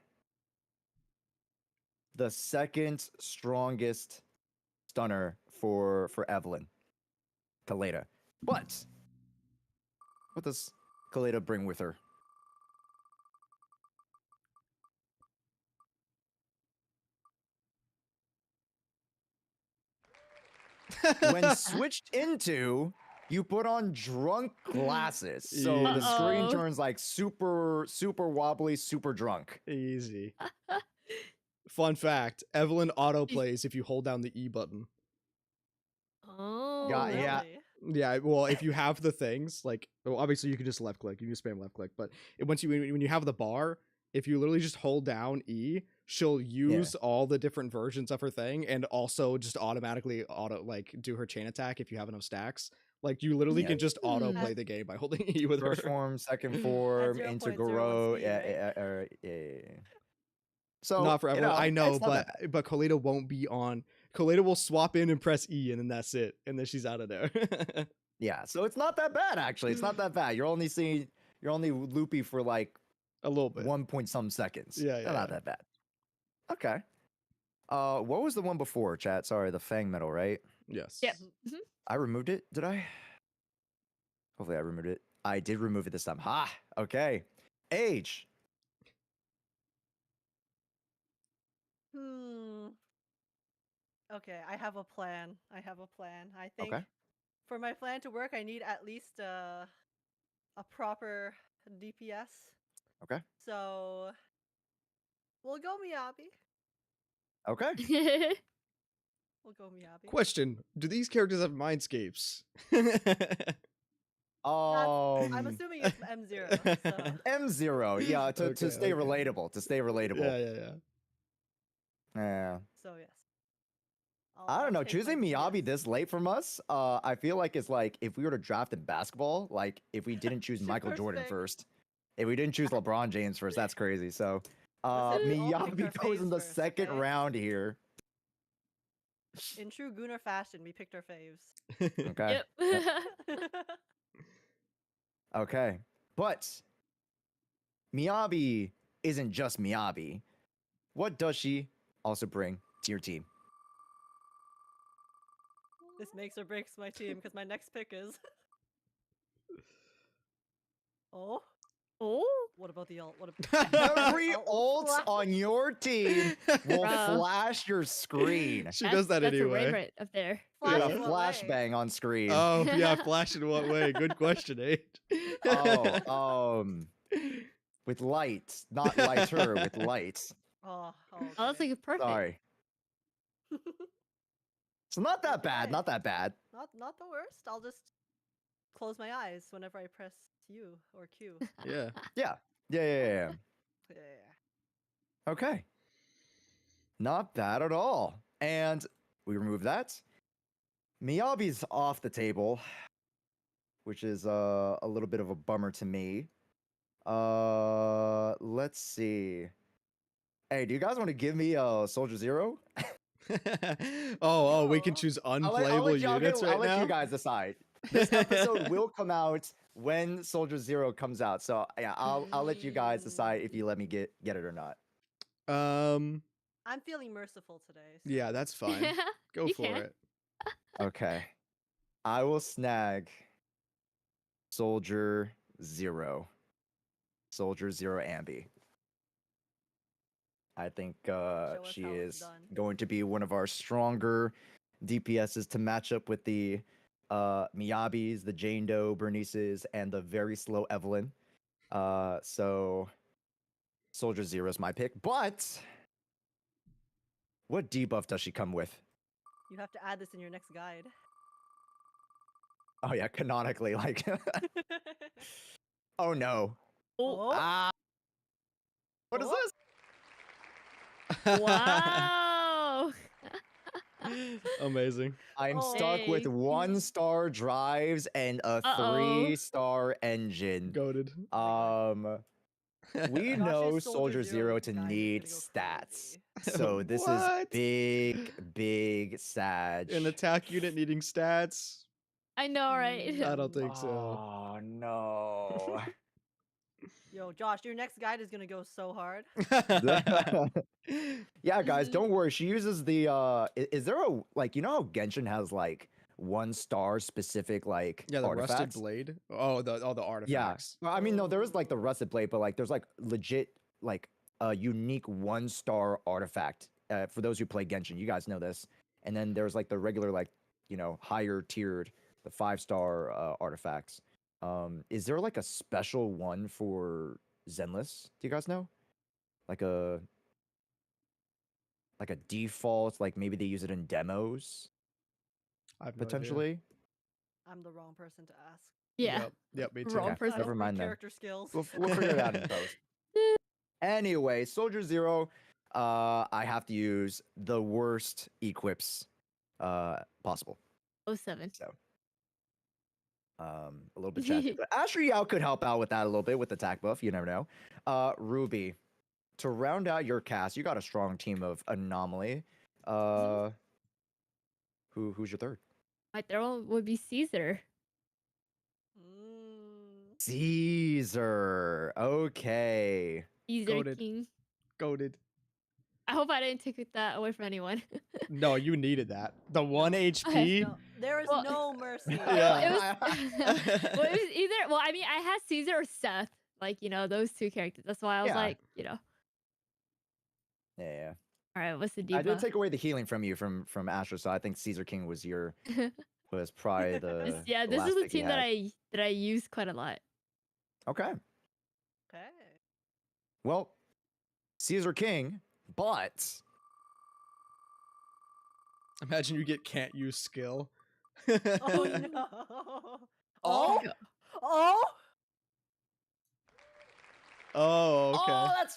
The second strongest stunner for Evelyn. Kaleda. But what does Kaleda bring with her? When switched into, you put on drunk glasses. So the screen Uh-oh. turns like super wobbly, super drunk. Easy. Fun fact: Evelyn autoplays if you hold down the E button. Oh. Yeah. Really? Yeah, well, if you have the things, like, well, obviously you can just left click, you can just spam left click, but once you when you have the bar, if you literally just hold down E, she'll use all the different versions of her thing, and also just automatically do her chain attack if you have enough stacks. Like you literally Yeah. can just auto Hmm. play the game by holding E with First her. form, second form, 0.01 integral. speed, Yeah. So Not for Evelyn, I know, it's not that but Coleta won't be on. Coleta will swap in and press E, and then that's it, and then she's out of there. Yeah, so it's not that bad actually. It's not that bad. You're only loopy for like A little bit. 1 point some seconds. Yeah, yeah, Not yeah. that bad. Okay. What was the one before, chat? Sorry, the Fang metal, right? Yes. Yep. Mhm. I removed it. Did I? Hopefully I removed it. I did remove it this time. Ha! Okay. Age. Okay, I have a plan. I think Okay. for my plan to work, I need at least a proper DPS. Okay. So we'll go Miyabi. Okay. We'll go Miyabi. Question: do these characters have mindscapes? I'm assuming it's M0. So. M0. Yeah, to Okay, stay okay. relatable. To stay relatable. Yeah. Yeah. So yes. I I'll don't know. take my Choosing Miyabi DPS. this late from us, I feel like it's like if we were to draft in basketball, like if we didn't choose Michael First Jordan pick. first, if we didn't choose LeBron James first, that's crazy. So Listen, we all picked Miyabi our goes in faves the first, second okay? round here. In true Gunnar fashion, we picked our faves. Okay. Yep. Okay. But Miyabi isn't just Miyabi. What does she also bring to your team? This makes or breaks my team because my next pick is. Oh, Oh. what about the ult? What about Every Ult ult flash? on your team will Bruh. flash your screen. She does that That's anyway. a favorite up there. Flash Yeah, in what way? flashbang on screen. Oh yeah, flash in what way? Good question, eh? With light, not lighter, with light. Oh, Oh, that's okay. like perfect. Sorry. So not that bad, Okay. not that bad. Not the worst. I'll just close my eyes whenever I press U or Q. Yeah. Yeah. Yeah. Okay. Not bad at all. And we remove that. Miyabi's off the table, which is a little bit of a bummer to me. Let's see. Hey, do you guys want to give me Soldier Zero? We can Oh. choose I'll unplayable let you, units I'll right let now. you guys decide. This episode will come out when Soldier Zero comes out. So yeah, I'll let you guys decide if you let me get it or not. I'm feeling merciful today. So. Yeah, that's fine. Go You for can. it. Okay. I will snag Soldier Zero. Soldier Zero Ambi. I think us she how it's is done. going to be one of our stronger DPSs to match up with the Miyabis, the Jane Doe Bernices, and the very slow Evelyn. So Soldier Zero is my pick. But what debuff does she come with? You have to add this in your next guide. Oh yeah, canonically, like oh no. Oh, Ah, what is Oh. this? wow. Amazing. I'm Oh. stuck with Hey. 1-star drives and a Uh-oh. 3-star engine. Goated. We Josh's know Soldier Soldier Zero Zero to guide is need gonna go stats. crazy. So this is What? big sag. An attack unit needing stats? I know, right? I don't think so. Oh no. Yo, Josh, your next guide is gonna go so hard. Yeah, guys, Mhm. don't worry. She uses the is there a like, you know how Genshin has like 1-star specific like Yeah, the rusted artifacts? blade. Oh, the Yeah. artifacts. Well, I mean, no, there is like the rusted blade, but like there's like legit like a unique 1-star artifact. For those who play Genshin, you guys know this. And then there's like the regular like, you know, higher tiered, the 5-star artifacts. Is there like a special one for Zenless? Do you guys know? Like a default, like maybe they use it in demos I have no idea. potentially. I'm the wrong person to ask. Yeah. Yep, me too. Wrong Okay, person. I never don't read mind then. character skills. We'll figure it out in post. Anyway, Soldier Zero, I have to use the worst equips possible. 07. So a little bit chatty. But Asher Yao could help out with that a little bit with the attack buff, you never know. Ruby, to round out your cast, you got a strong team of Anomaly. Who's your third? My third one would be Caesar. Mm. Caesar. Okay. Caesar Goated. King. Goated. I hope I didn't take that away from anyone. No, you needed that. The 1 No. HP. No, there is Well- no mercy. Yeah. It was either. Well, I mean, I had Caesar or Seth. Like, you know, those two characters. That's why I was Yeah. like, you know. Yeah. All right, what's the I did debuff? take away the healing from you from Asher, so I think Caesar King was probably the Yeah, the this last is the pick you team that had. I use quite a lot. Okay. Okay. Well, Caesar King, but Imagine you get can't use skill. Oh no. Oh! Oh. Oh, okay. oh, that's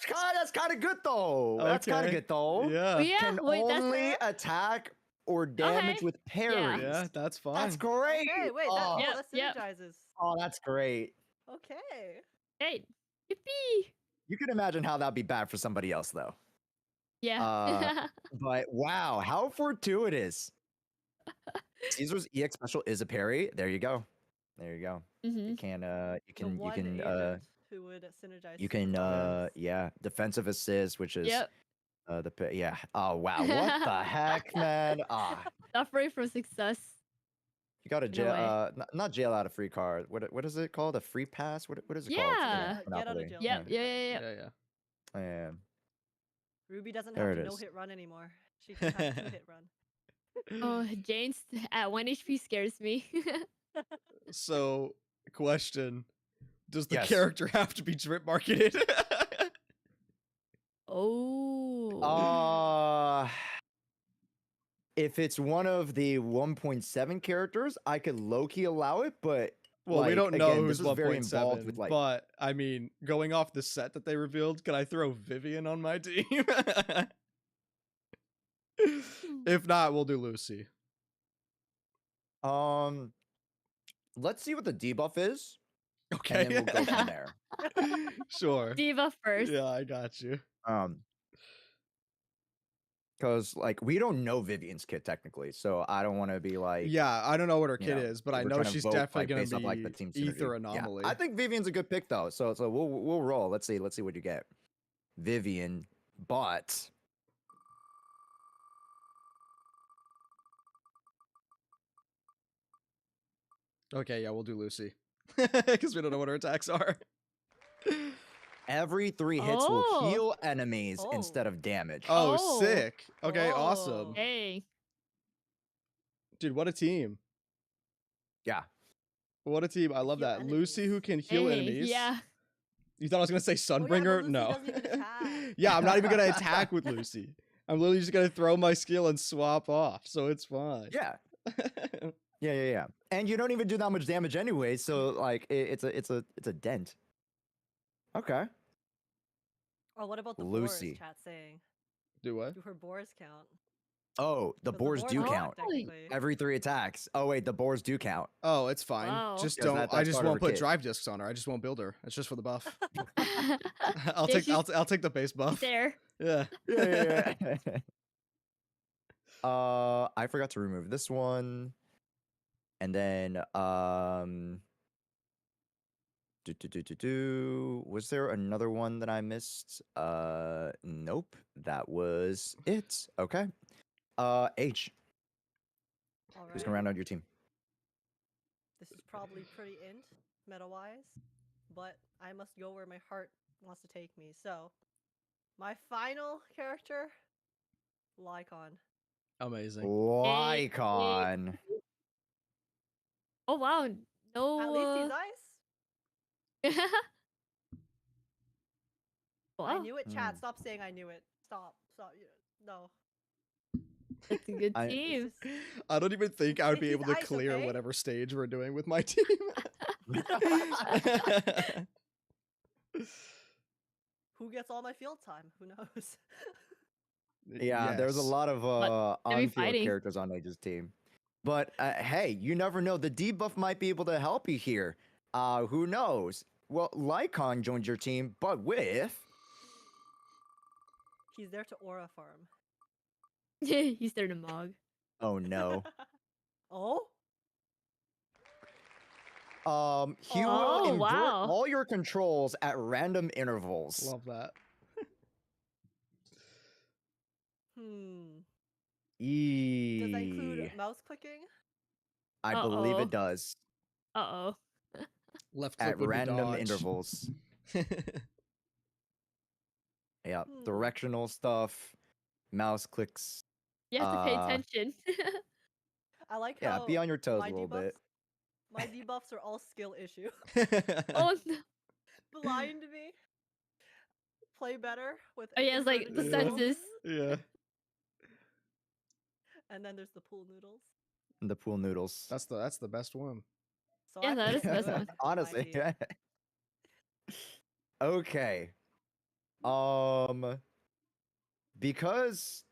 kind of good though. That's kind of Okay. good though. Yeah. Yeah, Can wait, that's only fair. attack or damage Okay. with parries. Yeah, that's fine. That's great. Okay, wait, oh, that, Yep, that yep. synergizes. oh, that's great. Okay. Hey, yippee! You can imagine how that'd be bad for somebody else though. Yeah. But wow, how fortuitous. Caesar's EX special is a parry. There you go. There you go. hmm You can The one agent who would synergize. you can super well. yeah, defensive assist, which is Yep. yeah. Oh wow, what the heck, man? Suffering from success. You got a In a jail way. not jail out a free card. What is it called? A free pass? What is it Yeah. called? Get out of Monopoly. jail. Yep. Yeah. Yeah. Yeah. Ruby doesn't There have it to is. no-hit run anymore. She can have 2-hit run. Oh, Jane's at 1 HP scares me. So, question: does the Yes. character have to be drip marketed? Oh. If it's one of the 1.7 characters, I could low-key allow it, but Well, we like, don't know again, who's this is very involved 1.7, with like but I mean, going off the set that they revealed, can I throw Vivian on my team? If not, we'll do Lucy. let's see what the debuff is. Okay. and then we'll go from there. Sure. Diva first. Yeah, I got you. Because like we don't know Vivian's kit technically, so I don't want to be like, Yeah, I don't know what her you kit know, is, but I we're know trying to she's vote, definitely like, gonna based off, like, the be team ether synergy. anomaly. Yeah, I think Vivian's a good pick though. So we'll roll. Let's see what you get. Vivian, but Okay, yeah, we'll do Lucy. Because we don't know what her attacks are. every 3 hits will Oh. heal enemies Oh. instead of damage. Oh, Oh. sick. Okay, awesome. Oh. Hey. Dude, what a team. Yeah. What a team. I love Heal that. Lucy who enemies. can heal Hey. enemies. Yeah. You thought I was going to say Oh, yeah, but Sunbringer? Lucy No. doesn't even attack. Yeah, I'm not even going to attack with Lucy. I'm literally just going to throw my skill and swap off, so it's fine. Yeah. Yeah. And you don't even do that much damage anyway, so like it's a dent. Okay. Oh, what about the Lucy. boars? Chat saying. Do what? Do her boars count? Oh, the 'Cause boars do count count. technically. Every 3 attacks. Oh wait, the boars do count. Oh, it's fine. Wow. Just Because don't. I that's just part of won't her put kit. drive discs on her. I just won't build her. It's just for the buff. Yeah, I'll take the base buff. there. Yeah. Yeah. I forgot to remove this one. And then was there another one that I missed? Nope. That was it. Okay. H. All Who's right. gonna round out your team? This is probably pretty int meta-wise, but I must go where my heart wants to take me. So, my final character, Lycon. Amazing. Lycon. Oh wow. At No. least he's ice. Wow. I knew it, chat. Hmm. Stop saying I knew it. Stop. No. That's a good I- It's team. just- I don't even think I would be He's able to ice, clear okay? whatever stage we're doing with my team. Who gets all my field time? Who knows? Yeah, there's a Yes. lot of They'll be on-field fighting. characters on Age's team. But hey, you never know. The debuff might be able to help you here. Who knows? Well, Lycon joined your team, but with He's there to aura farm. He's there to mog. oh no. Oh? He will Oh, invert wow. all your controls at random intervals. Love that. Does that include mouse clicking? I believe Uh-oh. it does. Uh-oh. Left click At would be random dodge. intervals. Yeah, Hmm. directional stuff, mouse clicks. You have to pay Uh, attention. I like Yeah, how be on your toes my a little bit. My debuffs are all skill issue. Oh no. Blind me. Play better with Oh yeah, it's like the inverted controls. senses. Yeah. And then there's the pool noodles. The pool noodles. That's the best one. So Yeah, I that is the put best good one. on my Honestly. team. Okay. Because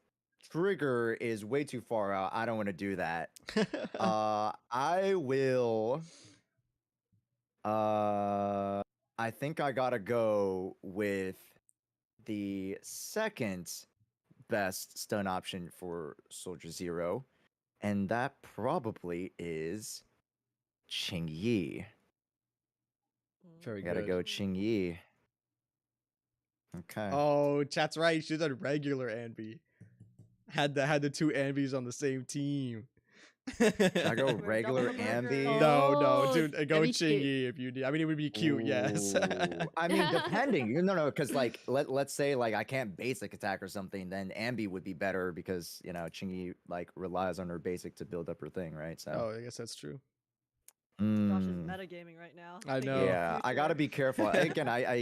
trigger is way too far out, I don't want to do that. I will I think I gotta go with the second best stun option for Soldier Zero, and that probably is Ching Yi. Very Gotta good. go Ching Yi. Okay. Oh, chat's right. She's a regular Anby. Had the two Anbys on the same team. Should I go We're regular double the burger. Ambi? No, Oh, dude, that'd go be cute. Chingy if you need. I mean, it would be cute, yes. Ooh. I mean, depending. No, because like let's say like I can't basic attack or something, then Ambi would be better because Chingy like relies on her basic to build up her thing, right? So Oh, I guess that's true. Josh is Mm, metagaming right now. I thinking know. of the yeah, I gotta future. be careful. Again, I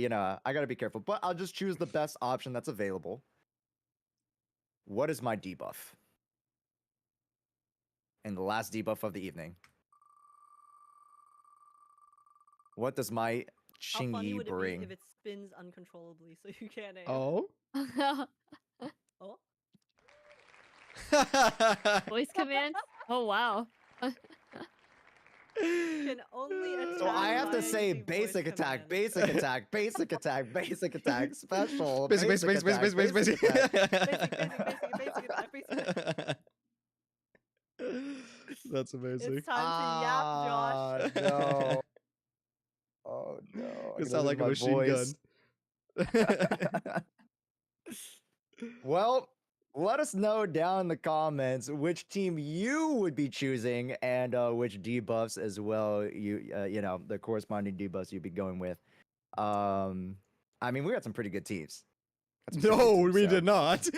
gotta be careful, but I'll just choose the best option that's available. What is my debuff? And the last debuff of the evening. What does my How funny Chingy would it be bring? if it spins uncontrollably so you can't aim? Oh. Oh? Voice commands. Oh wow. Can only attack. So I have to via say using voice basic attack, commands. basic attack, basic attack, basic attack, special, Basic, basic basic, basic, attack, basic, basic, basic attack. Basic attack, basic attack. That's amazing. It's time to yap, Josh. No. Oh no. I You can sound lose like a my machine voice. gun. Well, let us know down in the comments which team you would be choosing and which debuffs as well you know the corresponding debuffs you'd be going with. I mean we got some pretty good teams. Got some pretty good No, teams, we so- did not.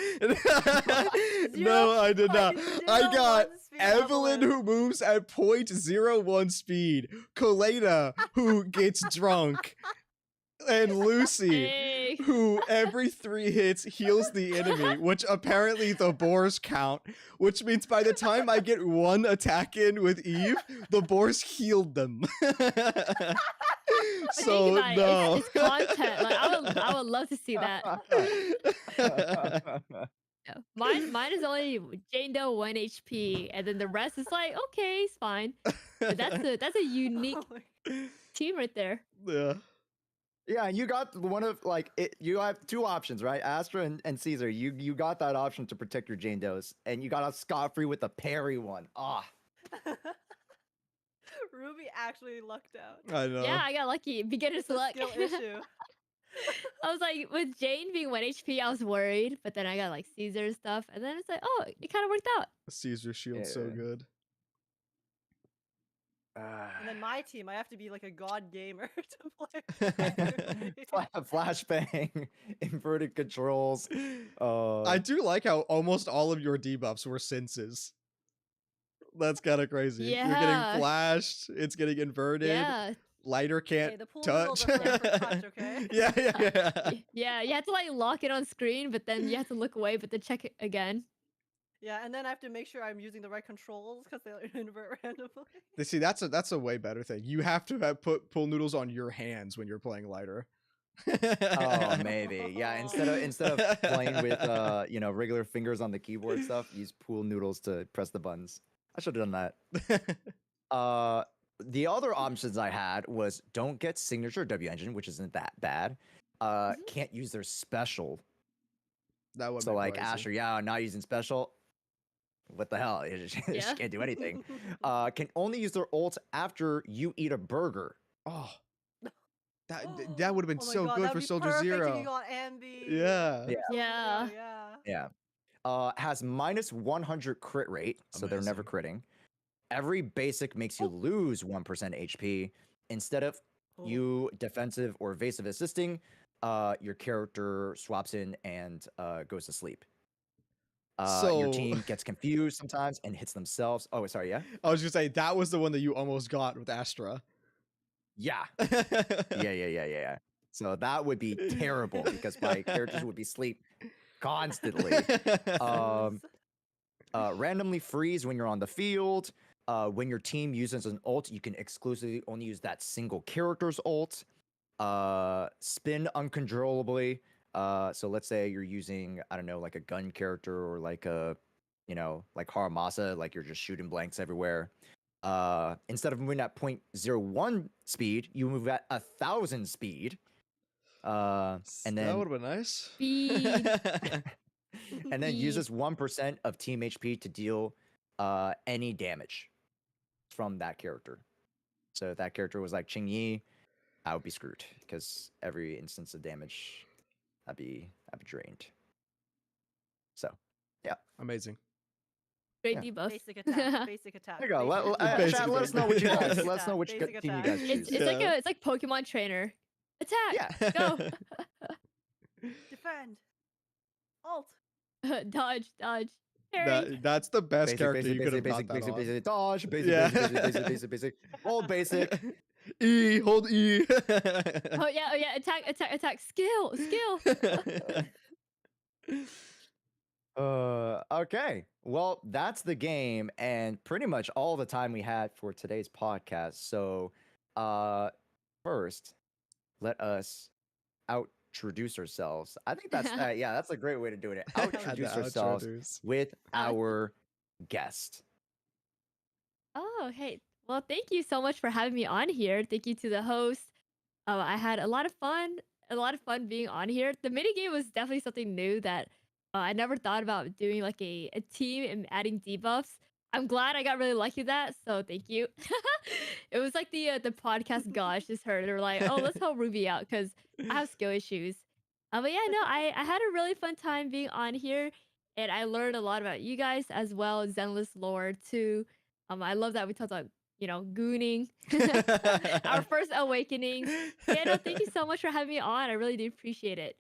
No, I did not. I got 0.01 speed Evelyn who moves at 0.01 speed, Kaleda who gets drunk, and Lucy Hey. who every 3 hits heals the enemy, which apparently the boars count, which means by the time I get 1 attack in with Eve, the boars healed them. But So think about no. it, it's content. Like I would love to see that. Yeah. Mine is only Jane Doe 1 HP, and then the rest is like okay, it's fine. But that's a unique Oh my- team right there. Yeah. Yeah, you got one of like it. You have 2 options, right? Astra and Caesar. You got that option to protect your Jane Does, and you got off scot-free with the parry one. Ah, Ruby actually lucked out. I know. Yeah, I got lucky. Beginner's It's a luck. skill issue. I was like, with Jane being 1 HP, I was worried, but then I got like Caesar and stuff, and then it's like, oh, it kind of worked out. Caesar shield's so Yeah. good. And then my team, I have to be like a god gamer to play. flashbang, inverted controls. I do like how almost all of your debuffs were senses. That's kind of crazy. You're Yeah. getting flashed. It's getting inverted. Yeah, Lighter can't Okay, the pool noodles touch. are there for touch, okay? Yeah, yeah, yeah. yeah. You have to like lock it on screen, but then you have to look away, but then check it again. Yeah, and then I have to make sure I'm using the right controls because they'll invert randomly. They see that's a way better thing. You have to have put pool noodles on your hands when you're playing lighter. Oh, maybe. Yeah, instead of playing with you know, regular fingers on the keyboard stuff, use pool noodles to press the buttons. I should have done that. The other options I had was don't get signature W engine, which isn't that bad. Can't use their special. That would So like Asher, yeah, not using special. What the hell? You just Yeah. can't do anything. Can only use their ult after you eat a burger. Oh. That would have been Oh my so God, good that'd for be Soldier perfect if Zero. you got Ambi. Yeah. Yeah. Yeah. Yeah. Yeah. Has minus 100 crit rate, so they're never critting. Every basic makes you lose 1% HP. Instead of Oh. you defensive or evasive assisting, your character swaps in and goes to sleep. So- Your team gets confused sometimes and hits themselves. Oh, sorry, yeah? I was gonna say that was the one that you almost got with Astra. Yeah. Yeah. So that would be terrible because my characters would be asleep constantly. Snooze. Randomly freeze when you're on the field. When your team uses an ult, you can exclusively only use that single character's ult. Spin uncontrollably. So let's say you're using, I don't know, like a gun character or like a, you know, like Haramasa, like you're just shooting blanks everywhere. Instead of moving at 0.01 speed, you move at 1,000 speed. And that then would have been nice. Speed. and then Speed. uses 1% of team HP to deal any damage from that character. So if that character was like Ching Yi, I would be screwed because every instance of damage, I'd be drained. So Amazing. Great Yeah. debuff. Basic attack. Basic attack. there you go. basic Let, attack. chat, let us know what you guys. Basic Let us know attack, which basic team you attack. guys choose. It's like Pokemon trainer. Attack. Yeah. Go. Defend. Alt. Dodge. Parry. That's the best Basic, character basic, you could have basic, got basic, that on. basic, dodge, basic, Yeah. basic, all basic. E, hold E. Oh yeah. Attack. Skill. Okay. Well, that's the game and pretty much all the time we had for today's podcast. So, first, let us introduce ourselves. I think that's that's a great way to do it. Had to Introduce ourselves outroduce. with our guest. Oh hey. Well, thank you so much for having me on here. Thank you to the host. I had a lot of fun. A lot of fun being on here. The mini game was definitely something new that I never thought about doing, like a team and adding debuffs. I'm glad I got really lucky with that. So thank you. It was like the podcast gosh just heard. They were like, oh, let's help Ruby out because I have skill issues. But yeah, no, I had a really fun time being on here, and I learned a lot about you guys as well, Zenless lore too. I love that we talked about gooning, our first awakenings. Yeah, no, thank you so much for having me on. I really do appreciate it.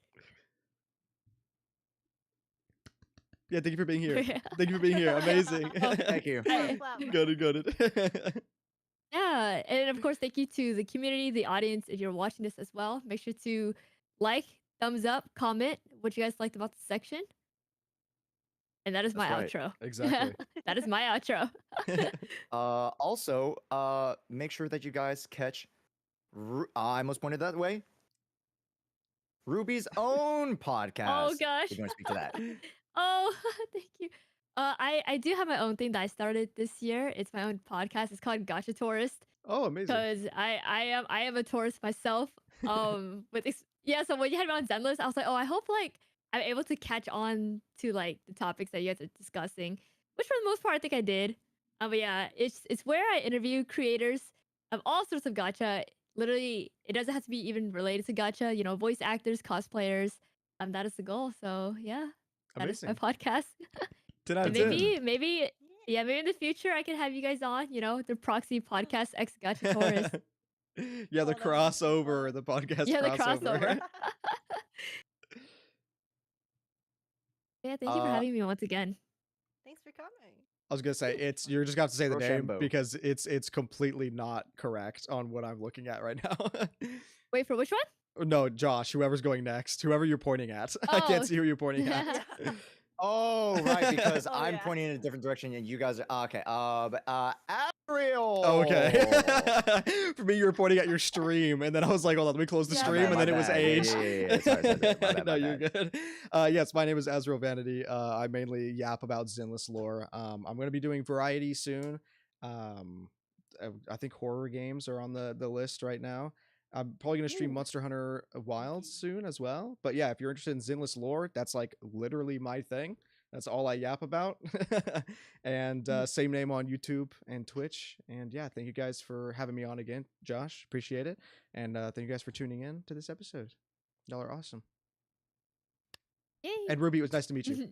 Yeah, thank you for being here. Yeah. Thank you for being here. Amazing. Oh, Thank you. Clap, clap. Got it, got it. Yeah, and of course, thank you to the community, the audience, if you're watching this as well. Make sure to like, thumbs up, comment what you guys liked about the section. And that is my That's right. outro. Exactly. That is my outro. Also, make sure that you guys catch. I almost pointed that way. Ruby's own podcast. Oh gosh. You're going to speak to that. Oh, thank you. I do have my own thing that I started this year. It's my own podcast. It's called Gacha Tourist Oh, amazing. because I am a tourist myself. Yeah. So when you had me on Zenless, I was like, oh, I hope like I'm able to catch on to like the topics that you guys are discussing, which for the most part I think I did. But yeah, it's where I interview creators of all sorts of gacha. Literally, it doesn't have to be even related to gacha. You know, voice actors, cosplayers. That is the goal. So yeah, that is my Amazing. podcast. 10 out And of 10. maybe in the future I can have you guys on. You know, the PROXY podcast X Gacha Taurus. Yeah, the Oh, that would be so crossover, fun. the podcast Yeah, the crossover. crossover. Yeah, thank you for Uh, having me once again. Thanks for coming. I was gonna say you're just gonna have to say the name Rochambeau. because it's completely not correct on what I'm looking at right now. Wait, for which one? No, Josh, whoever's going next, whoever you're pointing at. I Oh. can't see who you're pointing at. Yeah. Oh, right, because Oh, I'm yeah. pointing in a different direction and you guys are okay. Ariel. Okay. For me, you were pointing at your stream, and then I was like, hold on, let me close the Yeah, stream, and my then it was bad. age. Yeah. Sorry, my bad, No, my you're bad. good. Yes, my name is Azrael Vanity. I mainly yap about Zenless lore. I'm going to be doing variety soon. I think horror games are on the list right now. I'm probably going to stream Ooh. Monster Hunter Wilds soon as well. But yeah, if you're interested in Zenless lore, that's like literally my thing. That's all I yap about. And same name on YouTube and Twitch. And yeah, thank you guys for having me on again, Josh. Appreciate it. And thank you guys for tuning in to this episode. Y'all are awesome. Yay. And Ruby, it was nice to meet you.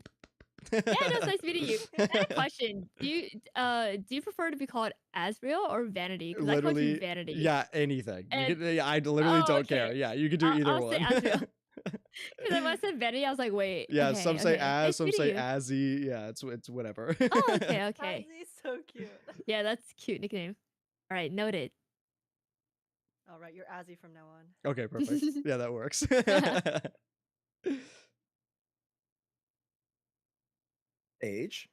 Yeah, no, it's nice meeting you. I had a question. Do you prefer to be called Azrael or Vanity? Because I call you Literally, Vanity. yeah, anything. You And- could, yeah, I literally Oh, don't care. okay. Yeah, you could do either I'll say one. Azrael. Because when I said Vanity, I was like, wait. Yeah, okay, some say okay. as, Nice some meeting say you. Azzy. Yeah, it's whatever. Oh, okay, okay. He's so cute. Yeah, that's a cute nickname. All right, noted. All right, you're Azzy from now on. Okay, perfect. Yeah, that works. Age.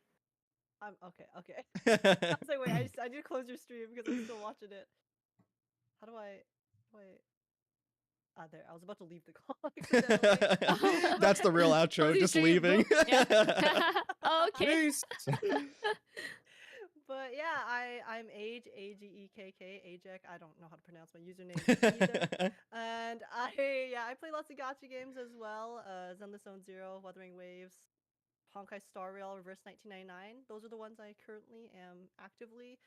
I'm okay. Okay. I was like, wait, I need to close your stream because I'm still watching it. How do I? Wait. Ah, there. I was about to leave the call. accidentally. That's the real outro, Close your just stream, leaving. boop. Yeah. Oh, okay. Peace. But yeah, I'm Age AGEKK Ajek. I don't know how to pronounce my username either. And I play lots of gacha games as well. Zenless Zone Zero, Wuthering Waves, Honkai Star Rail, Reverse 1999. Those are the ones I currently am actively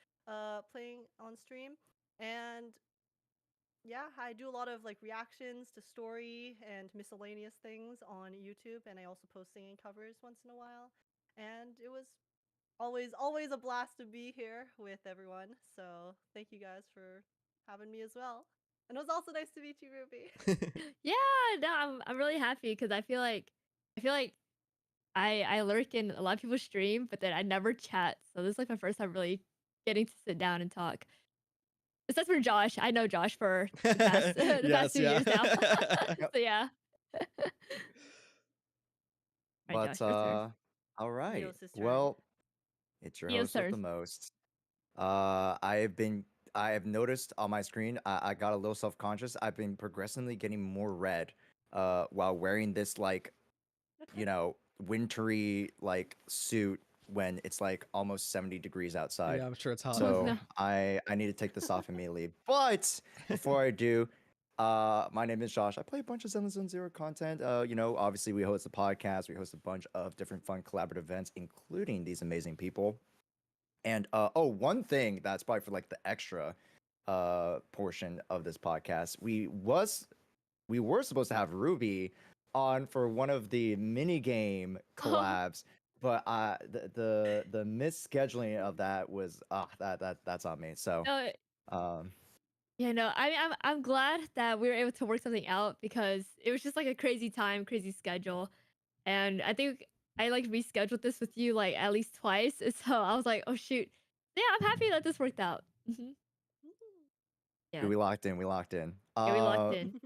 playing on stream. And yeah, I do a lot of like reactions to story and miscellaneous things on YouTube, and I also post singing covers once in a while. And it was always a blast to be here with everyone. So thank you guys for having me as well. And it was also nice to meet you, Ruby. Yeah, no, I'm really happy because I feel like I lurk in a lot of people's stream, but then I never chat. So this is like my first time really getting to sit down and talk. Besides for Josh, I know Josh for the past, the past 2 years now. So yeah. Right, But Josh, your turn. all right. Neos' turn. Well, it's your Neos' host with the turn. most. I have noticed on my screen. I got a little self-conscious. I've been progressively getting more red. While wearing this like, wintry like suit when it's like almost 70 degrees outside. Yeah, I'm sure it's hot. So no. I need to take this off immediately. But before I do, my name is Josh. I play a bunch of Zenless Zone Zero content. Obviously we host a podcast. We host a bunch of different fun collaborative events, including these amazing people. And one thing that's probably for like the extra portion of this podcast, we were supposed to have Ruby on for one of the mini game collabs, but the misscheduling of that was that's on me. So No, um yeah, no. I mean, I'm glad that we were able to work something out because it was just like a crazy time, crazy schedule, and I think I like rescheduled this with you like at least twice. So I was like, oh shoot. Yeah, I'm happy that this worked out. Yeah, we locked in. We locked in. yeah, we locked in.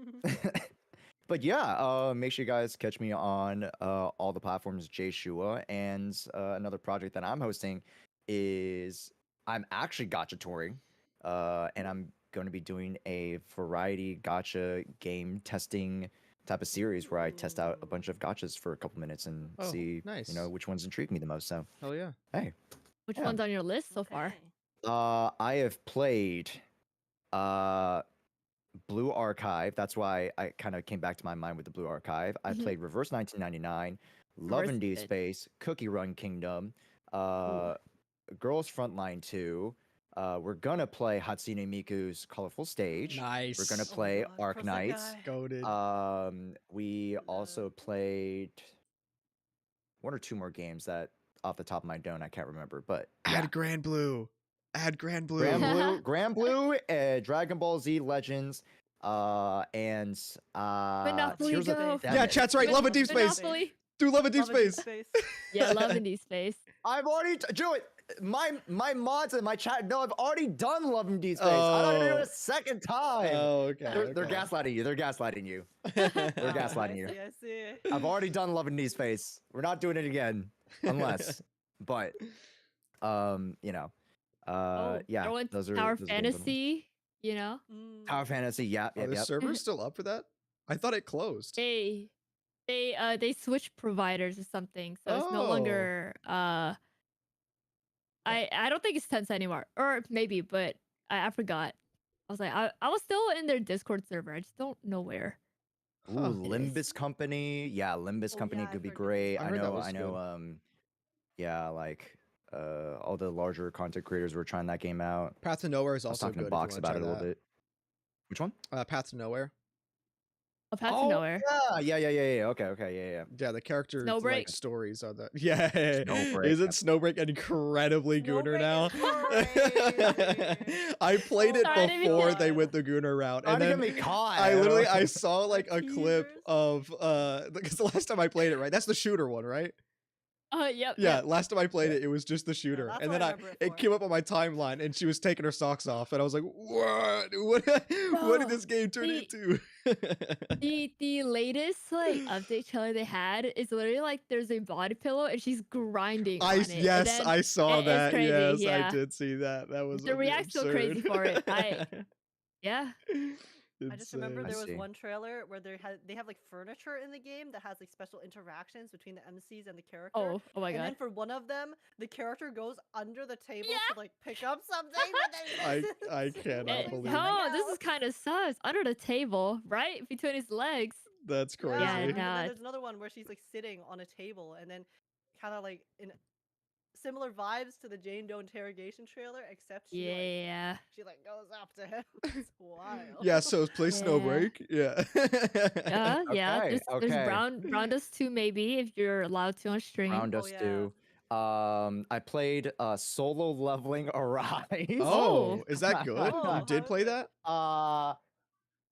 But yeah, make sure you guys catch me on all the platforms, Shua, and another project that I'm hosting is I'm actually gacha touring, and I'm going to be doing a variety gacha game testing type of series where I test out a bunch of gachas for a couple minutes and Oh, see, nice. which ones intrigue me the most. So Hell yeah. hey, Which Yeah. one's on your list so far? Okay. I have played Blue Archive. That's why I kind of came back to my mind with the Blue Archive. I Mhm. played Reverse 1999, Love Reverse and D is good. Space, Cookie Run Kingdom, Girls Frontline 2. We're gonna play Hatsune Miku's Colorful Stage. Nice. We're gonna Oh my play God, Arc Pro Knights. Senkai. Goated. We also Love. played one or two more games that off the top of my dome I can't remember, but yeah. Add Grand Blue. Add Grand Blue. Grand Blue, Dragon Ball Z Legends, and Monopoly Tears of Go. Death. Yeah, chat's right. Love a Deep Space. Monopoly. Do Love a Deep Love and Space. Yeah, love in Deep Space. I've already Joey, my mods in my chat. No, I've already done Love and Deep Space. I don't do it a second time. Oh, okay. They're okay. gaslighting you. They're gaslighting you. They're gaslighting you. I see. I've already done Love and Deep Space. We're not doing it again, unless. But, yeah. Throw in Those are Tower those are games I'm- Fantasy. You know, Tower Fantasy. Yeah, Oh, the yep. server's still up for that? I thought it closed. they switched providers or something, so it's no Oh. longer I don't think it's Tencent anymore, or maybe, but I forgot. I was like, I was still in their Discord server. I just don't know where. Ooh, Huh. Limbus Company. Yeah, Limbus Oh, Company yeah, could be I've heard great. I I heard that know, was I know, yeah, like all the larger content creators were trying that game out. Path to Nowhere is I was also talking good. to if you Box wanna about try it a little that. bit. Which one? Path to Nowhere. Oh, Path to Nowhere. Yeah. Okay, yeah. Yeah, the character Snowbreak. like stories are the yeah. Snowbreak, Isn't that's- Snowbreak incredibly gooner now? Crazy. I played it Sorry, I didn't mean before to- they went the gooner route, Trying and to then get me caught. I saw like a clip teasers? of because the last time I played it, right? That's the shooter one, right? Yep. Yeah, Yep. last time I played it, it was just the shooter, that's and what then I remember it it for. came up on my timeline, and she was taking her socks off, and I was like, "What? What did No, this game turn the- into?" The latest like update trailer they had is literally like there's a body pillow and she's grinding on it. And Yes, then I saw it's that. crazy, Yes, I yeah. did see that. That was The reacts go crazy absurd. for it. Yeah. I just remember Insane. there was see. one trailer where they have like furniture in the game that has like special interactions between the MCs and the character. Oh my and then god. for one of them, the character goes under the table Yeah. to like pick up something. But then I cannot pulling believe something Oh, this out. is kind of sus. Under the table, right between his legs. That's Yeah, crazy. Yeah, and nah, then there's another one where she's like sitting on a table and then kind of like in similar vibes to the Jane Doe interrogation trailer, except Yeah. she like goes up to him. It's wild. Yeah, so play Yeah. Snowbreak. Yeah. Yeah. Okay, There's okay. Brown Dust 2 maybe if you're allowed to on stream. Round Oh, us yeah. do. I played solo leveling Arise. Oh, is that good? Oh, You did how play is it? that?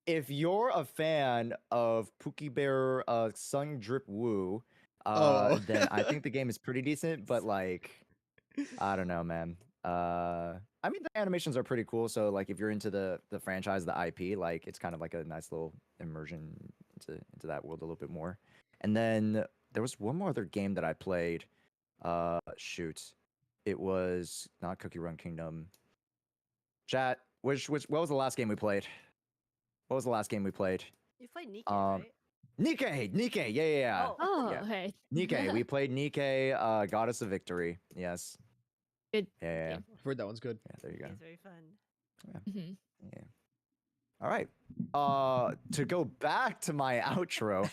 If you're a fan of Pookie Bear Sun Drip Woo, Oh. then I think the game is pretty decent, but like I don't know, man. I mean the animations are pretty cool, so like if you're into the franchise, the IP, like it's kind of like a nice little immersion into that world a little bit more. And then there was one more other game that I played. Shoot. It was not Cookie Run Kingdom. Chat, what was the last game we played? What was the last game we played? You played Nikke, Um, right? Nikkei, yeah. Oh. Oh, Yeah. okay. Nikkei, we played Nikkei, Goddess of Victory. Yes. Good. Yeah. game. I've heard that one's good. Yeah, there you go. It's very fun. Mhm. Yeah. All right. To go back to my outro,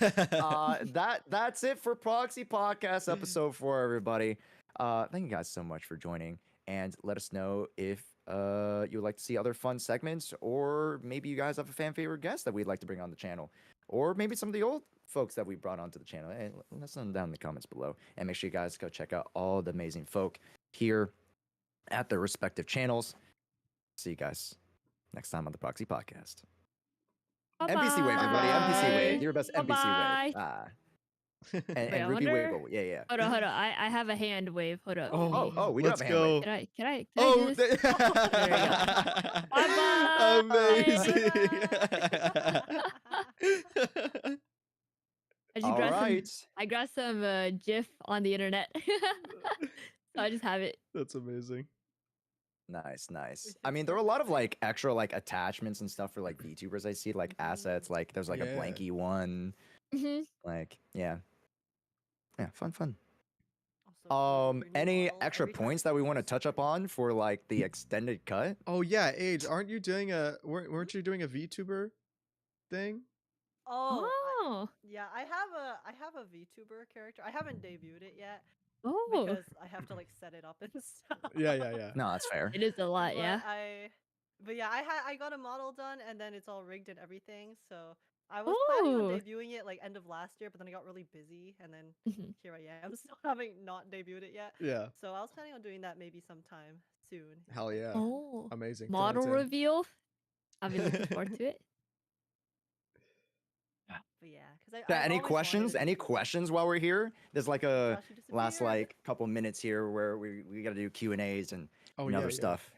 that's it for Proxy Podcast episode 4, everybody. Thank you guys so much for joining, and let us know if you would like to see other fun segments, or maybe you guys have a fan favorite guest that we'd like to bring on the channel, or maybe some of the old folks that we brought onto the channel. And let us know down in the comments below, and make sure you guys go check out all the amazing folk here at their respective channels. See you guys next time on the Proxy Podcast. NPC wave, everybody. NPC wave. Bye-bye. Your best NPC Bye-bye. wave. Ah. And Wait, I repeat wave. wonder- Yeah. Hold on. I have a hand wave. Hold up. Oh, we do let's have a hand wave. go. Can I do Oh, this? amazing. I just All grabbed right. I grabbed some GIF on the internet. So I just have it. That's amazing. Nice. I mean, there are a lot of like extra like attachments and stuff for like VTubers. I see like assets. Like there's like a Yeah. blanky one. Mhm. Like yeah, fun. Also, your new Any model extra every time points it that we want to moves. touch up on for like the extended cut? Oh yeah, Age, aren't you doing weren't you doing a VTuber thing? Oh. Oh. Yeah, I have a VTuber character. I haven't debuted it yet Oh. because I have to like set it up and stuff. Yeah. No, that's fair. It is a lot, But yeah. I got a model done and then it's all rigged and everything. So I was planning on Ooh. debuting it like end of last year, but then I got really busy and then Mhm. here I am still having not debuted it yet. Yeah. So I was planning on doing that maybe sometime soon. Hell yeah. Oh. Amazing. 10 Model 10. reveal. I've been looking forward to it. But yeah, because Yeah, any questions while we're here? There's like a last like couple minutes here where we got to do Q&As and Oh other yeah. stuff.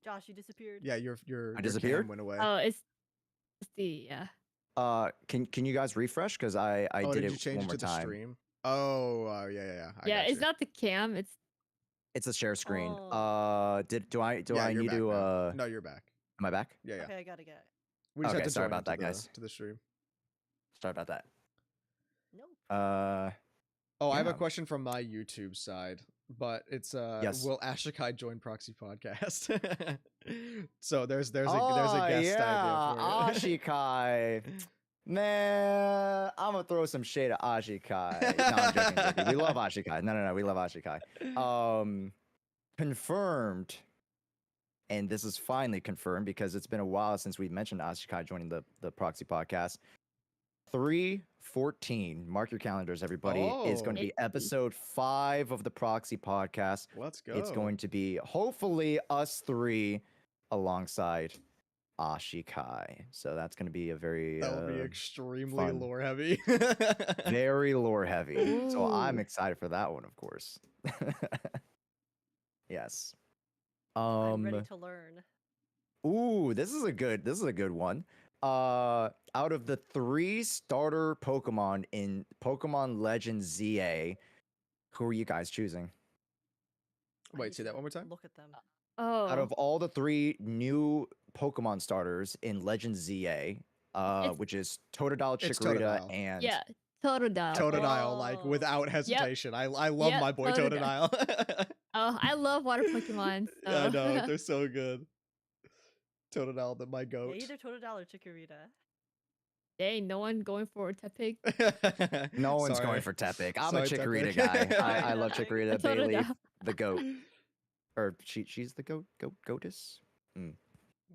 Josh, you disappeared. Yeah, your disappeared? cam went away. Oh, it's the yeah. Can you guys refresh? Because I oh, did did you it change one it more to the time. stream? Oh, yeah. I Yeah, got it's you. not the cam. It's It's a share screen. Oh. Do I Yeah, you're need back to now. No, you're back. am I back? Yeah. Okay, I gotta get it. We just Okay, had to sorry join about that, into guys. to the stream. Sorry about that. Nope. Oh, I have a Yeah. question from my YouTube side, but it's Yes. will Ashikai join Proxy Podcast? So there's a guest yeah, tag there for you. Ashikai. Man, I'm gonna throw some shade at Ashikai. No, I'm joking. We love Ashikai. No, we love Ashikai. Confirmed, and this is finally confirmed because it's been a while since we mentioned Ashikai joining the Proxy Podcast. 3/14. Mark your calendars, everybody. Is going to be episode 5 of the Proxy Podcast. Let's go. It's going to be hopefully us 3 alongside Ashikai. So that's going to be a very That'll be extremely fun. lore heavy. very lore heavy. So I'm Ooh. excited for that one, of course. Yes. I'm ready to learn. Ooh, this is a good one. Out of the 3 starter Pokemon in Pokemon Legends ZA, who are you guys choosing? I Wait, need say to that one more time. Look at them. oh. Out of all the 3 new Pokemon starters in Legends ZA, which is Totodile, It's Chikorita, Totodile. and yeah, Totodile. Totodile, like Oh. without hesitation. I love Yep, my boy Totodile. Totodile. Oh, I love water Pokemon. So. I know, they're so good. Totodile, my Yeah, goat. either Totodile or Chikorita. Dang, no one going for Tepig. no one's Sorry. going for Tepic. I'm Sorry, a Chikorita Tepic. guy. I love Tepic. Chikorita. Bailey, Totodile. the goat. Or she's the goatess?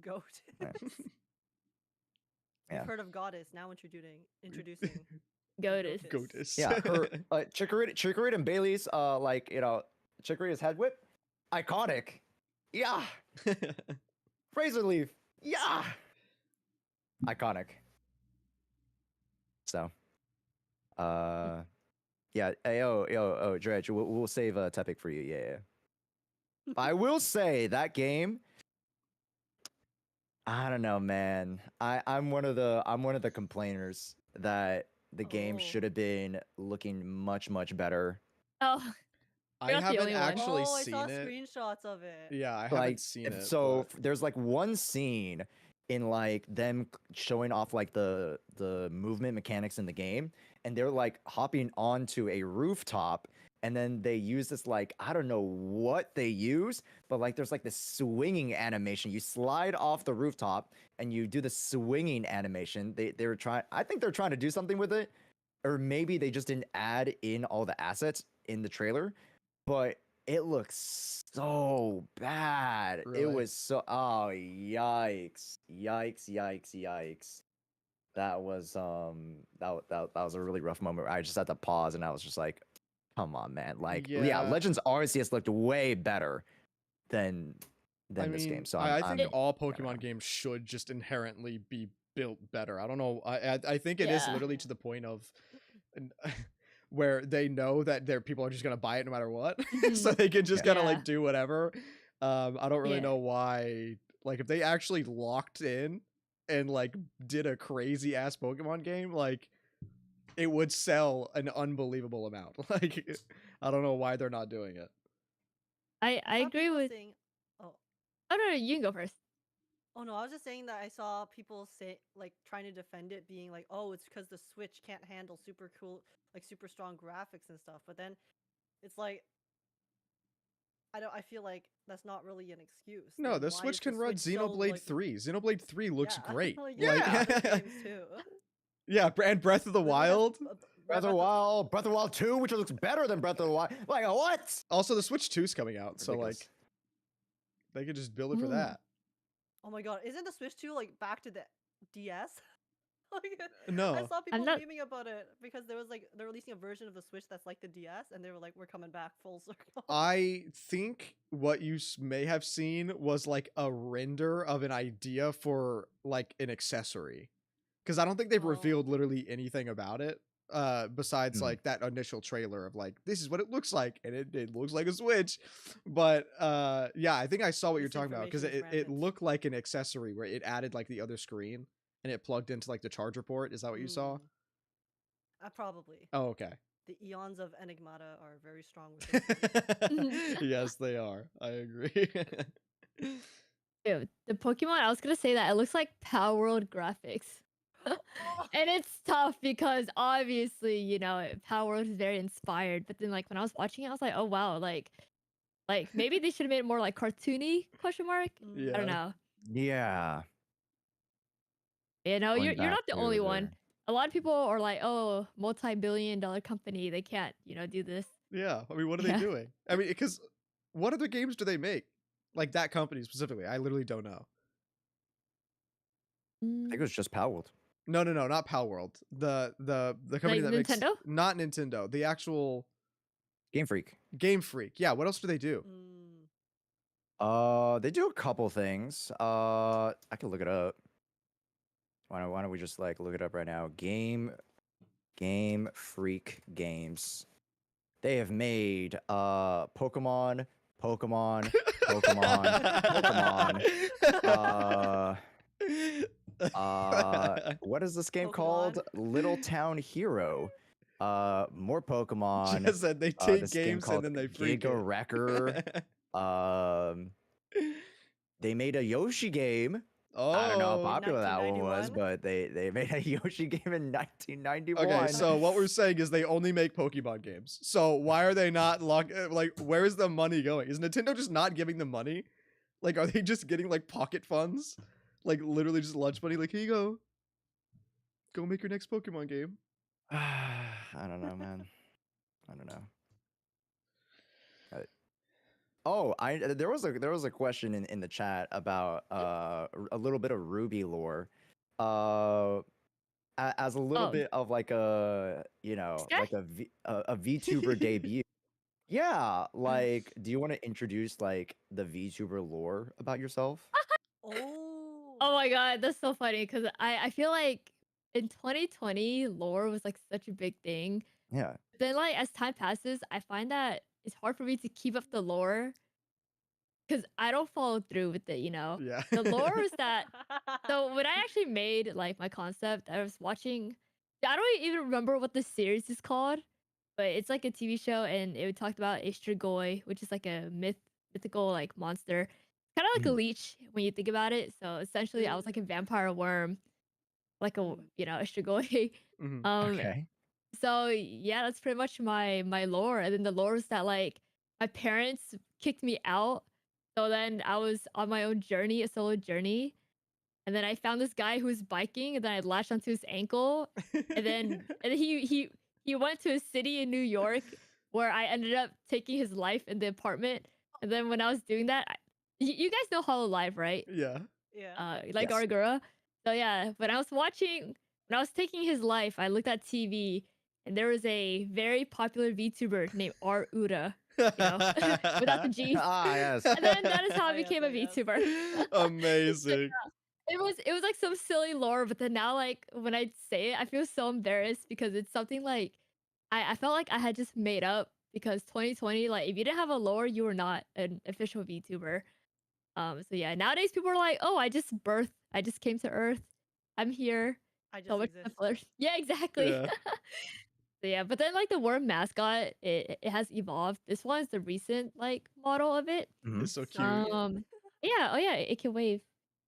Goat. Yeah. Yeah. You've heard of Goddess. Now introducing. Goatus. Goatus. Yeah, her Chikorita and Bailey's Chikorita's head whip, iconic. Yeah. Razor leaf. Yeah. Iconic. So, yeah. Hey, yo, Dredge, we'll save Tepic for you. Yeah. I will say that game. I don't know, man. I'm one of the complainers that the game Oh. should have been looking much better. Oh, I You're not the haven't only one. actually I seen saw it. screenshots of it. Yeah, I Like, haven't seen it. so but- there's like one scene in like them showing off like the movement mechanics in the game, and they're like hopping onto a rooftop, and then they use this like I don't know what they use, but like there's like this swinging animation. You slide off the rooftop and you do the swinging animation. They were trying. I think they're trying to do something with it, or maybe they just didn't add in all the assets in the trailer, but it looks so bad. It Really? was so yikes. That was that was a really rough moment. I just had to pause and I was just like, come on, man. Like yeah, Yeah. Legends Arceus looked way better than I this mean, game. So I think all don't know. Pokemon games should just inherently be built better. I don't know. I think it is Yeah. literally to the point of where they know that their people are just gonna buy it no matter what, so they can just kind of Yeah. like do whatever. I don't really Yeah. know why. Like, if they actually locked in and like did a crazy ass Pokemon game, like it would sell an unbelievable amount. Like, I don't know why they're not doing it. I saw agree people with. saying, oh, Oh no, you can go first. oh no, I was just saying that I saw people say like trying to defend it, being like, oh, it's because the Switch can't handle super cool, like super strong graphics and stuff. But then it's like, I feel like that's not really an excuse. No, Then the why Switch is the can run Switch so, Xenoblade like, 3. Xenoblade 3 looks yeah, great. like, Yeah. other games too. Yeah, and Breath of the Literally has Wild. Breath of the Wild 2, which looks better than Breath of the Wild. Like what? Also, the Switch 2's coming out, so Ridiculous. like they could just build it for Mm. that. Oh my god, isn't the Switch 2 like back to the DS? Like, I No. saw people not- memeing about it because there was like they're releasing a version of the Switch that's like the DS, and they were like, "We're coming back full circle." I think what you may have seen was like a render of an idea for like an accessory, because I don't think they've revealed Oh. literally anything about it. Besides Hmm. like that initial trailer of like, this is what it looks like, and it looks like a Switch. But yeah, I think I saw what you're talking about, because Misinformation it is rampant. looked like an accessory where it added like the other screen and it plugged into like the charger port. Is that what you saw? Probably. Oh, okay. The eons of Enigmata are very strong with Yes, they are. I agree. Ew, the Pokemon. I was gonna say that it looks like Power World graphics. Oh. And it's tough because obviously, Power World is very inspired. But then, like when I was watching it, I was like, oh wow, like maybe they should have made it more like cartoony ? Yeah. I don't know. Yeah. You're Going not back the to only one. the- A lot of people are like, oh, multi-billion-dollar company, they can't, do this. Yeah. I mean, what are Yeah. they doing? I mean, because what other games do they make? Like that company specifically? I literally don't know. I think it was just Power World. No, not Pal World. The company Like that makes Nintendo? not Nintendo. The actual Game Freak. Game Freak. Yeah. What else do they do? They do a couple things. I can look it up. Why don't we just like look it up right now? Game Freak Games. They have made Pokemon. Pokemon. What is this game called? Little Town Hero. More Pokemon. Just said they take this game games and called then they freak Giga it. Wrecker. They made a Yoshi game. Oh. I don't know how popular that one was, 1991? but they made a Yoshi game in 1991. Okay, so what we're saying is they only make Pokemon games. So why are they not like where is the money going? Is Nintendo just not giving them money? Like, are they just getting like pocket funds? Like literally just lunch money? Like, here you go. Go make your next Pokemon game. I don't know, man. I don't know. Oh, there was a question in the chat about a little bit of Ruby lore, as a little Oh. bit of like a This guy? like a VTuber debut. Yeah, like, do you want to introduce like the VTuber lore about yourself? Oh. Oh my god, that's so funny because I feel like in 2020, lore was like such a big thing. Yeah. Then, like, as time passes, I find that it's hard for me to keep up the lore because I don't follow through with it, Yeah. The lore is that. So, when I actually made, like, my concept, I was watching. I don't even remember what the series is called, but it's like a TV show and it talked about a Strigoi, which is like a mythical, like, monster. kind of like a Mm. leech when you think about it. So essentially, I was like a vampire worm, like a Mm. a Strigoi. Mhm. um, Okay. so yeah, that's pretty much my lore. And then the lore is that like my parents kicked me out, so then I was on my own journey, a solo journey. And then I found this guy who was biking, and then I latched onto his ankle, and then he went to a city in New York where I ended up taking his life in the apartment. And then when I was doing that, you guys know Hollow Live, right? Yeah. Yeah. Like Yes. Argura. So yeah, when I was taking his life, I looked at TV, and there was a very popular VTuber named R Uda, without the G's. Ah, yes. And then that is how I Oh, yes, became oh, a yes. VTuber. So Amazing. it was like some silly lore, but then now like when I say it, I feel so embarrassed because it's something like I felt like I had just made up because 2020, like if you didn't have a lore, you were not an official VTuber. So yeah, nowadays people are like, oh, I just came to Earth. I'm here. I So just much exist. simpler. Yeah, exactly. Yeah. So yeah, but then like the worm mascot, it has evolved. This one is the recent like model of it. Mhm. It's so So cute. cute. Yeah, oh yeah, it can wave.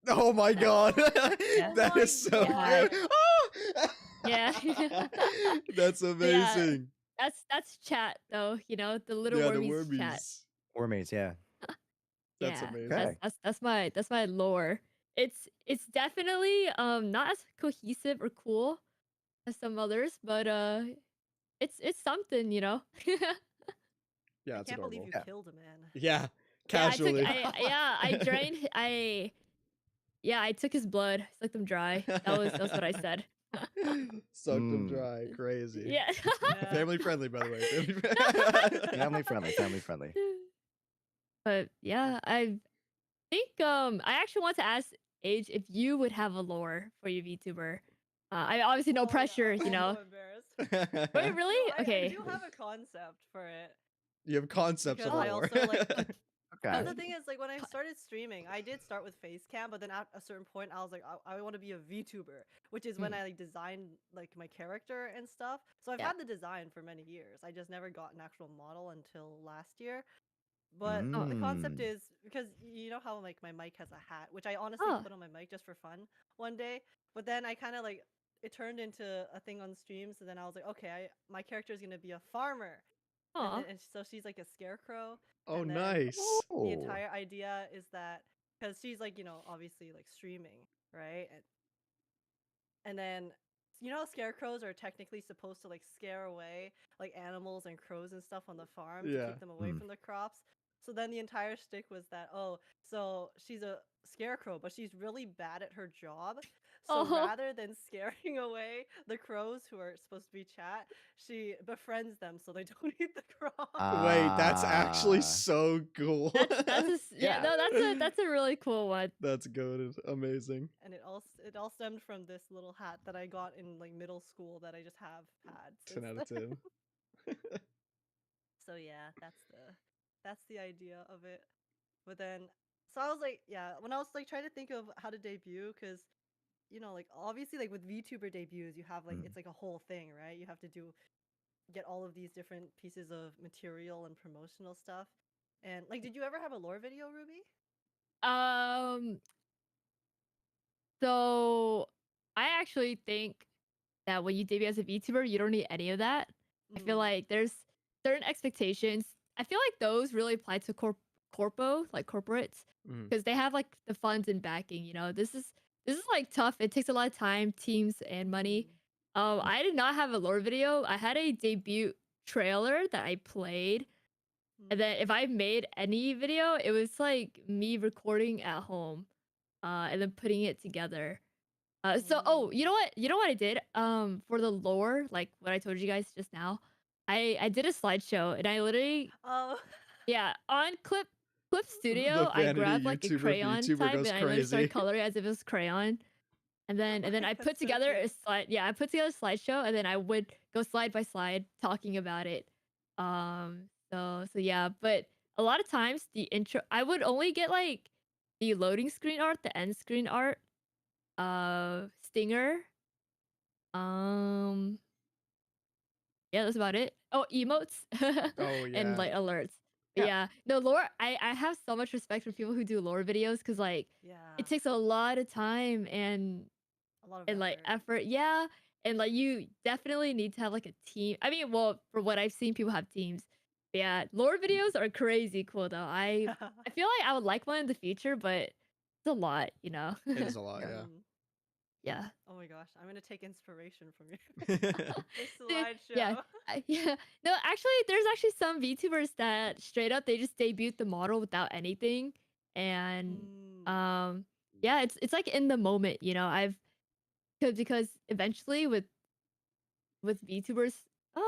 Oh my god. Yeah. That Oh is so my cute. Yeah. That's So yeah, amazing. that's chat though, the little Yeah, the wormies chat. wormies. Wormies, yeah. That's Yeah, amazing. Okay. that's my lore. It's definitely not as cohesive or cool as some others, but it's something. Yeah, I it's can't believe you adorable. Yeah. killed a man. Yeah, Yeah, I took casually. I drained I took his blood, sucked him dry. That was what I said. Sucked them Mm. dry. Crazy. Yeah. Yeah. Family friendly, by the way. Family Family friendly, family friendly. But yeah, I think I actually want to ask Age if you would have a lore for your VTuber. I obviously no Oh yeah, pressure, I'm so embarrassed. Wait, No, really? I Okay. do have a concept for it You have concepts because of I lore. also like. Okay. Because the thing is, like, when I started streaming, I did start with face cam, but then at a certain point, I was like, I want to be a VTuber, which is when I like designed like my character and stuff. So I've Yeah. had the design for many years. I just never got an actual model until last year. But Oh. the concept Mm. is because you know how like my mic has a hat, which I honestly Oh. put on my mic just for fun one day. But then I kind of like it turned into a thing on streams, and then I was like, okay, my character is gonna be a farmer, and Aw. then and so she's like a scarecrow, Oh, and then nice. the Oh. entire idea is that because she's like obviously like streaming, right, and then how scarecrows are technically supposed to like scare away like animals and crows and stuff on the farm to Yeah. keep them away Mm. from the crops. So then the entire stick was that, oh, so she's a scarecrow, but she's really bad at her job. So Oh. rather than scaring away the crows who are supposed to be chat, she befriends them so they don't eat the crops. Wait, that's actually Ah. so cool. Yeah, Yeah. no, that's a really cool one. That's good. Amazing. And it all stemmed from this little hat that I got in like middle school that I just have had 10 since out of then. 10. So yeah, that's the idea of it. But then so I was like, yeah, when I was like trying to think of how to debut, because like obviously like with VTuber debuts, you have like Mm. it's like a whole thing, right? You have to get all of these different pieces of material and promotional stuff. And like, did you ever have a lore video, Ruby? Um, so I actually think that when you debut as a VTuber, you don't need any of that. I feel Mm. like there's certain expectations. I feel like those really apply to like corporates, Mhm. because they have like the funds and backing. This is like tough. It takes a lot of time, teams, and money. Mm. I did not have a lore video. I had a debut trailer that I played, and Mm. then if I made any video, it was like me recording at home, and then putting it together. Oh, you Mm. know what? You know what I did? For the lore, like what I told you guys just now, I did a slideshow, and I literally, Oh. yeah, on Clip The Studio, I vanity grabbed like a YouTuber crayon VTuber type, goes and I literally started crazy. coloring as if it was crayon. And then I put That's so together cute. a slide. Yeah, I put together a slideshow, and then I would go slide by slide talking about it. So yeah, but a lot of times the intro, I would only get like the loading screen art, the end screen art, stinger. Um, yeah, that's about it. Oh, emotes Oh, and yeah. like alerts. But Yeah. yeah, no lore. I have so much respect for people who do lore videos because like Yeah. it takes a lot of time a lot of and like effort. effort. Yeah, and like you definitely need to have like a team. I mean, well, from what I've seen, people have teams. But yeah, lore videos are crazy cool though. I feel like I would like one in the future, but it's a lot, you know. It is a lot, yeah. Mm. Yeah. Oh my gosh, I'm gonna take inspiration from you. Yeah. This Dude, slideshow. yeah. Yeah. No, actually, there's actually some VTubers that straight up they just debuted the model without anything, and Mm. yeah, it's like in the moment, you know. I've because eventually with VTubers, uh,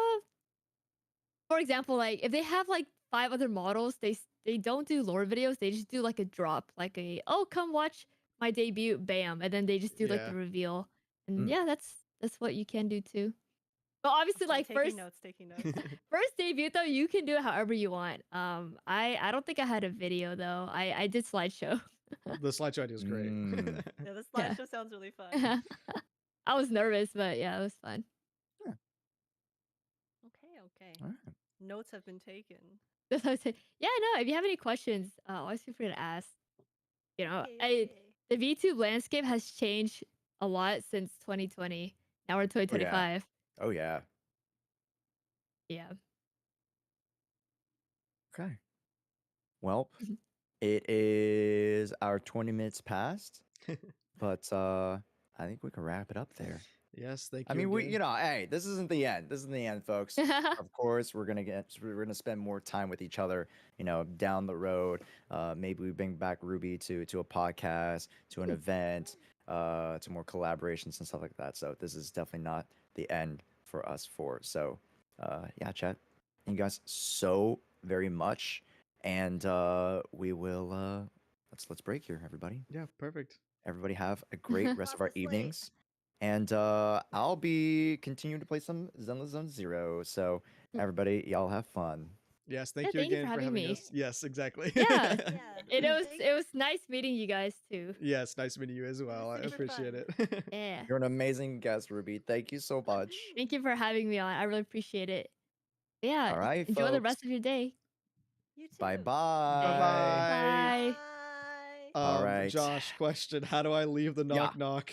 for example, like if they have like 5 other models, they don't do lore videos. They just do like a drop, like a oh come watch my debut, bam, and then they just do like Yeah. the reveal, and Mm. yeah, that's what you can do too. But obviously, Okay, like taking notes, taking notes. first debut though, you can do it however you want. I don't think I had a video though. I did slideshow. The slideshow idea is great. Mm. Yeah, this Yeah. slideshow sounds really fun. I was nervous, but yeah, it was fun. Okay, okay. All right. Notes have been taken. That's what I said. Yeah, no. If you have any questions, always feel free to ask. You know, Okay, the VTube landscape has changed a lot since 2020. Now we're in Oh yeah. 2025. Oh yeah. Yeah. Okay. Well, Mhm. it is our 20 minutes past, but I think we can wrap it up there. Yes, thank you. I mean, we, again. you know, hey, this isn't the end. This isn't the end, folks. Of course, we're gonna spend more time with each other, you know, down the road. Maybe we bring back Ruby to a podcast, to an event, to more collaborations and stuff like that. So this is definitely not the end for us four. So, yeah, chat. Thank you guys so very much, and we will let's break here, everybody. Yeah, perfect. Everybody have a great rest of our Lots of sleep. evenings. And I'll be continuing to play some Zenless Zone Zero. So everybody, y'all have fun. Yes, Yeah, thank you thank you again for for having having me. us. Yes, exactly. Yeah. Yeah. It was nice meeting you guys too. Yes, nice meeting you as well. I super appreciate fun. it. Yeah. You're an amazing guest, Ruby. Thank you so much. Thank you for having me on. I really appreciate it. Yeah. All right, Enjoy the folks. rest of your day. You too. Bye-bye. Bye-bye. Bye. All right. Josh, question: how do I leave the knock knock?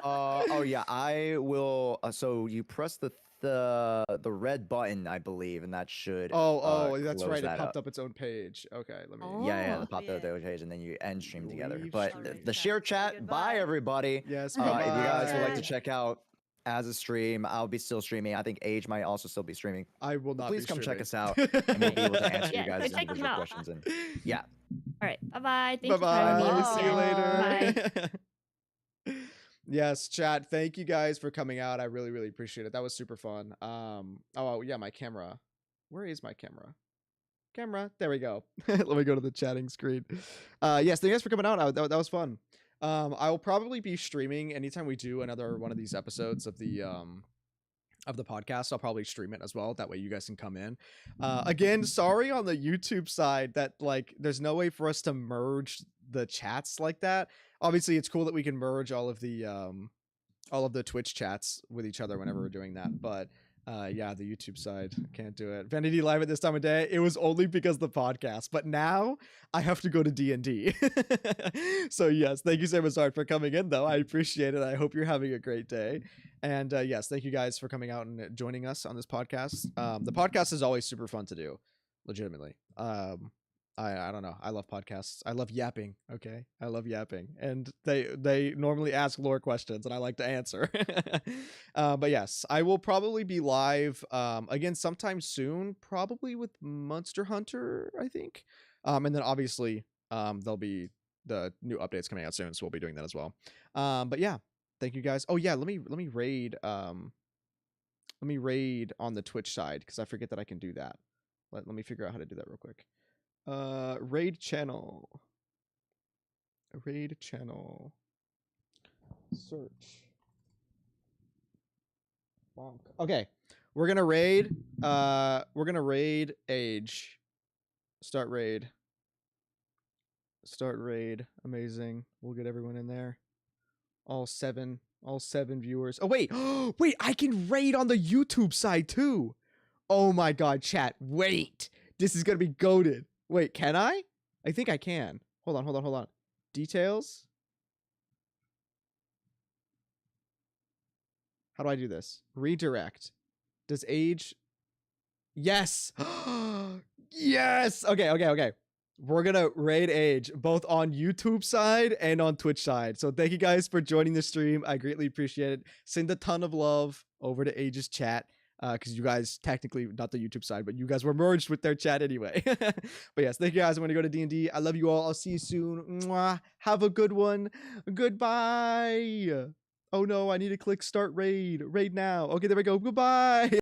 Oh yeah, I will. So you press the red button, I believe, and that should. That's close right. It that popped up. up its own page. Okay, let me. Yeah, Oh. the pop Yeah. the page, and then you end stream together. Leave But stream. the share Chat, say chat. Bye, goodbye. everybody. Yes, If you guys would like to Bye. check out as a stream, I'll be still streaming. I think Age might also still be streaming. I will not. Please be come check us streaming. out, and we'll be able to answer Yeah, you go guys' check them individual out. questions. And yeah, All right. Bye bye. Thank Bye you for having me. bye. once See you again. later. Yes, chat. Thank you guys for coming out. I really, really appreciate it. That was super fun. Oh yeah, my camera. Where is my camera? Camera. There we go. Let me go to the chatting screen. Yes, thank you guys for coming out. That was fun. I will probably be streaming anytime we do another one of these episodes of the podcast. I'll probably stream it as well. That way you guys can come in. Again, sorry on the YouTube side that like there's no way for us to merge the chats like that. Obviously, it's cool that we can merge all of the Twitch chats with each other whenever we're doing that. But yeah, the YouTube side can't do it. Vanity Live at this time of day, it was only because of the podcast. But now I have to go to D&D. So yes, thank you so much for coming in, though. I appreciate it. I hope you're having a great day. And yes, thank you guys for coming out and joining us on this podcast. The podcast is always super fun to do, legitimately. I don't know. I love podcasts. I love yapping. Okay, I love yapping, and they normally ask lore questions, and I like to answer. But yes, I will probably be live again sometime soon, probably with Monster Hunter, I think. And then obviously there'll be the new updates coming out soon, so we'll be doing that as well. But yeah, thank you guys. Oh yeah, let me raid. Let me raid on the Twitch side because I forget that I can do that. Let me figure out how to do that real quick. Raid channel. Search. Bonk. Okay. We're gonna raid Age. Start raid. Amazing. We'll get everyone in there. All seven viewers. Oh wait. Wait, I can raid on the YouTube side too. Oh my god, chat. Wait. This is gonna be goated. Wait, can I? I think I can. Hold on. Details. How do I do this? Redirect. Does age? Yes. Yes. Okay. We're gonna raid age both on YouTube side and on Twitch side. So thank you guys for joining the stream. I greatly appreciate it. Send a ton of love over to age's chat. Because you guys technically not the YouTube side, but you guys were merged with their chat anyway. But yes, thank you guys. I'm gonna go to D&D. I love you all. I'll see you soon. Mwah. Have a good one. Goodbye. Oh no, I need to click start raid. Raid now. Okay, there we go. Goodbye.